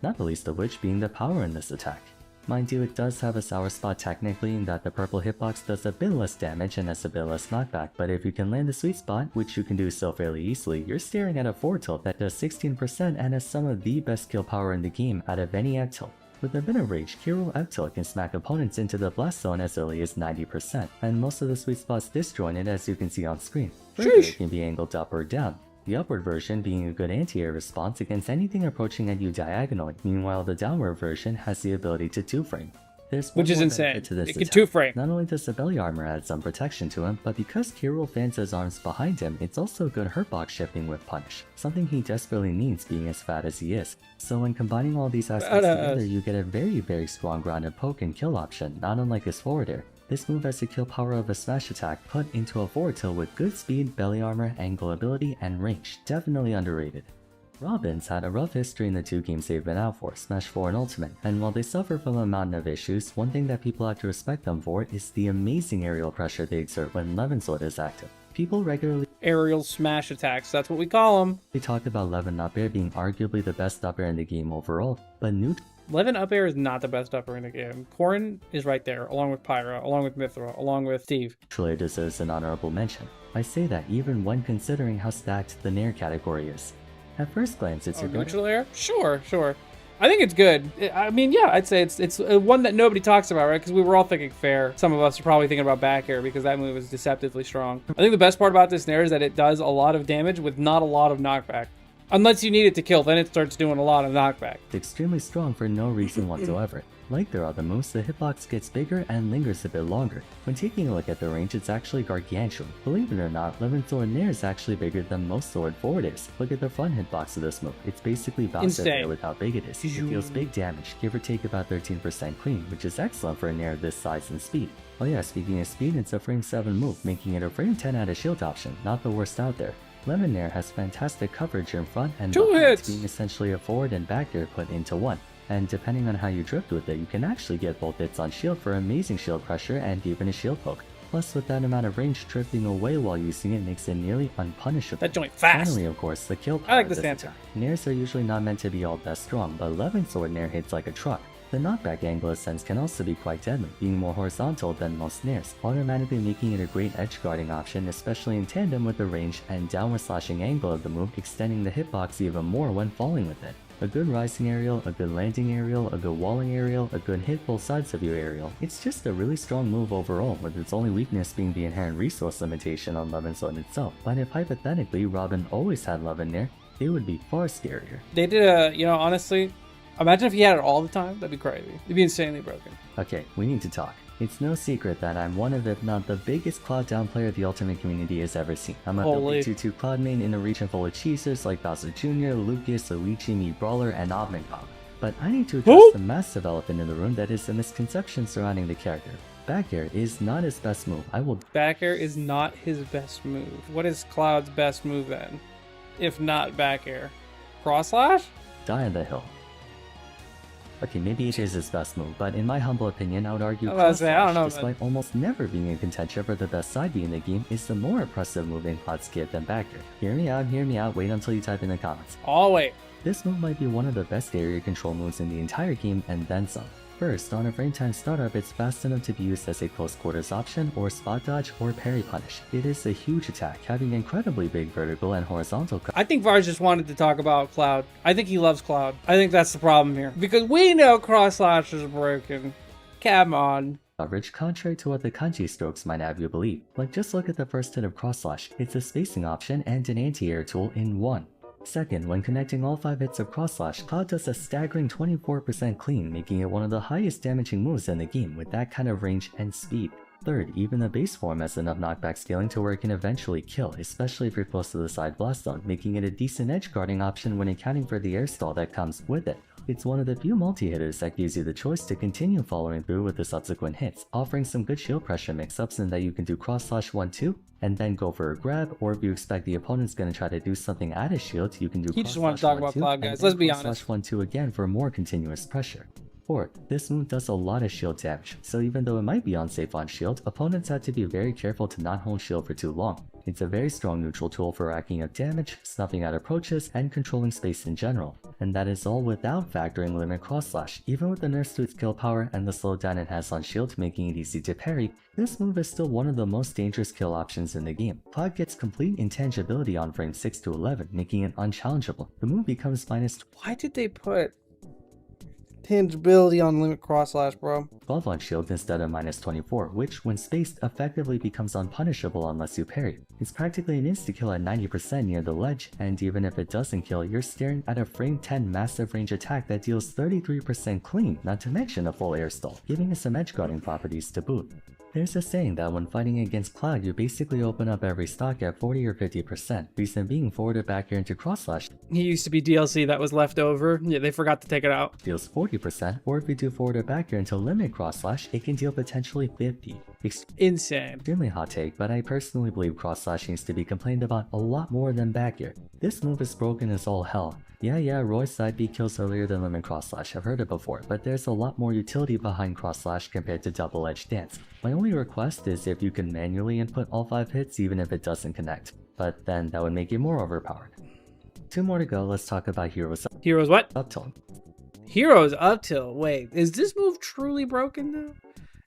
not the least of which being the power in this attack. Mind you, it does have a sour spot technically in that the purple hitbox does a bit less damage and has a bit less knockback, but if you can land the sweet spot, which you can do so fairly easily, you're staring at a forward tilt that does 16% and has some of the best kill power in the game out of any F tilt. With a bit of rage, K-Roll F tilt can smack opponents into the blast zone as early as 90%, and most of the sweet spots disjointed as you can see on screen. Further, it can be angled up or down, the upward version being a good anti-air response against anything approaching at you diagonally, meanwhile the downward version has the ability to 2-frame. There's one Which is more insane. benefit to this It can attack. 2-frame. Not only does the belly armor add some protection to him, but because K-Roll fans his arms behind him, it's also good hurtbox shifting with punish, something he desperately needs being as fat as he is. So when combining all these aspects together, you get a very strong grounded poke and kill option, not unlike his forward air. This move has the kill power of a smash attack put into a forward tilt with good speed, belly armor, angle ability, and range. Definitely underrated. Robin's had a rough history in the two games they've been out for, Smash 4 and Ultimate, and while they suffer from a mountain of issues, one thing that people have to respect them for is the amazing aerial pressure they exert when Levin Sword is active. People regularly Aerial smash attacks. That's what we call them. talk about Levin up air being arguably the best up air in the game overall, but Levin up air is not the best upper in the game. Corrin is right there, along with Pyra, along with Mithra, along with Steve. Neutral deserves an honorable mention. I say that even when considering how stacked the Nair category is. At first glance, it's a good Neutral air? Sure. I think it's good. I mean, yeah, I'd say it's one that nobody talks about, right? Because we were all thinking fair. Some of us are probably thinking about back air because that move is deceptively strong. I think the best part about this Nair is that it does a lot of damage with not a lot of knockback. Unless you need it to kill, then it starts doing a lot of knockback. extremely strong for no reason whatsoever. Like their other moves, the hitbox gets bigger and lingers a bit longer. When taking a look at the range, it's actually gargantuan. Believe it or not, Levin Sword Nair is actually bigger than most Sword Forward is. Look at the front hitbox of this move. It's basically Bowser Insane. there with how big it is. It deals big damage, give or take about 13% clean, which is excellent for a Nair this size and speed. Oh yeah, speaking of speed, it's a frame 7 move, making it a frame 10 out of shield option, not the worst out there. Lemon Nair has fantastic coverage in front and Two behind, hits! being essentially a forward and back air put into one. And depending on how you drift with it, you can actually get both hits on shield for amazing shield pressure and even a shield poke. Plus, with that amount of range, drifting away while using it makes it nearly unpunishable. That joint fast. Finally, of course, the kill power I like of this this answer. attack. Nairs are usually not meant to be all that strong, but Levin Sword Nair hits like a truck. The knockback angle ascents can also be quite deadly, being more horizontal than most snairs, automatically making it a great edge guarding option, especially in tandem with the range and downward slashing angle of the move, extending the hitbox even more when falling with it. A good rising aerial, a good landing aerial, a good walling aerial, a good hit both sides of your aerial. It's just a really strong move overall, with its only weakness being the inherent resource limitation on Love and Zone itself. But if hypothetically Robin always had Love in there, it would be far scarier. They did honestly, imagine if he had it all the time. That'd be crazy. It'd be insanely broken. Okay, we need to talk. It's no secret that I'm one of, if not the biggest Cloud down player the Ultimate community has ever seen. I'm a Holy. 2 Cloud main in a region full of cheesers like Bowser Jr., Lucas, Luigi, Mii Brawler, and Obnigong. But I need to address the massive elephant in the room that is the misconception surrounding the character. Back air is not his best move. Back air is not his best move. What is Cloud's best move then? If not back air? Cross slash? Die on the hill. Okay, maybe it is his best move, but in my humble opinion, I would argue I was about to say, I don't know, despite almost never being in contention for the best side B in the game, is the more impressive move in Cloud skip than back air. Hear me out, wait until you type in the comments. Oh, wait. This move might be one of the best area control moves in the entire game and then some. First, on a frame time startup, it's fast enough to be used as a close quarters option, or spot dodge, or parry punish. It is a huge attack, having incredibly big vertical and horizontal I think Vars just wanted to talk about Cloud. I think he loves Cloud. I think that's the problem here. Because we know cross slash is broken. Come on. coverage, contrary to what the kanji strokes might have you believe. Like, just look at the first hit of cross slash. It's a spacing option and an anti-air tool in one. Second, when connecting all 5 hits of cross slash, Cloud does a staggering 24% clean, making it one of the highest damaging moves in the game with that kind of range and speed. Third, even the base form has enough knockback scaling to where it can eventually kill, especially if you're close to the side blast zone, making it a decent edge guarding option when accounting for the air stall that comes with it. It's one of the few multi-hitters that gives you the choice to continue following through with the subsequent hits, offering some good shield pressure mix-ups in that you can do cross slash 1-2 and then go for a grab, or if you expect the opponent's gonna try to do something at his shield, you can do just want to talk about Cloud, guys. Let's be honest. 1-2 again for more continuous pressure. Fourth, this move does a lot of shield damage, so even though it might be unsafe on shield, opponents have to be very careful to not hold shield for too long. It's a very strong neutral tool for racking up damage, snuffing out approaches, and controlling space in general. And that is all without factoring limit cross slash. Even with the nerfs to its kill power and the slowdown it has on shield making it easy to parry, this move is still one of the most dangerous kill options in the game. Cloud gets complete intangibility on frame 6 to 11, making it unchallengeable. The move becomes minus Why did they put tangibility on limit cross slash, bro? 12 on shield instead of minus 24, which when spaced effectively becomes unpunishable unless you parry. It's practically an insta-kill at 90% near the ledge, and even if it doesn't kill, you're staring at a frame 10 massive range attack that deals 33% clean, not to mention a full air stall, giving it some edge guarding properties to boot. There's a saying that when fighting against Cloud, you basically open up every stock at 40 or 50%, reason being forward or back air into cross slash. He used to be DLC that was left over. Yeah, they forgot to take it out. Deals 40%, or if you do forward or back air until limit cross slash, it can deal potentially 50. Insane. Extremely hot take, but I personally believe cross slash needs to be complained about a lot more than back air. This move is broken as all hell. Yeah, Roy's side B kills earlier than limit cross slash, I've heard it before, but there's a lot more utility behind cross slash compared to double edge dance. My only request is if you can manually input all 5 hits even if it doesn't connect, but then that would make it more overpowered. 2 more to go, let's talk about Heroes Heroes what? Up tilt. Heroes up tilt. Wait, is this move truly broken though?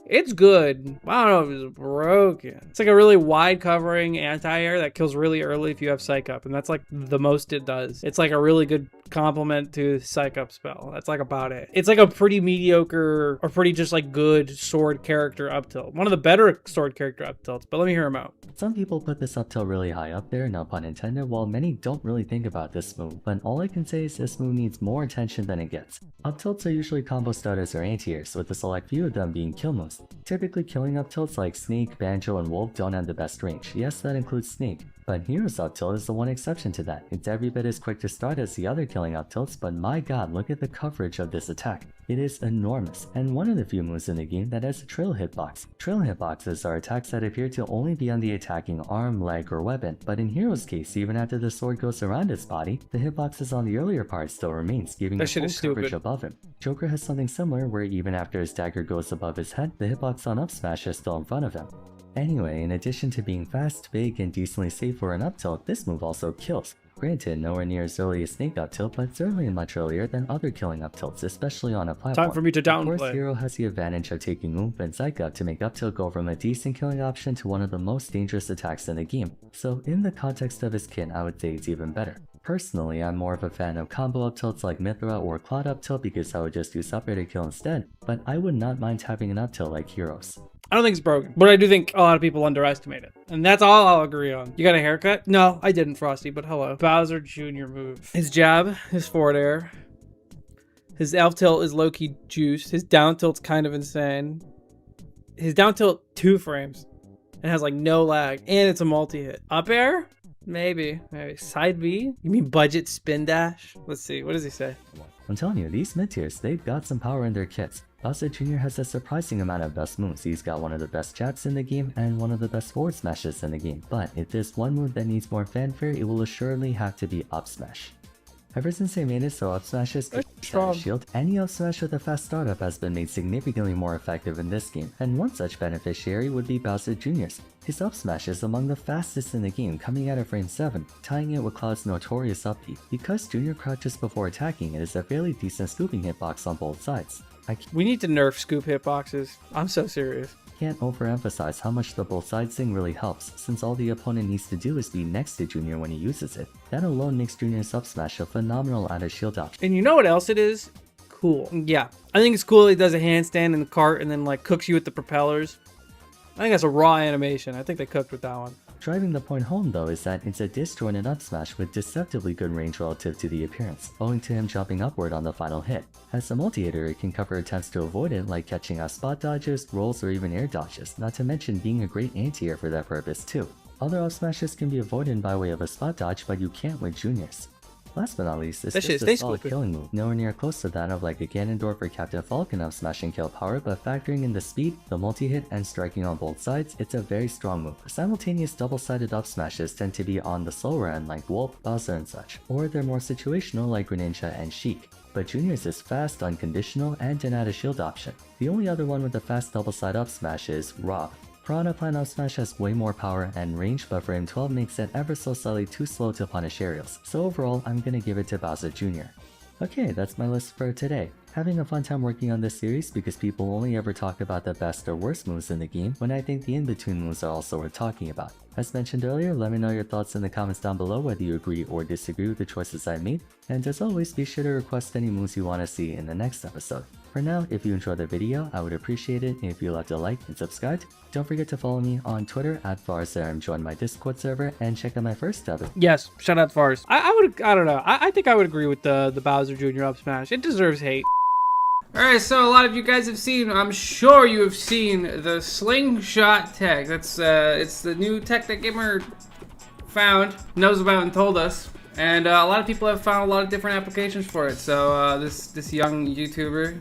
It's good. I don't know if it's broken. It's like a really wide covering anti-air that kills really early if you have Psych Up, and that's like the most it does. It's like a really good complement to Psych Up spell. That's like about it. It's like a pretty mediocre or pretty just like good sword character up tilt. One of the better sword character up tilts, but let me hear him out. Some people put this up tilt really high up there, no pun intended, while many don't really think about this move, but all I can say is this move needs more attention than it gets. Up tilts are usually combo starters or anti-airs, with a select few of them being kill moves. Typically killing up tilts like Snake, Banjo, and Wolf don't have the best range. Yes, that includes Snake. But Heroes up tilt is the one exception to that. It's every bit as quick to start as the other killing up tilts, but my god, look at the coverage of this attack. It is enormous, and one of the few moves in the game that has a trail hitbox. Trail hitboxes are attacks that appear to only be on the attacking arm, leg, or weapon, but in Hero's case, even after the sword goes around its body, the hitboxes on the earlier part still remains, giving it full coverage above him. Joker has something similar where even after his dagger goes above his head, the hitbox on up smash is still in front of him. Anyway, in addition to being fast, big, and decently safe for an up tilt, this move also kills. Granted, nowhere near as early as Snake up tilt, but certainly much earlier than other killing up tilts, especially on a platform. Time for me to Of course, downplay. Hero has the advantage of taking Oomph and Psych Up to make up tilt go from a decent killing option to one of the most dangerous attacks in the game, so in the context of his kit, I would say it's even better. Personally, I'm more of a fan of combo up tilts like Mithra or Cloud up tilt because I would just do separated kill instead, but I would not mind having an up tilt like Heroes. I don't think it's broken, but I do think a lot of people underestimate it. And that's all I'll agree on. You got a haircut? No, I didn't, Frosty, but hello. Bowser Jr. move. His jab, his forward air. His F tilt is low-key juiced. His down tilt's kind of insane. His down tilt 2 frames. And has like no lag. And it's a multi-hit. Up air? Maybe. Side B? You mean budget spin dash? Let's see. What does he say? I'm telling you, these mid-tiers, they've got some power in their kits. Bowser Jr. has a surprising amount of best moves. He's got one of the best jabs in the game and one of the best forward smashes in the game. But if there's one move that needs more fanfare, it will assuredly have to be up smash. Ever since they made it so up smashes could strong. shield, any up smash with a fast startup has been made significantly more effective in this game, and one such beneficiary would be Bowser Jr.'s. His up smash is among the fastest in the game, coming out of frame 7, tying it with Cloud's notorious up B. Because Jr. crouches before attacking, it is a fairly decent scooping hitbox on both sides. I We need to nerf scoop hitboxes. I'm so serious. can't overemphasize how much the both sides thing really helps, since all the opponent needs to do is be next to Jr. when he uses it. That alone makes Jr.'s up smash a phenomenal out of shield option. And you know what else it is? Cool. Yeah. I think it's cool he does a handstand in the cart and then like cooks you with the propellers. I think that's a raw animation. I think they cooked with that one. Driving the point home though is that it's a disjointed up smash with deceptively good range relative to the appearance, owing to him jumping upward on the final hit. As a multi-hitter, it can cover attempts to avoid it like catching out spot dodges, rolls, or even air dodges, not to mention being a great anti-air for that purpose too. Other up smashes can be avoided by way of a spot dodge, but you can't with Juniors. Last but not least, it's That shit just a stays solid stupid. killing move, nowhere near close to that of like a Ganondorf or Captain Falcon up smash and kill power, but factoring in the speed, the multi-hit, and striking on both sides, it's a very strong move. Simultaneous double-sided up smashes tend to be on the slower end like Wolf, Bowser, and such, or they're more situational like Greninja and Sheik. But Juniors is fast, unconditional, and an add a shield option. The only other one with a fast double-side up smash is Rob. Piranha Plant up smash has way more power and range, but frame 12 makes it ever so slightly too slow to punish aerials, so overall I'm gonna give it to Bowser Jr. Okay, that's my list for today. Having a fun time working on this series because people only ever talk about the best or worst moves in the game, when I think the in-between moves are also worth talking about. As mentioned earlier, let me know your thoughts in the comments down below whether you agree or disagree with the choices I made, and as always, be sure to request any moves you want to see in the next episode. For now, if you enjoyed the video, I would appreciate it if you left a like and subscribed. Don't forget to follow me on Twitter at FighterZ, join my Discord server, and check out my first episode. Yes, shout out Fars. I don't know. I think I would agree with the Bowser Jr. up smash. It deserves hate. Alright, so a lot of you guys have seen, I'm sure you have seen the slingshot tech. That's it's the new tech that Gamer found, knows about, and told us. And a lot of people have found a lot of different applications for it. So this young YouTuber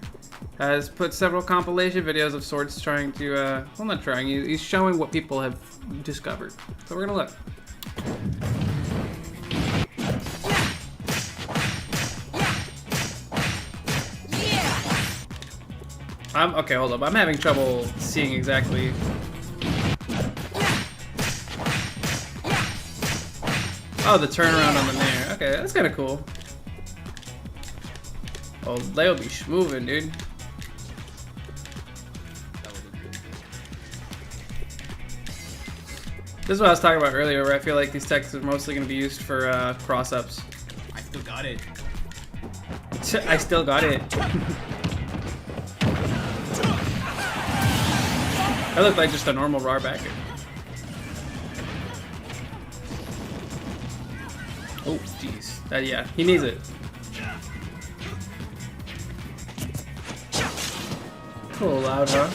has put several compilation videos of sorts trying to, well, not trying, he's showing what people have discovered. So we're gonna look. Okay, hold up. I'm having trouble seeing exactly. Oh, the turnaround on the mirror. Okay, that's kind of cool. Oh, they'll be moving, dude. This is what I was talking about earlier, where I feel like these techs are mostly going to be used for cross-ups. I still got it. I still got it. That looked like just a normal raw backer. Oh, jeez. Yeah, he needs it. Cool, loud, huh?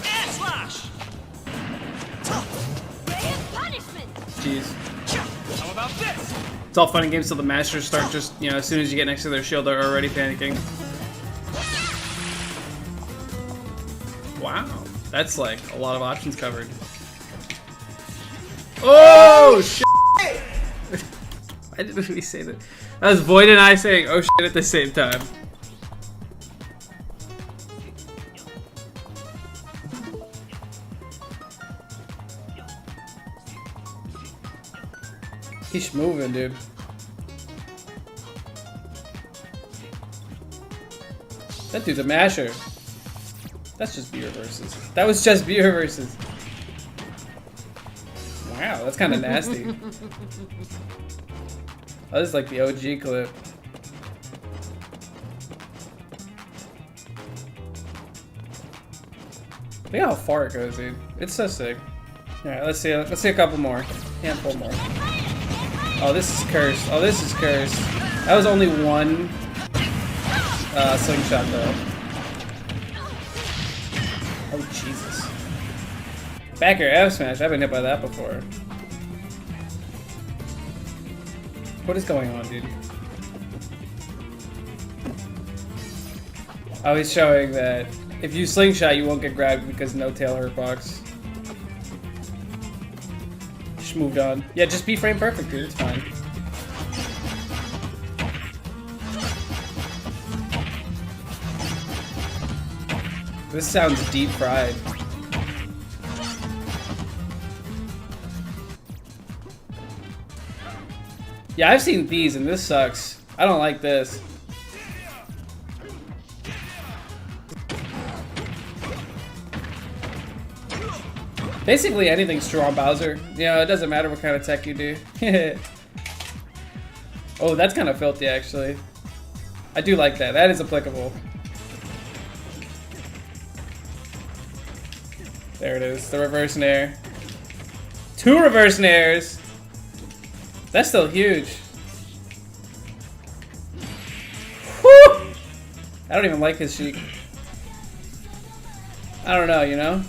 Jeez. How about this? It's all fun and games till the masters start just, you know, as soon as you get next to their shield, they're already panicking. Wow. That's like a lot of options covered. Oh, shit! Why did we say that? That was Void and I saying, oh, shit, at the same time. He's moving, dude. That dude's a masher. That's just B reverses. That was just B reverses. Wow, that's kind of nasty. Oh, this is like the OG clip. Look how far it goes, dude. It's so sick. Alright, let's see a couple more. Handful more. Oh, this is cursed. Oh, this is cursed. That was only one slingshot though. Oh Jesus. Back air F smash. I've been hit by that before. What is going on, dude? Oh, he's showing that if you slingshot, you won't get grabbed because no tail hurt box. Just moved on. Yeah, just be frame perfect, dude. It's fine. This sounds deep fried. Yeah, I've seen these and this sucks. I don't like this. Basically anything's true on Bowser. You know, it doesn't matter what kind of tech you do. Oh, that's kind of filthy actually. I do like that. That is applicable. There it is, the reverse nair. 2 reverse nairs! That's still huge. Whew! I don't even like his Sheik. I don't know, you know?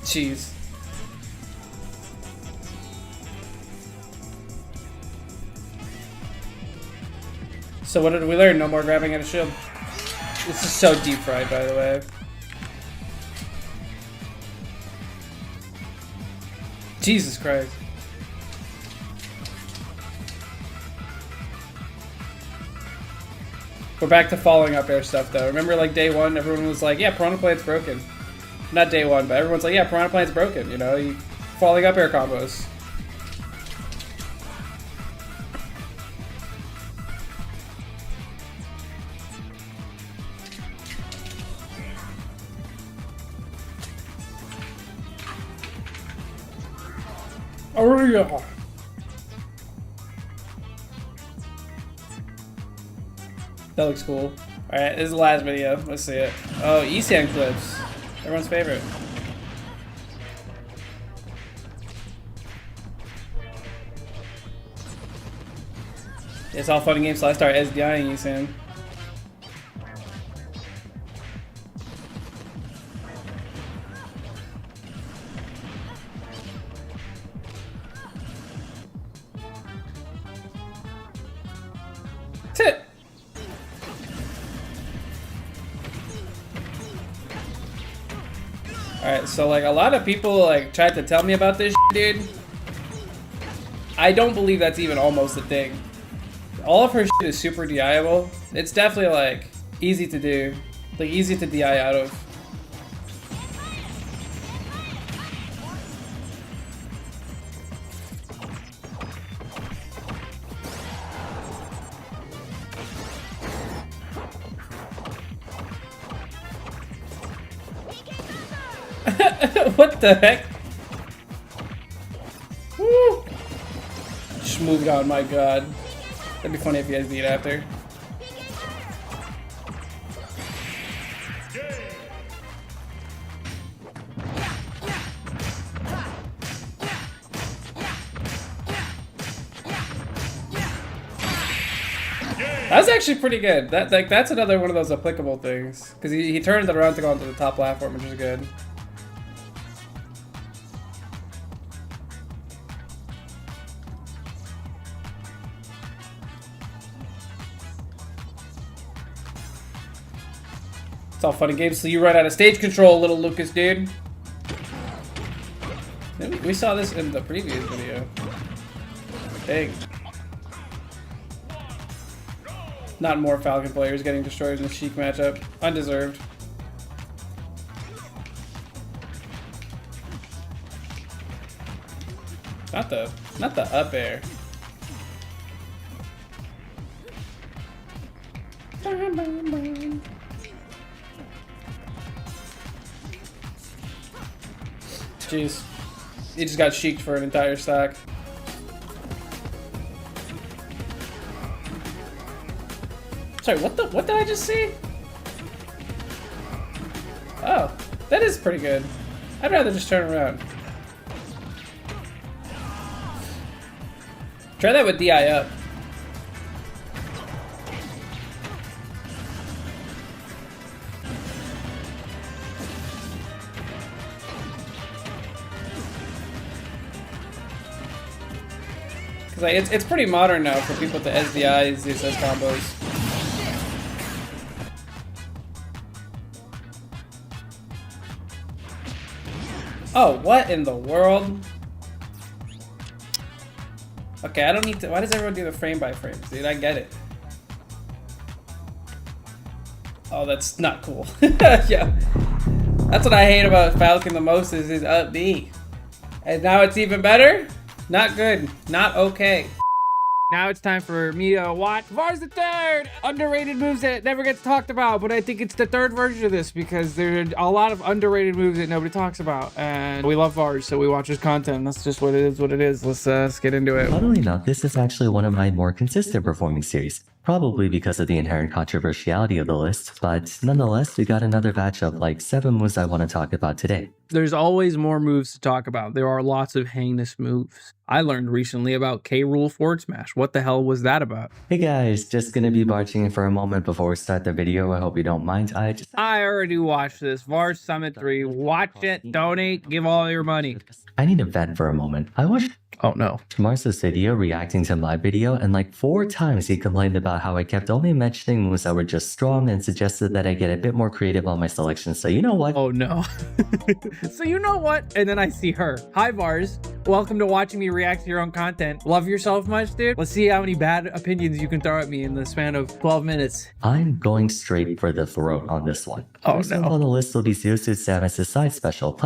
Jeez. So what did we learn? No more grabbing at a shield. This is so deep fried, by the way. Jesus Christ. We're back to following up air stuff though. Remember like day one, everyone was like, yeah, Piranha Plant's broken. Not day one, but everyone's like, yeah, Piranha Plant's broken, you know? You falling up air combos. Oh yeah. That looks cool. Alright, this is the last video. Let's see it. Oh, Esan clips. Everyone's favorite. It's all fun and games, so I start SDIing Esan. Tit! Alright, so like a lot of people like tried to tell me about this shit, dude. I don't believe that's even almost a thing. All of her shit is super DIable. It's definitely like easy to do. Like easy to DI out of. What the heck? Woo! Just moved on, my god. That'd be funny if you guys beat after. That's actually pretty good. That's another one of those applicable things. Because he turns it around to go onto the top platform, which is good. It's all fun and games, so you run out of stage control, little Lucas, dude. We saw this in the previous video. Dang. Not more Falcon players getting destroyed in the Sheik matchup. Undeserved. Not the up air. Jeez. He just got sheiked for an entire stack. Sorry, what did I just see? Oh, that is pretty good. I'd rather just turn around. Try that with DI up. Cause like it's pretty modern now for people to SDIs, these as combos. Oh, what in the world? Okay, I don't need to. Why does everyone do the frame by frames, dude? I get it. Oh, that's not cool. Yeah. That's what I hate about Falcon the most is his up B. And now it's even better? Not good. Not okay. Now it's time for me to watch VAR's the third! Underrated moves that never gets talked about, but I think it's the third version of this because there are a lot of underrated moves that nobody talks about. And we love VARs, so we watch his content. That's just what it is. Let's get into it. Funnily enough, this is actually one of my more consistent performing series. Probably because of the inherent controversiality of the list, but nonetheless, we got another batch of like 7 moves I want to talk about today. There's always more moves to talk about. There are lots of heinous moves. I learned recently about K-Rool forward smash. What the hell was that about? Hey guys, just gonna be barging in for a moment before we start the video. I hope you don't mind. I already watched this. VAR Summit 3. Watch it, donate, give all your money. I need to vent for a moment. I watched Oh no. Marce's video reacting to my video, and like 4 times he complained about how I kept only mentioning moves that were just strong and suggested that I get a bit more creative on my selection. So you know what? Oh no. So you know what? And then I see her. Hi Vars. Welcome to watching me react to your own content. Love yourself much, dude? Let's see how many bad opinions you can throw at me in the span of 12 minutes. I'm going straight for the throat on this one. Oh First no. up on the list will be Zeus's Samus' side special.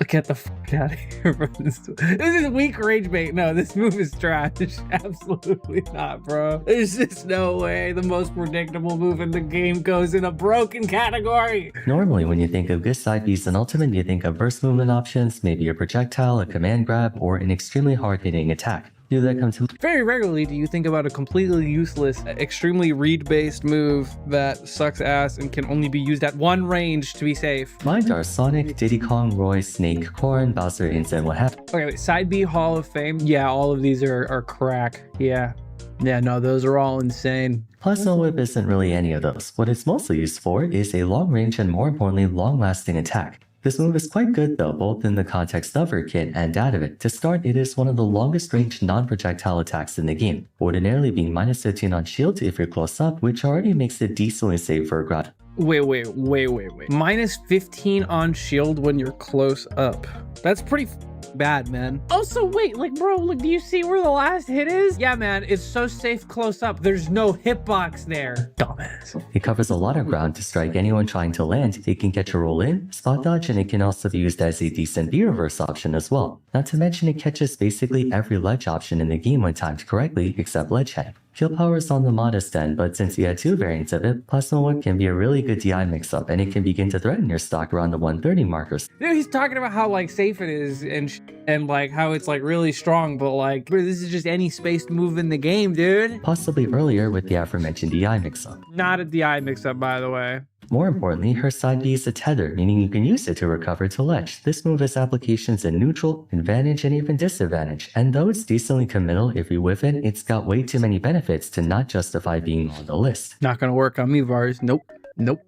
Get the fuck out of here, bro. This is weak rage bait. No, this move is trash. Absolutely not, bro. There's just no way the most predictable move in the game goes in a broken category. Normally, when you think of good side Bs and ultimate, you think of burst movement options, maybe a projectile, a command grab, or an extremely hard-hitting attack. Do that come to Very rarely do you think about a completely useless, extremely read-based move that sucks ass and can only be used at one range to be safe. Mine are Sonic, Diddy Kong, Roy, Snake, Corrin, Bowser, Ince, and what have you. Okay, wait, Side B Hall of Fame. Yeah, all of these are crack. Yeah, no, those are all insane. Plasma Whip isn't really any of those. What it's mostly used for is a long-range and more importantly, long-lasting attack. This move is quite good though, both in the context of her kit and out of it. To start, it is one of the longest range non-projectile attacks in the game, ordinarily being minus 15 on shield if you're close up, which already makes it decently safe for a grad. Wait. Minus 15 on shield when you're close up. That's pretty bad, man. Also, wait, like, bro, look, do you see where the last hit is? Yeah, man, it's so safe close up. There's no hitbox there. Dumbass. It covers a lot of ground to strike anyone trying to land. It can get your roll in, spot dodge, and it can also be used as a decent B-reverse option as well. Not to mention it catches basically every ledge option in the game when timed correctly, except ledge head. Kill power is on the modest end, but since you had 2 variants of it, Plasma Whip can be a really good DI mix-up, and it can begin to threaten your stock around the 130 markers. Dude, he's talking about how, like, safe it is and like, how it's, like, really strong, but, like, bro, this is just any spaced move in the game, dude. Possibly earlier with the aforementioned DI mix-up. Not a DI mix-up, by the way. More importantly, her side B is a tether, meaning you can use it to recover to ledge. This move has applications in neutral, advantage, and even disadvantage, and though it's decently committal if you whiff it, it's got way too many benefits to not justify being on the list. Not gonna work on me, Vars. Nope.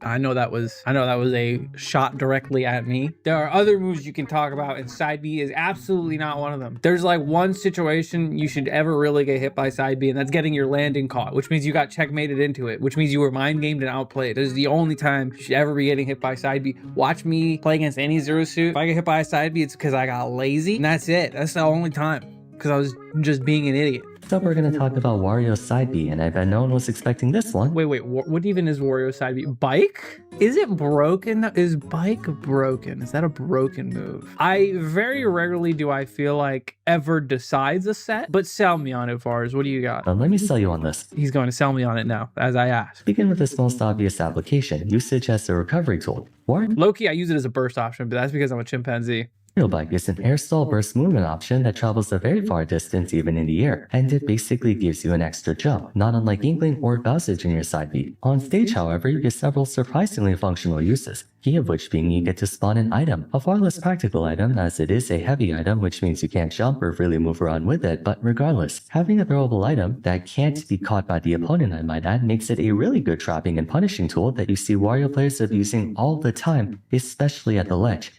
I know that was a shot directly at me. There are other moves you can talk about, and side B is absolutely not one of them. There's like one situation you should ever really get hit by side B, and that's getting your landing caught, which means you got checkmated into it, which means you were mind gamed and outplayed. This is the only time you should ever be getting hit by side B. Watch me play against any Zero Suit. If I get hit by a side B, it's because I got lazy, and that's it. That's the only time, because I was just being an idiot. Next up, we're going to talk about Wario's side B, and I bet no one was expecting this one. Wait, what even is Wario's side B? Bike? Is it broken? Is bike broken? Is that a broken move? I very rarely do I feel like ever decides a set, but sell me on it, Vars. What do you got? Let me sell you on this. He's going to sell me on it now, as I ask. Begin with this most obvious application, usage as a recovery tool. Low-key, I use it as a burst option, but that's because I'm a chimpanzee. Aerial Bike is an air stall burst movement option that travels a very far distance even in the air, and it basically gives you an extra jump, not unlike Inkling or Bowser Jr. side B. On stage, however, you get several surprisingly functional uses, key of which being you get to spawn an item, a far less practical item as it is a heavy item, which means you can't jump or really move around with it, but regardless, having a throwable item that can't be caught by the opponent, I might add, makes it a really good trapping and punishing tool that you see Wario players abusing all the time, especially at the ledge.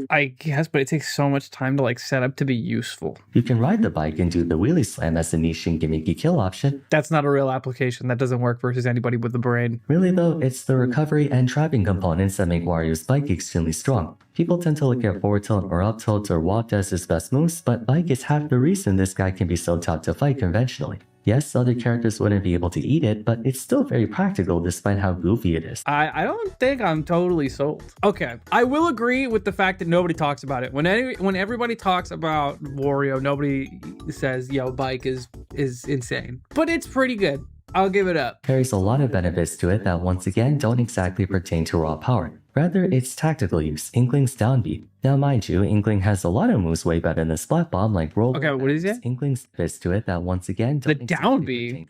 I guess, but it takes so much time to like set up to be useful. You can ride the bike and do the wheelie slam as a niche and gimmicky kill option. That's not a real application. That doesn't work versus anybody with a brain. Really though, it's the recovery and trapping components that make Wario's bike extremely strong. People tend to look at forward tilt or up tilt or walk as his best moves, but bike is half the reason this guy can be so tough to fight conventionally. Yes, other characters wouldn't be able to eat it, but it's still very practical despite how goofy it is. I don't think I'm totally sold. Okay, I will agree with the fact that nobody talks about it. When everybody talks about Wario, nobody says, yo, bike is insane. But it's pretty good. I'll give it up. Carries a lot of benefits to it that once again don't exactly pertain to raw power. Rather, it's tactical use, Inkling's down B. Now mind you, Inkling has a lot of moves way better than Splat Bomb like Roll. Okay, what is it? Inkling's fist to it that once again The don't down exactly B? pertain.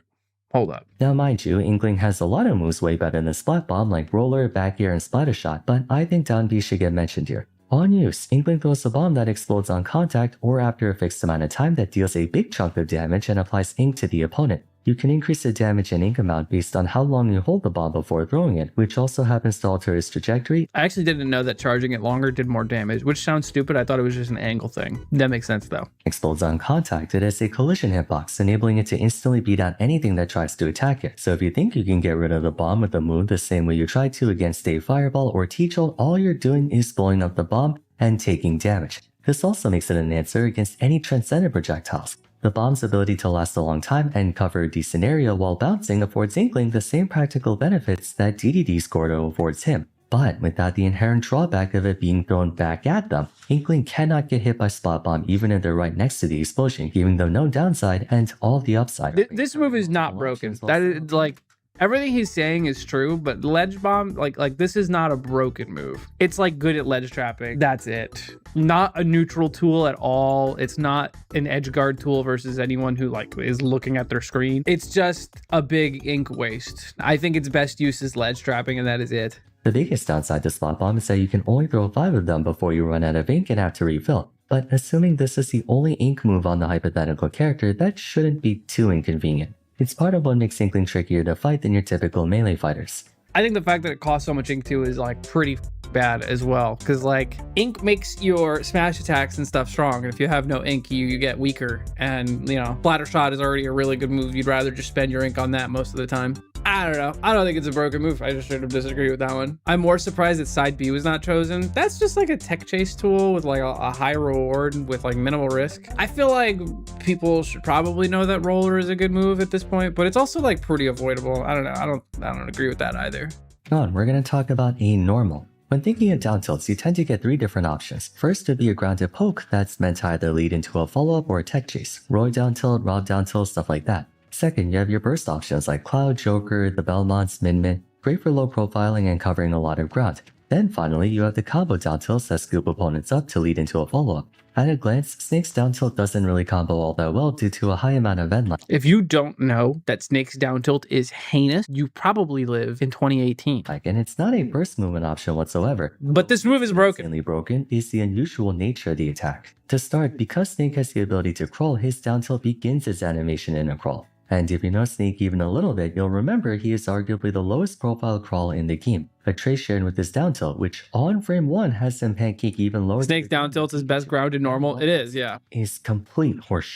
Hold up. Now mind you, Inkling has a lot of moves way better than Splat Bomb like Roller, Back Air, and Splatter Shot, but I think down B should get mentioned here. On use, Inkling throws a bomb that explodes on contact or after a fixed amount of time that deals a big chunk of damage and applies ink to the opponent. You can increase the damage and ink amount based on how long you hold the bomb before throwing it, which also happens to alter its trajectory. I actually didn't know that charging it longer did more damage, which sounds stupid. I thought it was just an angle thing. That makes sense though. Explodes on contact, it has a collision hitbox, enabling it to instantly beat out anything that tries to attack it. So if you think you can get rid of the bomb with a move the same way you tried to against a fireball or T-Jolt, all you're doing is blowing up the bomb and taking damage. This also makes it an answer against any transcendent projectiles. The bomb's ability to last a long time and cover a decent area while bouncing affords Inkling the same practical benefits that DDD's Gordo affords him, but without the inherent drawback of it being thrown back at them. Inkling cannot get hit by Splat Bomb even if they're right next to the explosion, giving them no downside and all the upside. This move is not broken. That is like... Everything he's saying is true, but ledge bomb, like this is not a broken move. It's like good at ledge trapping. That's it. Not a neutral tool at all. It's not an edge guard tool versus anyone who like is looking at their screen. It's just a big ink waste. I think its best use is ledge trapping, and that is it. The biggest downside to Splat Bomb is that you can only throw 5 of them before you run out of ink and have to refill. But assuming this is the only ink move on the hypothetical character, that shouldn't be too inconvenient. It's part of what makes Inkling trickier to fight than your typical melee fighters. I think the fact that it costs so much ink too is like pretty bad as well, because like ink makes your smash attacks and stuff strong, and if you have no ink you get weaker, and you know, Splatter Shot is already a really good move. You'd rather just spend your ink on that most of the time. I don't know. I don't think it's a broken move. I just sort of disagree with that one. I'm more surprised that side B was not chosen. That's just like a tech chase tool with like a high reward with like minimal risk. I feel like people should probably know that roller is a good move at this point, but it's also like pretty avoidable. I don't know. I don't agree with that either. On, we're going to talk about a normal. When thinking of down tilts, you tend to get 3 different options. First would be a grounded poke that's meant to either lead into a follow-up or a tech chase. Roy down tilt, Rob down tilt, stuff like that. Second, you have your burst options like Cloud, Joker, the Belmonts, Min, great for low profiling and covering a lot of ground. Then finally, you have the combo down tilts that scoop opponents up to lead into a follow-up. At a glance, Snake's down tilt doesn't really combo all that well due to a high amount of end line. If you don't know that Snake's down tilt is heinous, you probably live in 2018. And it's not a burst movement option whatsoever. But this move is broken. Insanely broken is the unusual nature of the attack. To start, because Snake has the ability to crawl, his down tilt begins its animation in a crawl. And if you know Snake even a little bit, you'll remember he is arguably the lowest profile crawl in the game, a trait shared with his down tilt, which on frame 1 has him pancake even lower. Snake's down tilt is best grounded normal. It is, yeah. Is complete horseshit.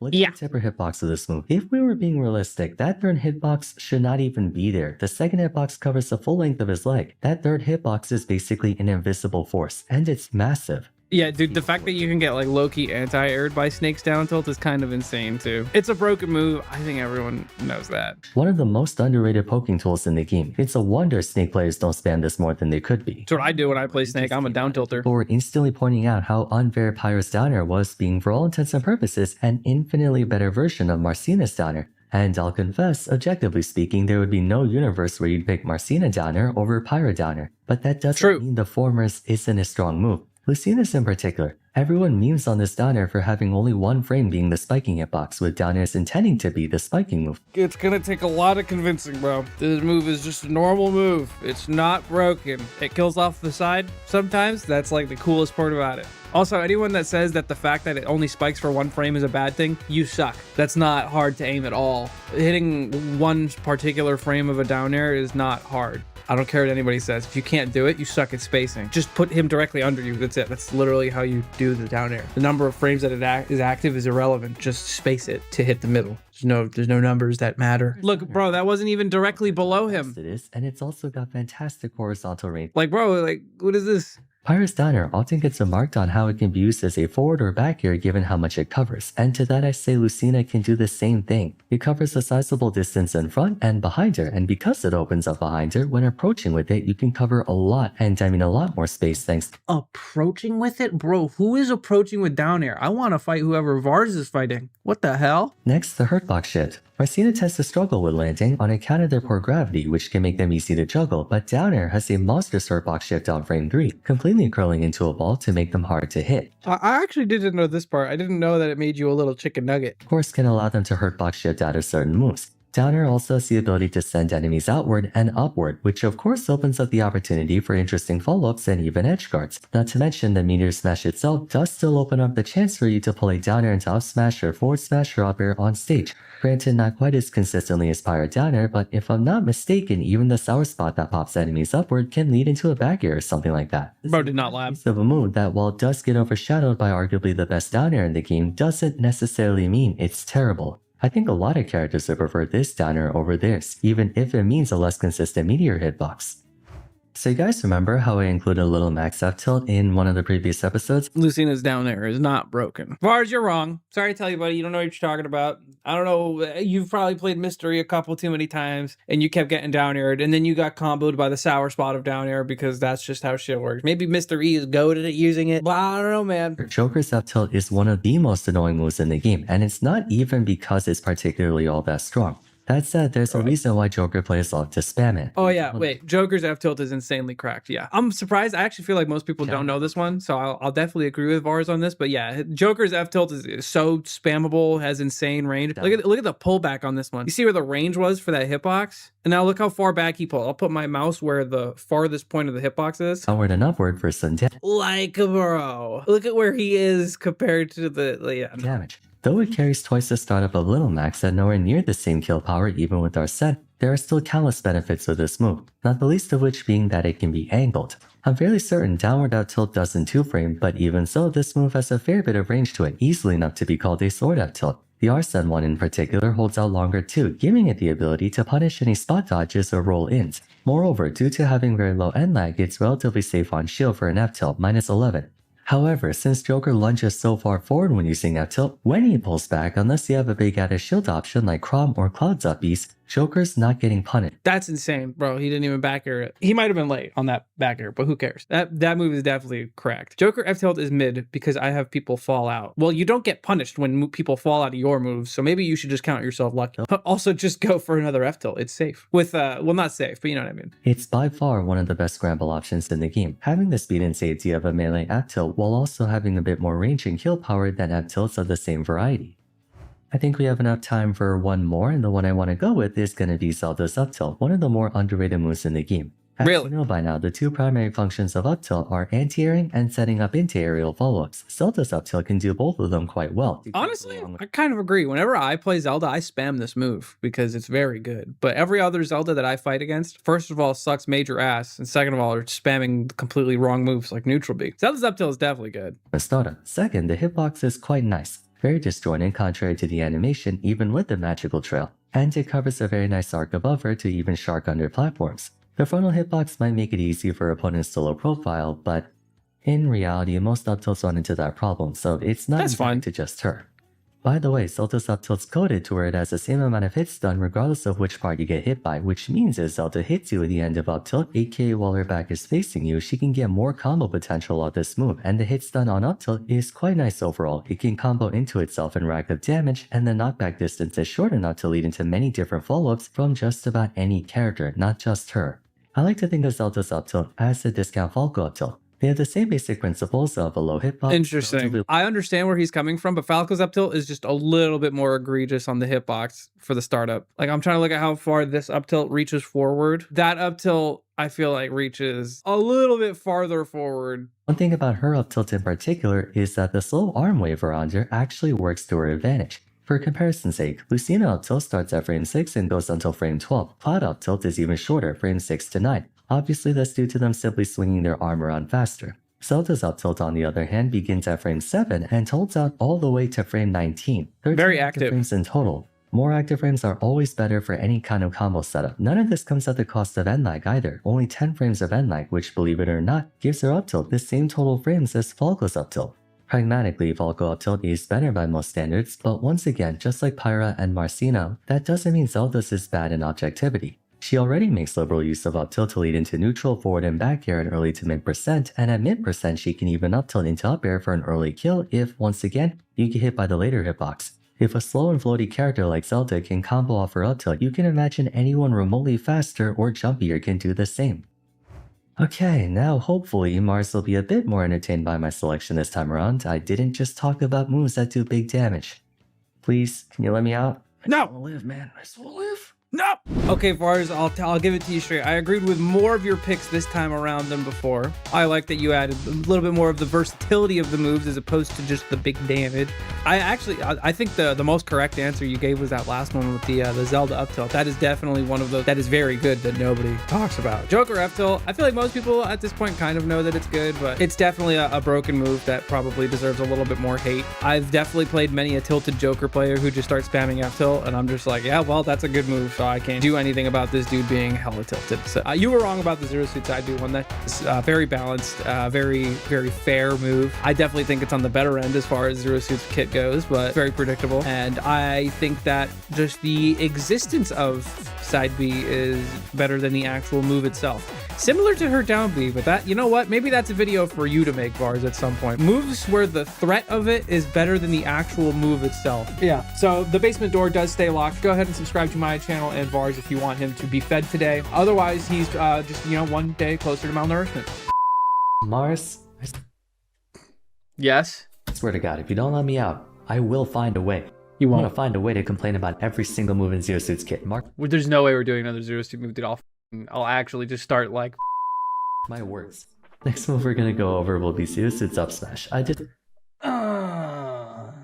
Look Yeah. at the tipper hitbox of this move. If we were being realistic, that third hitbox should not even be there. The second hitbox covers the full length of his leg. That third hitbox is basically an invisible force, and it's massive. Yeah, dude, the fact that you can get like low-key anti-aired by Snake's down tilt is kind of insane too. It's a broken move. I think everyone knows that. One of the most underrated poking tools in the game. It's a wonder Snake players don't spam this more than they could be. That's what I do when I play Snake. I'm a down tilter. People were instantly pointing out how unfair Pyro's downer was, being for all intents and purposes an infinitely better version of Marcina's downer. And I'll confess, objectively speaking, there would be no universe where you'd pick Marcina downer over Pyro downer. But that doesn't mean the former's isn't a strong move. Lucina's in particular. Everyone memes on this down air for having only one frame being the spiking hitbox, with down airs intending to be the spiking move. It's gonna take a lot of convincing, bro. This move is just a normal move. It's not broken. It kills off the side sometimes. That's like the coolest part about it. Also, anyone that says that the fact that it only spikes for one frame is a bad thing, you suck. That's not hard to aim at all. Hitting one particular frame of a down air is not hard. I don't care what anybody says. If you can't do it, you suck at spacing. Just put him directly under you. That's it. That's literally how you do the down air. The number of frames that it is active is irrelevant. Just space it to hit the middle. There's no numbers that matter. Look, bro, that wasn't even directly below him. It is, and it's also got fantastic horizontal range. Like, bro, like, what is this? Pyro's down air often gets remarked on how it can be used as a forward or back air given how much it covers, and to that I say Lucina can do the same thing. It covers a sizable distance in front and behind her, and because it opens up behind her, when approaching with it, you can cover a lot, and I mean a lot more space thanks. Approaching with it? Bro, who is approaching with down air? I want to fight whoever Vars is fighting. What the hell? Next, the hurtbox shift. Marcina tends to struggle with landing on account of their poor gravity, which can make them easy to juggle, but down air has a monstrous hurtbox shift on frame 3, completely curling into a ball to make them hard to hit. I actually didn't know this part. I didn't know that it made you a little chicken nugget. Of course, can allow them to hurtbox shift out of certain moves. Down air also has the ability to send enemies outward and upward, which of course opens up the opportunity for interesting follow-ups and even edge guards. Not to mention the meteor smash itself does still open up the chance for you to pull a down air into up smash or forward smash or up air on stage. Granted, not quite as consistently as Pyro down air, but if I'm not mistaken, even the sour spot that pops enemies upward can lead into a back air or something like that. Bro did not laugh. Piece of a move that, while it does get overshadowed by arguably the best down air in the game, doesn't necessarily mean it's terrible. I think a lot of characters would prefer this down air over this, even if it means a less consistent meteor hitbox. So you guys remember how I included a little max F tilt in one of the previous episodes? Lucina's down there is not broken. Vars, you're wrong. Sorry to tell you, buddy. You don't know what you're talking about. I don't know. You've probably played Mystery a couple too many times, and you kept getting down aired, and then you got comboed by the sour spot of down air because that's just how shit works. Maybe Mr. E is goated at using it, but I don't know, man. Joker's F tilt is one of the most annoying moves in the game, and it's not even because it's particularly all that strong. That said, there's a reason why Joker players love to spam it. Oh yeah, wait. Joker's F tilt is insanely cracked. Yeah, I'm surprised. I actually feel like most people don't know this one, so I'll definitely agree with Vars on this. But yeah, Joker's F tilt is so spammable, has insane range. Look at the pullback on this one. You see where the range was for that hitbox, and now look how far back he pulled. I'll put my mouse where the farthest point of the hitbox is. Onward and upward for some Like, bro, look at where he is compared to the damage. Though it carries twice the startup of Little Max and nowhere near the same kill power even with our set, there are still countless benefits of this move, not the least of which being that it can be angled. I'm fairly certain downward out tilt does in 2-frame, but even so, this move has a fair bit of range to it, easily enough to be called a sword out tilt. The Arsene one in particular holds out longer too, giving it the ability to punish any spot dodges or roll-ins. Moreover, due to having very low end lag, it's relatively safe on shield for an F tilt, -11. However, since Joker lunges so far forward when using F tilt, when he pulls back, unless you have a big added shield option like Chrom or Cloud's up beast, Joker's not getting punished. That's insane, bro. He didn't even back air it. He might have been late on that back air, but who cares? That move is definitely cracked. Joker F tilt is mid because I have people fall out. Well, you don't get punished when people fall out of your moves, so maybe you should just count yourself lucky. Also, just go for another F tilt. It's safe. With, well, not safe, but you know what I mean. It's by far one of the best scramble options in the game, having the speed and safety of a melee F tilt while also having a bit more range and kill power than F tilts of the same variety. I think we have enough time for one more, and the one I want to go with is going to be Zelda's up tilt, one of the more underrated moves in the game. As you know by now, the two primary functions of up tilt are anti-airing and setting up into aerial follow-ups. Zelda's up tilt can do both of them quite well. Honestly, I kind of agree. Whenever I play Zelda, I spam this move because it's very good. But every other Zelda that I fight against, first of all, sucks major ass, and second of all, are spamming completely wrong moves like neutral B. Zelda's up tilt is definitely good. Second, the hitbox is quite nice. Very disjointed contrary to the animation even with the magical trail, and it covers a very nice arc above her to even shark under platforms. The frontal hitbox might make it easy for opponents to low profile, but in reality most up tilts run into that problem, so it's not fine to just her. By the way, Zelda's up tilt's coded to where it has the same amount of hits done regardless of which part you get hit by, which means if Zelda hits you at the end of up tilt, aka while her back is facing you, she can get more combo potential of this move, and the hits done on up tilt is quite nice overall. It can combo into itself and rack up damage, and the knockback distance is short enough to lead into many different follow-ups from just about any character, not just her. I like to think of Zelda's up tilt as a discount Falco up tilt. They have the same basic principles of a low hitbox. Interesting. I understand where he's coming from, but Falco's up tilt is just a little bit more egregious on the hitbox for the startup. Like, I'm trying to look at how far this up tilt reaches forward. That up tilt, I feel like, reaches a little bit farther forward. One thing about her up tilt in particular is that the slow arm wave around her actually works to her advantage. For comparison's sake, Lucina up tilt starts at frame 6 and goes until frame 12. Cloud up tilt is even shorter, frame 6 to 9. Obviously, that's due to them simply swinging their arm around faster. Zelda's up tilt, on the other hand, begins at frame 7 and holds out all the way to frame 19. 13 Very active frames in total. More active frames are always better for any kind of combo setup. None of this comes at the cost of end lag either. Only 10 frames of end lag, which, believe it or not, gives her up tilt the same total frames as Falco's up tilt. Pragmatically, Falco up tilt is better by most standards, but once again, just like Pyra and Marcino, that doesn't mean Zelda's is bad in objectivity. She already makes liberal use of up tilt to lead into neutral, forward, and back air in early to mid percent, and at mid percent she can even up tilt into up air for an early kill if, once again, you get hit by the later hitbox. If a slow and floaty character like Zelda can combo off her up tilt, you can imagine anyone remotely faster or jumpier can do the same. Okay, now hopefully Mars will be a bit more entertained by my selection this time around. I didn't just talk about moves that do big damage. Please, can you let me out? No! I just wanna live, man. I just wanna live. No! Okay, Vars, I'll give it to you straight. I agreed with more of your picks this time around than before. I like that you added a little bit more of the versatility of the moves as opposed to just the big damage. I think the most correct answer you gave was that last one with the Zelda up tilt. That is definitely one of those that is very good that nobody talks about. Joker up tilt, I feel like most people at this point kind of know that it's good, but it's definitely a broken move that probably deserves a little bit more hate. I've definitely played many a tilted Joker player who just starts spamming up tilt, and I'm just like, yeah, well, that's a good move, so I can't do anything about this dude being hella tilted. So you were wrong about the Zero Suit side dude one. That's very balanced, very fair move. I definitely think it's on the better end as far as Zero Suit's kit goes, but very predictable. And I think that just the existence of side B is better than the actual move itself. Similar to her down B, but that, you know what? Maybe that's a video for you to make, Vars, at some point. Moves where the threat of it is better than the actual move itself. Yeah, so the basement door does stay locked. Go ahead and subscribe to my channel and Vars if you want him to be fed today. Otherwise, he's just, you know, one day closer to malnourishment. Mars, Yes? I swear to God, if you don't let me out, I will find a way. You I'm won't. gonna find a way to complain about every single move in Zero Suit's kit. Mark Well, there's no way we're doing another Zero Suit move, dude. I'll actually just start like... my words. Next move we're gonna go over will be Zero Suit's up smash.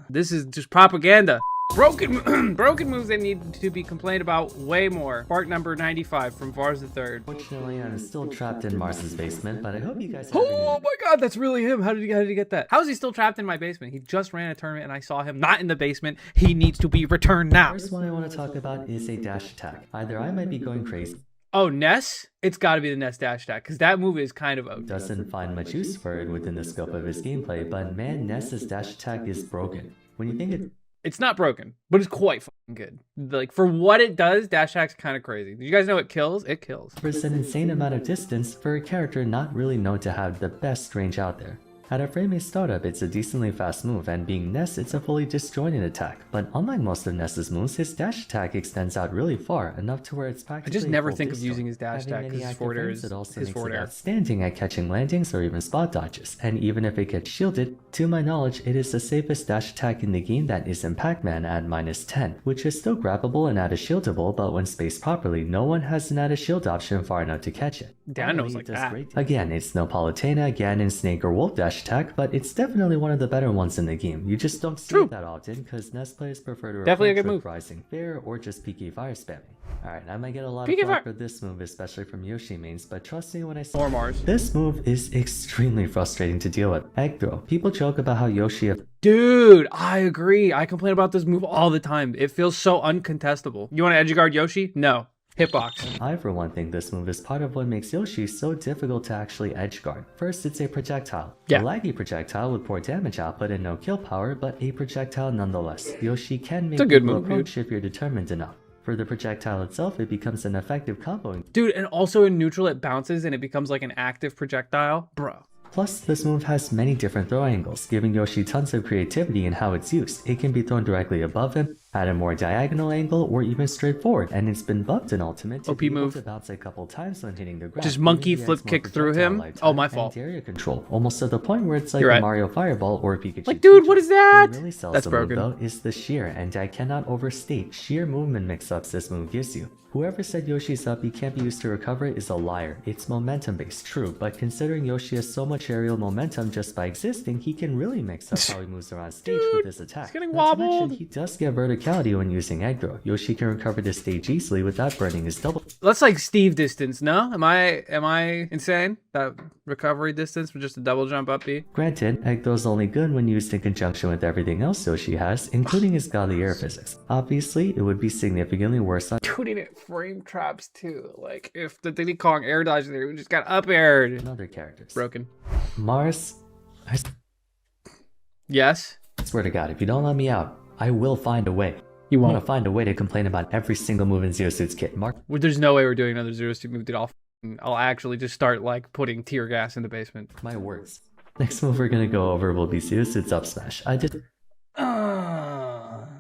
This is just propaganda. Broken moves that need to be complained about way more. Part number 95 from Vars III. Fortunately, I'm still trapped in Mars's basement, but I hope you guys have Oh my god, that's really him. How did he get that? How is he still trapped in my basement? He just ran a tournament and I saw him not in the basement. He needs to be returned now. First one I want to talk about is a dash attack. Either I might be going crazy, Oh, Ness? It's got to be the Ness dash attack because that move is kind of OP. doesn't find much use for it within the scope of his gameplay, but man, Ness's dash attack is broken. When you think It's not broken, but it's quite fucking good. Like, for what it does, dash attack's kind of crazy. Did you guys know it kills? It kills. offers an insane amount of distance for a character not really known to have the best range out there. At a frame A startup, it's a decently fast move, and being Ness, it's a fully disjointed attack. But unlike most of Ness's moves, his dash attack extends out really far, enough to where it's practically I just never full think of disjoint. using his dash Having attack many because his active forward air frames, is it also his makes forward it air. outstanding at catching landings or even spot dodges, and even if it gets shielded, to my knowledge, it is the safest dash attack in the game that isn't Pac-Man at -10, which is still grabbable and add a shieldable, but when spaced properly, no one has an add a shield option far enough to catch it. Danos Finally, like it does that. great. Again, it's no Palutena, Ganon, Snake, or Wolf dash attack, but it's definitely one of the better ones in the game. You just don't see True. it that often, because Ness players prefer to Definitely a approach good with move. Rising Fair or just PK Fire spamming. Alright, I might get a lot PK of flack Fire. for this move, especially from Yoshi mains, but trust me when I say Or Mars. this move is extremely frustrating to deal with. Egg throw. People joke about how Yoshi Dude, I agree. I complain about this move all the time. It feels so uncontestable. You want to edge guard Yoshi? No. Hitbox. I, for one, think this move is part of what makes Yoshi so difficult to actually edgeguard. First, it's a projectile. Yeah. A laggy projectile with poor damage output and no kill power, but a projectile nonetheless. Yoshi can make a good people move, dude. approach if you're determined enough. For the projectile itself, it becomes an effective combo. Dude, and also in neutral, it bounces and it becomes like an active projectile. Bro. Plus, this move has many different throw angles, giving Yoshi tons of creativity in how it's used. It can be thrown directly above him, at a more diagonal angle, or even straightforward, and it's been buffed in Ultimate to OP be able move. to bounce a couple times when hitting the ground. Just monkey giving flip DX more kick through projectile him? lifetime Oh, my and fault. area control, almost to the point where it's like You're a right. Mario Fireball or a Pikachu. Like, dude, what feature. is that? What really sells That's the move, broken. though, is the sheer, and I cannot overstate sheer movement mix-ups this move gives you. Whoever said Yoshi's up B can't be used to recover is a liar. It's momentum based, true, but considering Yoshi has so much aerial momentum just by existing, he can really mix up how he moves around stage with his attack. he's getting Not to mention, wobbled. he does get verticality when using egg throw. Yoshi can recover the stage easily without burning his double. That's like Steve distance, no? Am I insane? That recovery distance with just a double jump up B? Granted, egg throw is only good when used in conjunction with everything else Yoshi has, including his godly air physics. Obviously, it would be significantly worse on Dude, he did frame traps too. Like, if the Diddy Kong air dodge there, we just got up aired. other characters. Broken. Mars, I Yes? swear to God, if you don't let me out, I will find a way. You I'm won't. gonna find a way to complain about every single move in Zero Suit's kit. Mark There's no way we're doing another Zero Suit move, dude. I'll actually just start, like, putting tear gas in the basement. my words. Next move we're gonna go over will be Zero Suit's up smash. I just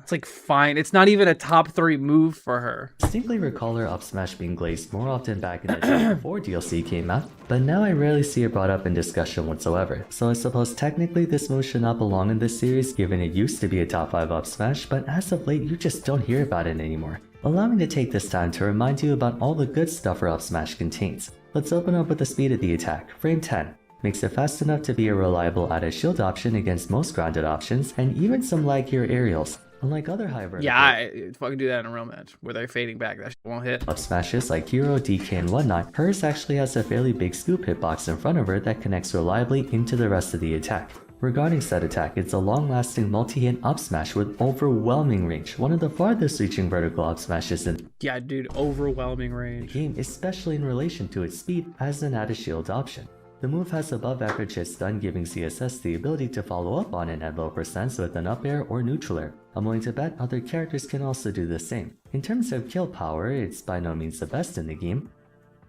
It's like, fine. It's not even a top 3 move for her. distinctly recall her up smash being glazed more often back in the day before DLC came out, but now I rarely see it brought up in discussion whatsoever. So I suppose technically this move should not belong in this series given it used to be a top 5 up smash, but as of late you just don't hear about it anymore. Allow me to take this time to remind you about all the good stuff her up smash contains. Let's open up with the speed of the attack, frame 10. Makes it fast enough to be a reliable added shield option against most grounded options, and even some laggier aerials. Unlike other high vertical Yeah, I fucking do that in a real match where they're fading back. That shit won't hit. up smashes like Hero, DK, and whatnot, hers actually has a fairly big scoop hitbox in front of her that connects reliably into the rest of the attack. Regarding said attack, it's a long-lasting multi-hit up smash with overwhelming range, one of the farthest reaching vertical up smashes in Yeah, dude, overwhelming the range. game, especially in relation to its speed as an added shield option. The move has above average hit stun, giving CSS the ability to follow up on it at low percents with an up air or neutral air. I'm willing to bet other characters can also do the same. In terms of kill power, it's by no means the best in the game,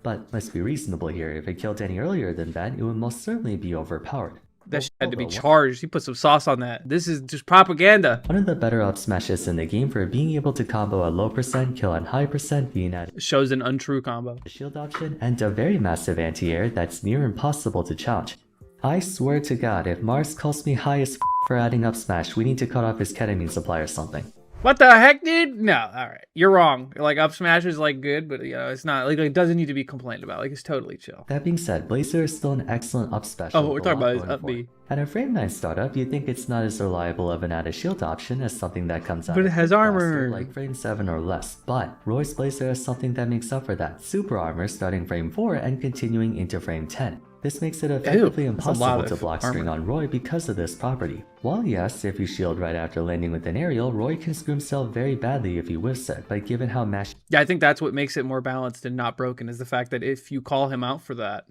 but let's be reasonable here, if it killed any earlier than that, it would most certainly be overpowered. That shit had to be Although, charged. He put some sauce on that. This is just propaganda. one of the better up smashes in the game for being able to combo at low percent, kill at high percent, being at Shows an untrue combo. a shield option, and a very massive anti-air that's near impossible to challenge. I swear to God, if Mars calls me high as for adding up smash, we need to cut off his ketamine supply or something. What the heck, dude? No, all right, you're wrong. Like, up smash is like good, but you know it's not like it doesn't need to be complained about. Like, it's totally chill. That being said, Blazer is still an excellent up special. Oh, what we're with a talking lot about is going up for B. it. At a frame 9 startup, you'd think it's not as reliable of an added shield option as something that comes out But it a has bit armor. faster, like frame 7 or less. But Roy's Blazer has something that makes up for that: super armor starting frame 4 and continuing into frame 10. This makes it effectively that's a lot impossible to of block string armor. on Roy because of this property. While yes, if you shield right after landing with an aerial, Roy can screw himself very badly if he whiffs it, but given how mashed Yeah, I think that's what makes it more balanced and not broken is the fact that if you call him out for that,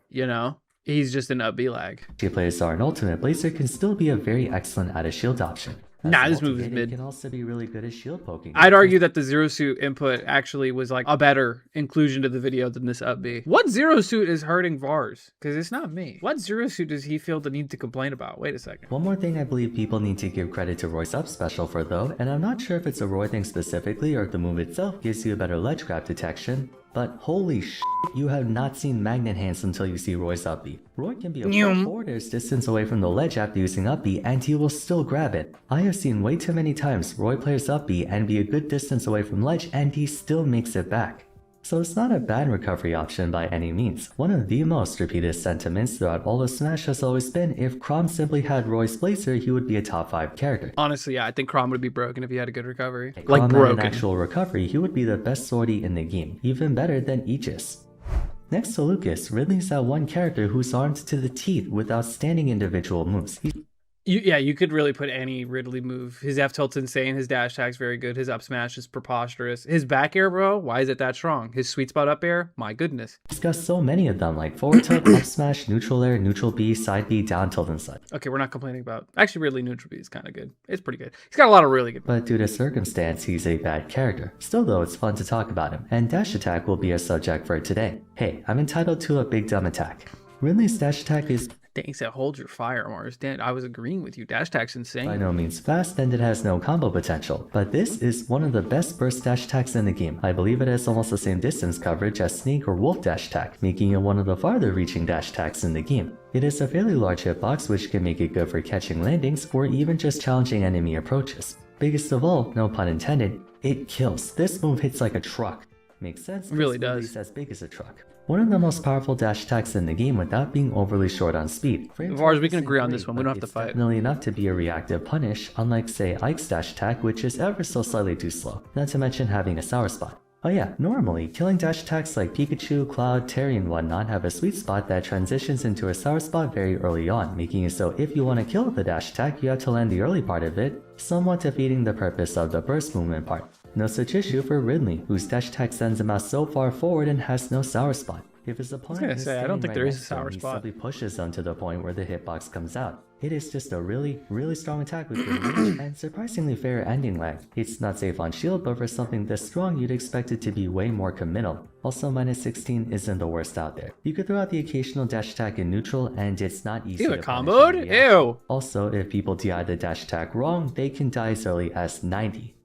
you know, he's just an up B lag. he players are in Ultimate, Blazer can still be a very excellent added shield option. As Nah, a this move is multi-hit, mid. It can also be really good at shield poking. I'd argue that the Zero Suit input actually was like a better inclusion to the video than this up B. What Zero Suit is hurting Vars? Because it's not me. What Zero Suit does he feel the need to complain about? Wait a second. One more thing I believe people need to give credit to Roy's up special for though, and I'm not sure if it's a Roy thing specifically or if the move itself gives you a better ledge grab detection, but holy shit, you have not seen Magnet Hands until you see Roy's up B. Roy can be a full forwarder's distance away from the ledge after using up B and he will still grab it. I have seen way too many times Roy players up B and be a good distance away from ledge and he still makes it back. So it's not a bad recovery option by any means. One of the most repeated sentiments throughout all of Smash has always been if Chrom simply had Roy's Blazer, he would be a top 5 character. Honestly, yeah, I think Chrom would be broken if he had a good recovery. Chrom Like had broken. an actual recovery, he would be the best sortie in the game, even better than Aegis. Next to Lucas, Ridley's that one character who's armed to the teeth with outstanding individual moves. You could really put any Ridley move. His F tilt's insane. His dash tag's very good. His up smash is preposterous. His back air, bro, why is it that strong? His sweet spot up air, my goodness. He's got so many of them, like forward tilt, up smash, neutral air, neutral B, side B, down tilt, and such. Okay, we're not complaining about. Actually, Ridley neutral B is kind of good. It's pretty good. He's got a lot of really good. But due to circumstance, he's a bad character. Still though, it's fun to talk about him, and dash attack will be a subject for today. Hey, I'm entitled to a big dumb attack. Ridley's dash attack is Thanks, that holds your fire, Mars. Dan, I was agreeing with you. Dash attack's insane. By no means fast, and it has no combo potential, but this is one of the best burst dash attacks in the game. I believe it has almost the same distance coverage as Snake or Wolf dash attack, making it one of the farther reaching dash attacks in the game. It is a fairly large hitbox, which can make it good for catching landings or even just challenging enemy approaches. Biggest of all, no pun intended, it kills. This move hits like a truck. Makes sense. It really this move does. is as big as a truck. One of the most powerful dash attacks in the game without being overly short on speed. Vars, we can agree on this one. We don't have to fight. Definitely enough to be a reactive punish, unlike say Ike's dash attack, which is ever so slightly too slow. Not to mention having a sour spot. Oh yeah, normally, killing dash attacks like Pikachu, Cloud, Terry and whatnot have a sweet spot that transitions into a sour spot very early on, making it so if you want to kill the dash attack, you have to land the early part of it, somewhat defeating the purpose of the burst movement part. No such issue for Ridley, whose dash attack sends him out so far forward and has no sour spot. If his opponent is I don't think standing there right is a next to him, sour he spot. simply pushes them to the point where the hitbox comes out. It is just a really strong attack with good range and surprisingly fair ending lag. It's not safe on shield, but for something this strong, you'd expect it to be way more committal. Also, -16 isn't the worst out there. You could throw out the occasional dash attack in neutral, and it's not easy Ew, to it punish comboed? in reaction. Ew. Also, if people DI the dash attack wrong, they can die as early as 90.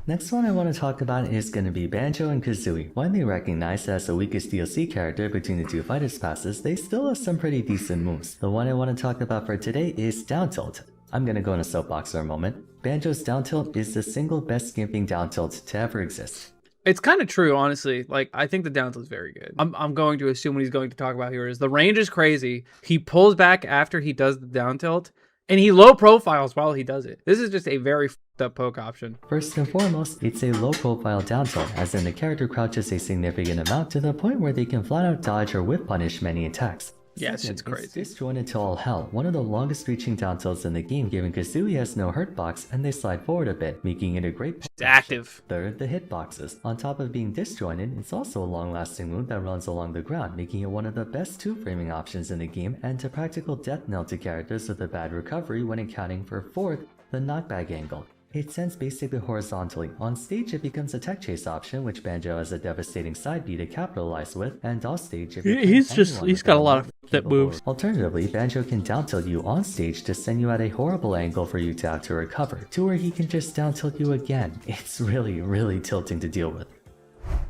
Next one I want to talk about is going to be Banjo and Kazooie. Widely recognized as the weakest DLC character between the two fighters passes, they still have some pretty decent moves. The one I want to talk about for today is down tilt. I'm going to go in a soapbox for a moment. Banjo's down tilt is the single best skimping down tilt to ever exist. It's kind of true, honestly. Like, I think the down tilt is very good. I'm going to assume what he's going to talk about here is the range is crazy. He pulls back after he does the down tilt, and he low profiles while he does it. This is just a very f***ed up poke option. First and foremost, it's a low profile down tilt, as in the character crouches a significant amount to the point where they can flat out dodge or whip punish many attacks. Yeah, it's Second, crazy. It's disjointed to all hell, one of the longest reaching down tilts in the game, given Kazooie has no hurt box and they slide forward a bit, making it a great It's active. Third, the hitboxes. On top of being disjointed, it's also a long-lasting move that runs along the ground, making it one of the best two-framing options in the game and a practical death knell to characters with a bad recovery when accounting for fourth, the knockback angle. It sends basically horizontally. On stage, it becomes a tech chase option, which Banjo has a devastating side B to capitalize with, and off stage, He's got a lot of f***ed up moves. Alternatively, Banjo can down tilt you on stage to send you at a horrible angle for you to have to recover, to where he can just down tilt you again. It's really tilting to deal with.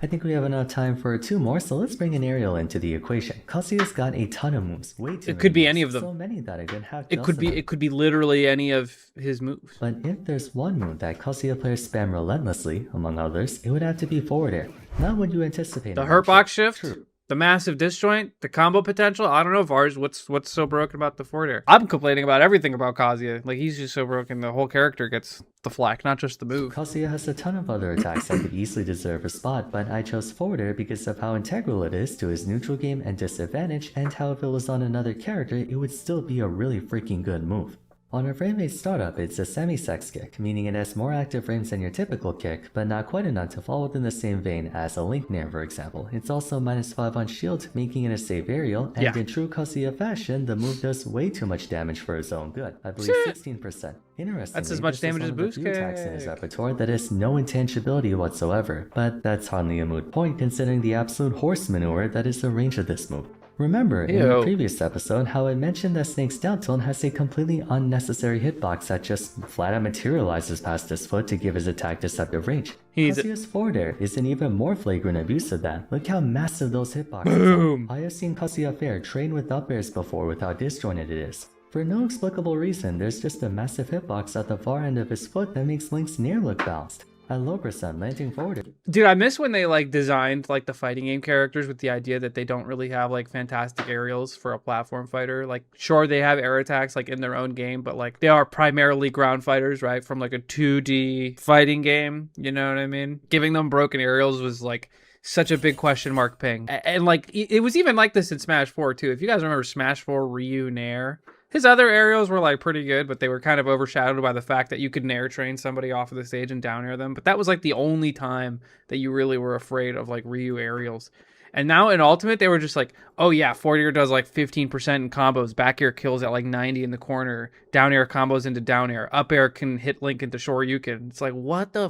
I think we have enough time for two more, so let's bring an aerial into the equation. Kazuya's got a ton of moves, way too It could many be any moves, of them. so many that I could have It could be literally any of his moves. But if there's one move that Kazuya players spam relentlessly, among others, it would have to be forward air. Not what you anticipate. The hurt box shift, True. the massive disjoint, the combo potential. I don't know, Vars. What's so broken about the forward air? I'm complaining about everything about Kazuya. Like, he's just so broken. The whole character gets the flack, not just the move. Kazuya has a ton of other attacks that could easily deserve a spot, but I chose forward air because of how integral it is to his neutral game and disadvantage, and how if it was on another character, it would still be a really freaking good move. On a frame-based startup, it's a semi-sex kick, meaning it has more active frames than your typical kick, but not quite enough to fall within the same vein as a Link Nair, for example. It's also -5 on shield, making it a safe aerial, and in true Kazuya fashion, the move does way too much damage for its own good. I believe 16%. Interestingly, That's as much this is damage one as of the boost few attacks in his kick. repertoire that has no intangibility whatsoever, but that's hardly a moot point considering the absolute horse manure that is the range of this move. Remember, in the previous episode, how I mentioned that Snake's down tilt has a completely unnecessary hitbox that just flat out materializes past his foot to give his attack deceptive range. Kazuya's forward air is an even more flagrant abuse of that. Look how massive those hitboxes are. I have seen Kazuya fair train with up airs before with how disjointed it is. For no explicable reason, there's just a massive hitbox at the far end of his foot that makes Link's Nair look balanced. At low percent, landing forward. Dude, I miss when they like designed like the fighting game characters with the idea that they don't really have like fantastic aerials for a platform fighter. Like, sure, they have air attacks like in their own game, but like they are primarily ground fighters, right? From like a 2D fighting game, you know what I mean? Giving them broken aerials was like such a big question mark ping. And like it was even like this in Smash 4 too. If you guys remember Smash 4 Ryu Nair, his other aerials were like pretty good, but they were kind of overshadowed by the fact that you could Nair train somebody off of the stage and down air them. But that was like the only time that you really were afraid of like Ryu aerials. And now in Ultimate, they were just like, oh yeah, forward air does like 15% in combos, back air kills at like 90 in the corner, down air combos into down air, up air can hit Link into Shoryuken. It's like, what the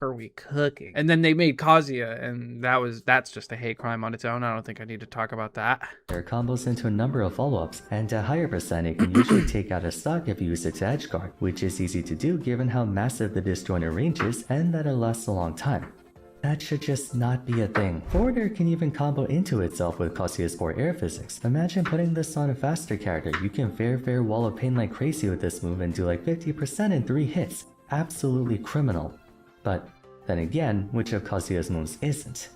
are we cooking? And then they made Kazuya, and that's just a hate crime on its own. I don't think I need to talk about that. There are combos into a number of follow-ups, and a higher percent it can usually take out of stock if you use it to edge guard, which is easy to do given how massive the disjointed range is and that it lasts a long time. That should just not be a thing. Forward air can even combo into itself with Kazuya's 4 air physics. Imagine putting this on a faster character. You can fair wall of pain like crazy with this move and do like 50% in 3 hits. Absolutely criminal. But then again, which of Kazuya's moves isn't?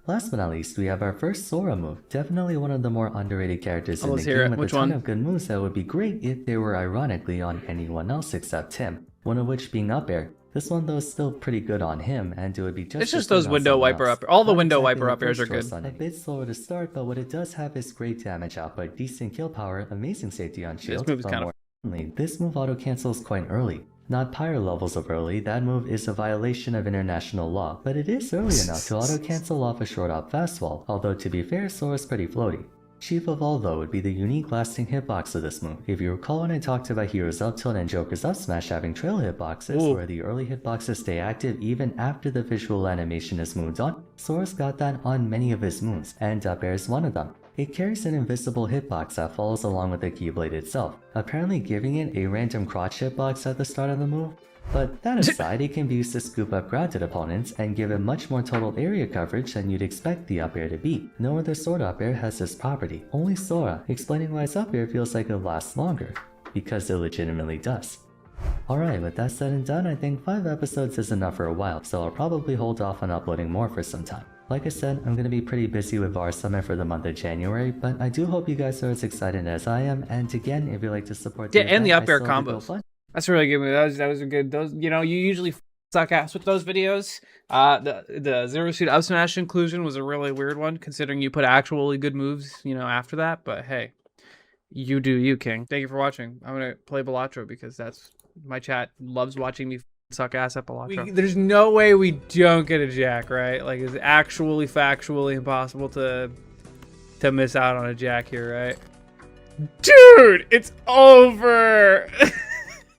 Last but not least, we have our first Sora move. Definitely one of the more underrated characters in the game with a ton of good moves that would be great if they were ironically on anyone else except him. One of which being up air. This one though is still pretty good on him, and it would be just. It's just those window wiper up. All the window wiper up airs are good. A bit slower to start, but what it does have is great damage output, decent kill power, amazing safety on shield. This move is kind of. This move auto cancels quite early. Not pyre levels of early, that move is a violation of international law, but it is early enough to auto cancel off a short up fast wall, although to be fair, Sora's pretty floaty. Chief of all though would be the unique lasting hitbox of this move. If you recall when I talked about Hero's up tilt and Joker's up smash having trail hitboxes, where the early hitboxes stay active even after the visual animation is moved on, Sora's got that on many of his moves, and up air is one of them. It carries an invisible hitbox that follows along with the keyblade itself, apparently giving it a random crotch hitbox at the start of the move. But that aside, it can be used to scoop up grounded opponents and give it much more total area coverage than you'd expect the up air to be. No other sword up air has this property, only Sora, explaining why his up air feels like it lasts longer. Because it legitimately does. Alright, with that said and done, I think 5 episodes is enough for a while, so I'll probably hold off on uploading more for some time. Like I said, I'm going to be pretty busy with VAR Summit for the month of January, but I do hope you guys are as excited as I am, and again, if you'd like to support the event, and the up air combos. That's a really good move. That was a good. Those, you know, you usually suck ass with those videos. The Zero Suit up smash inclusion was a really weird one, considering you put actually good moves, you know, after that. But hey, you do you, King. Thank you for watching. I'm gonna play Balatro because that's my chat loves watching me suck ass at Balatro. There's no way we don't get a Jack, right? Like, it's actually factually impossible to miss out on a Jack here, right? Dude, it's over.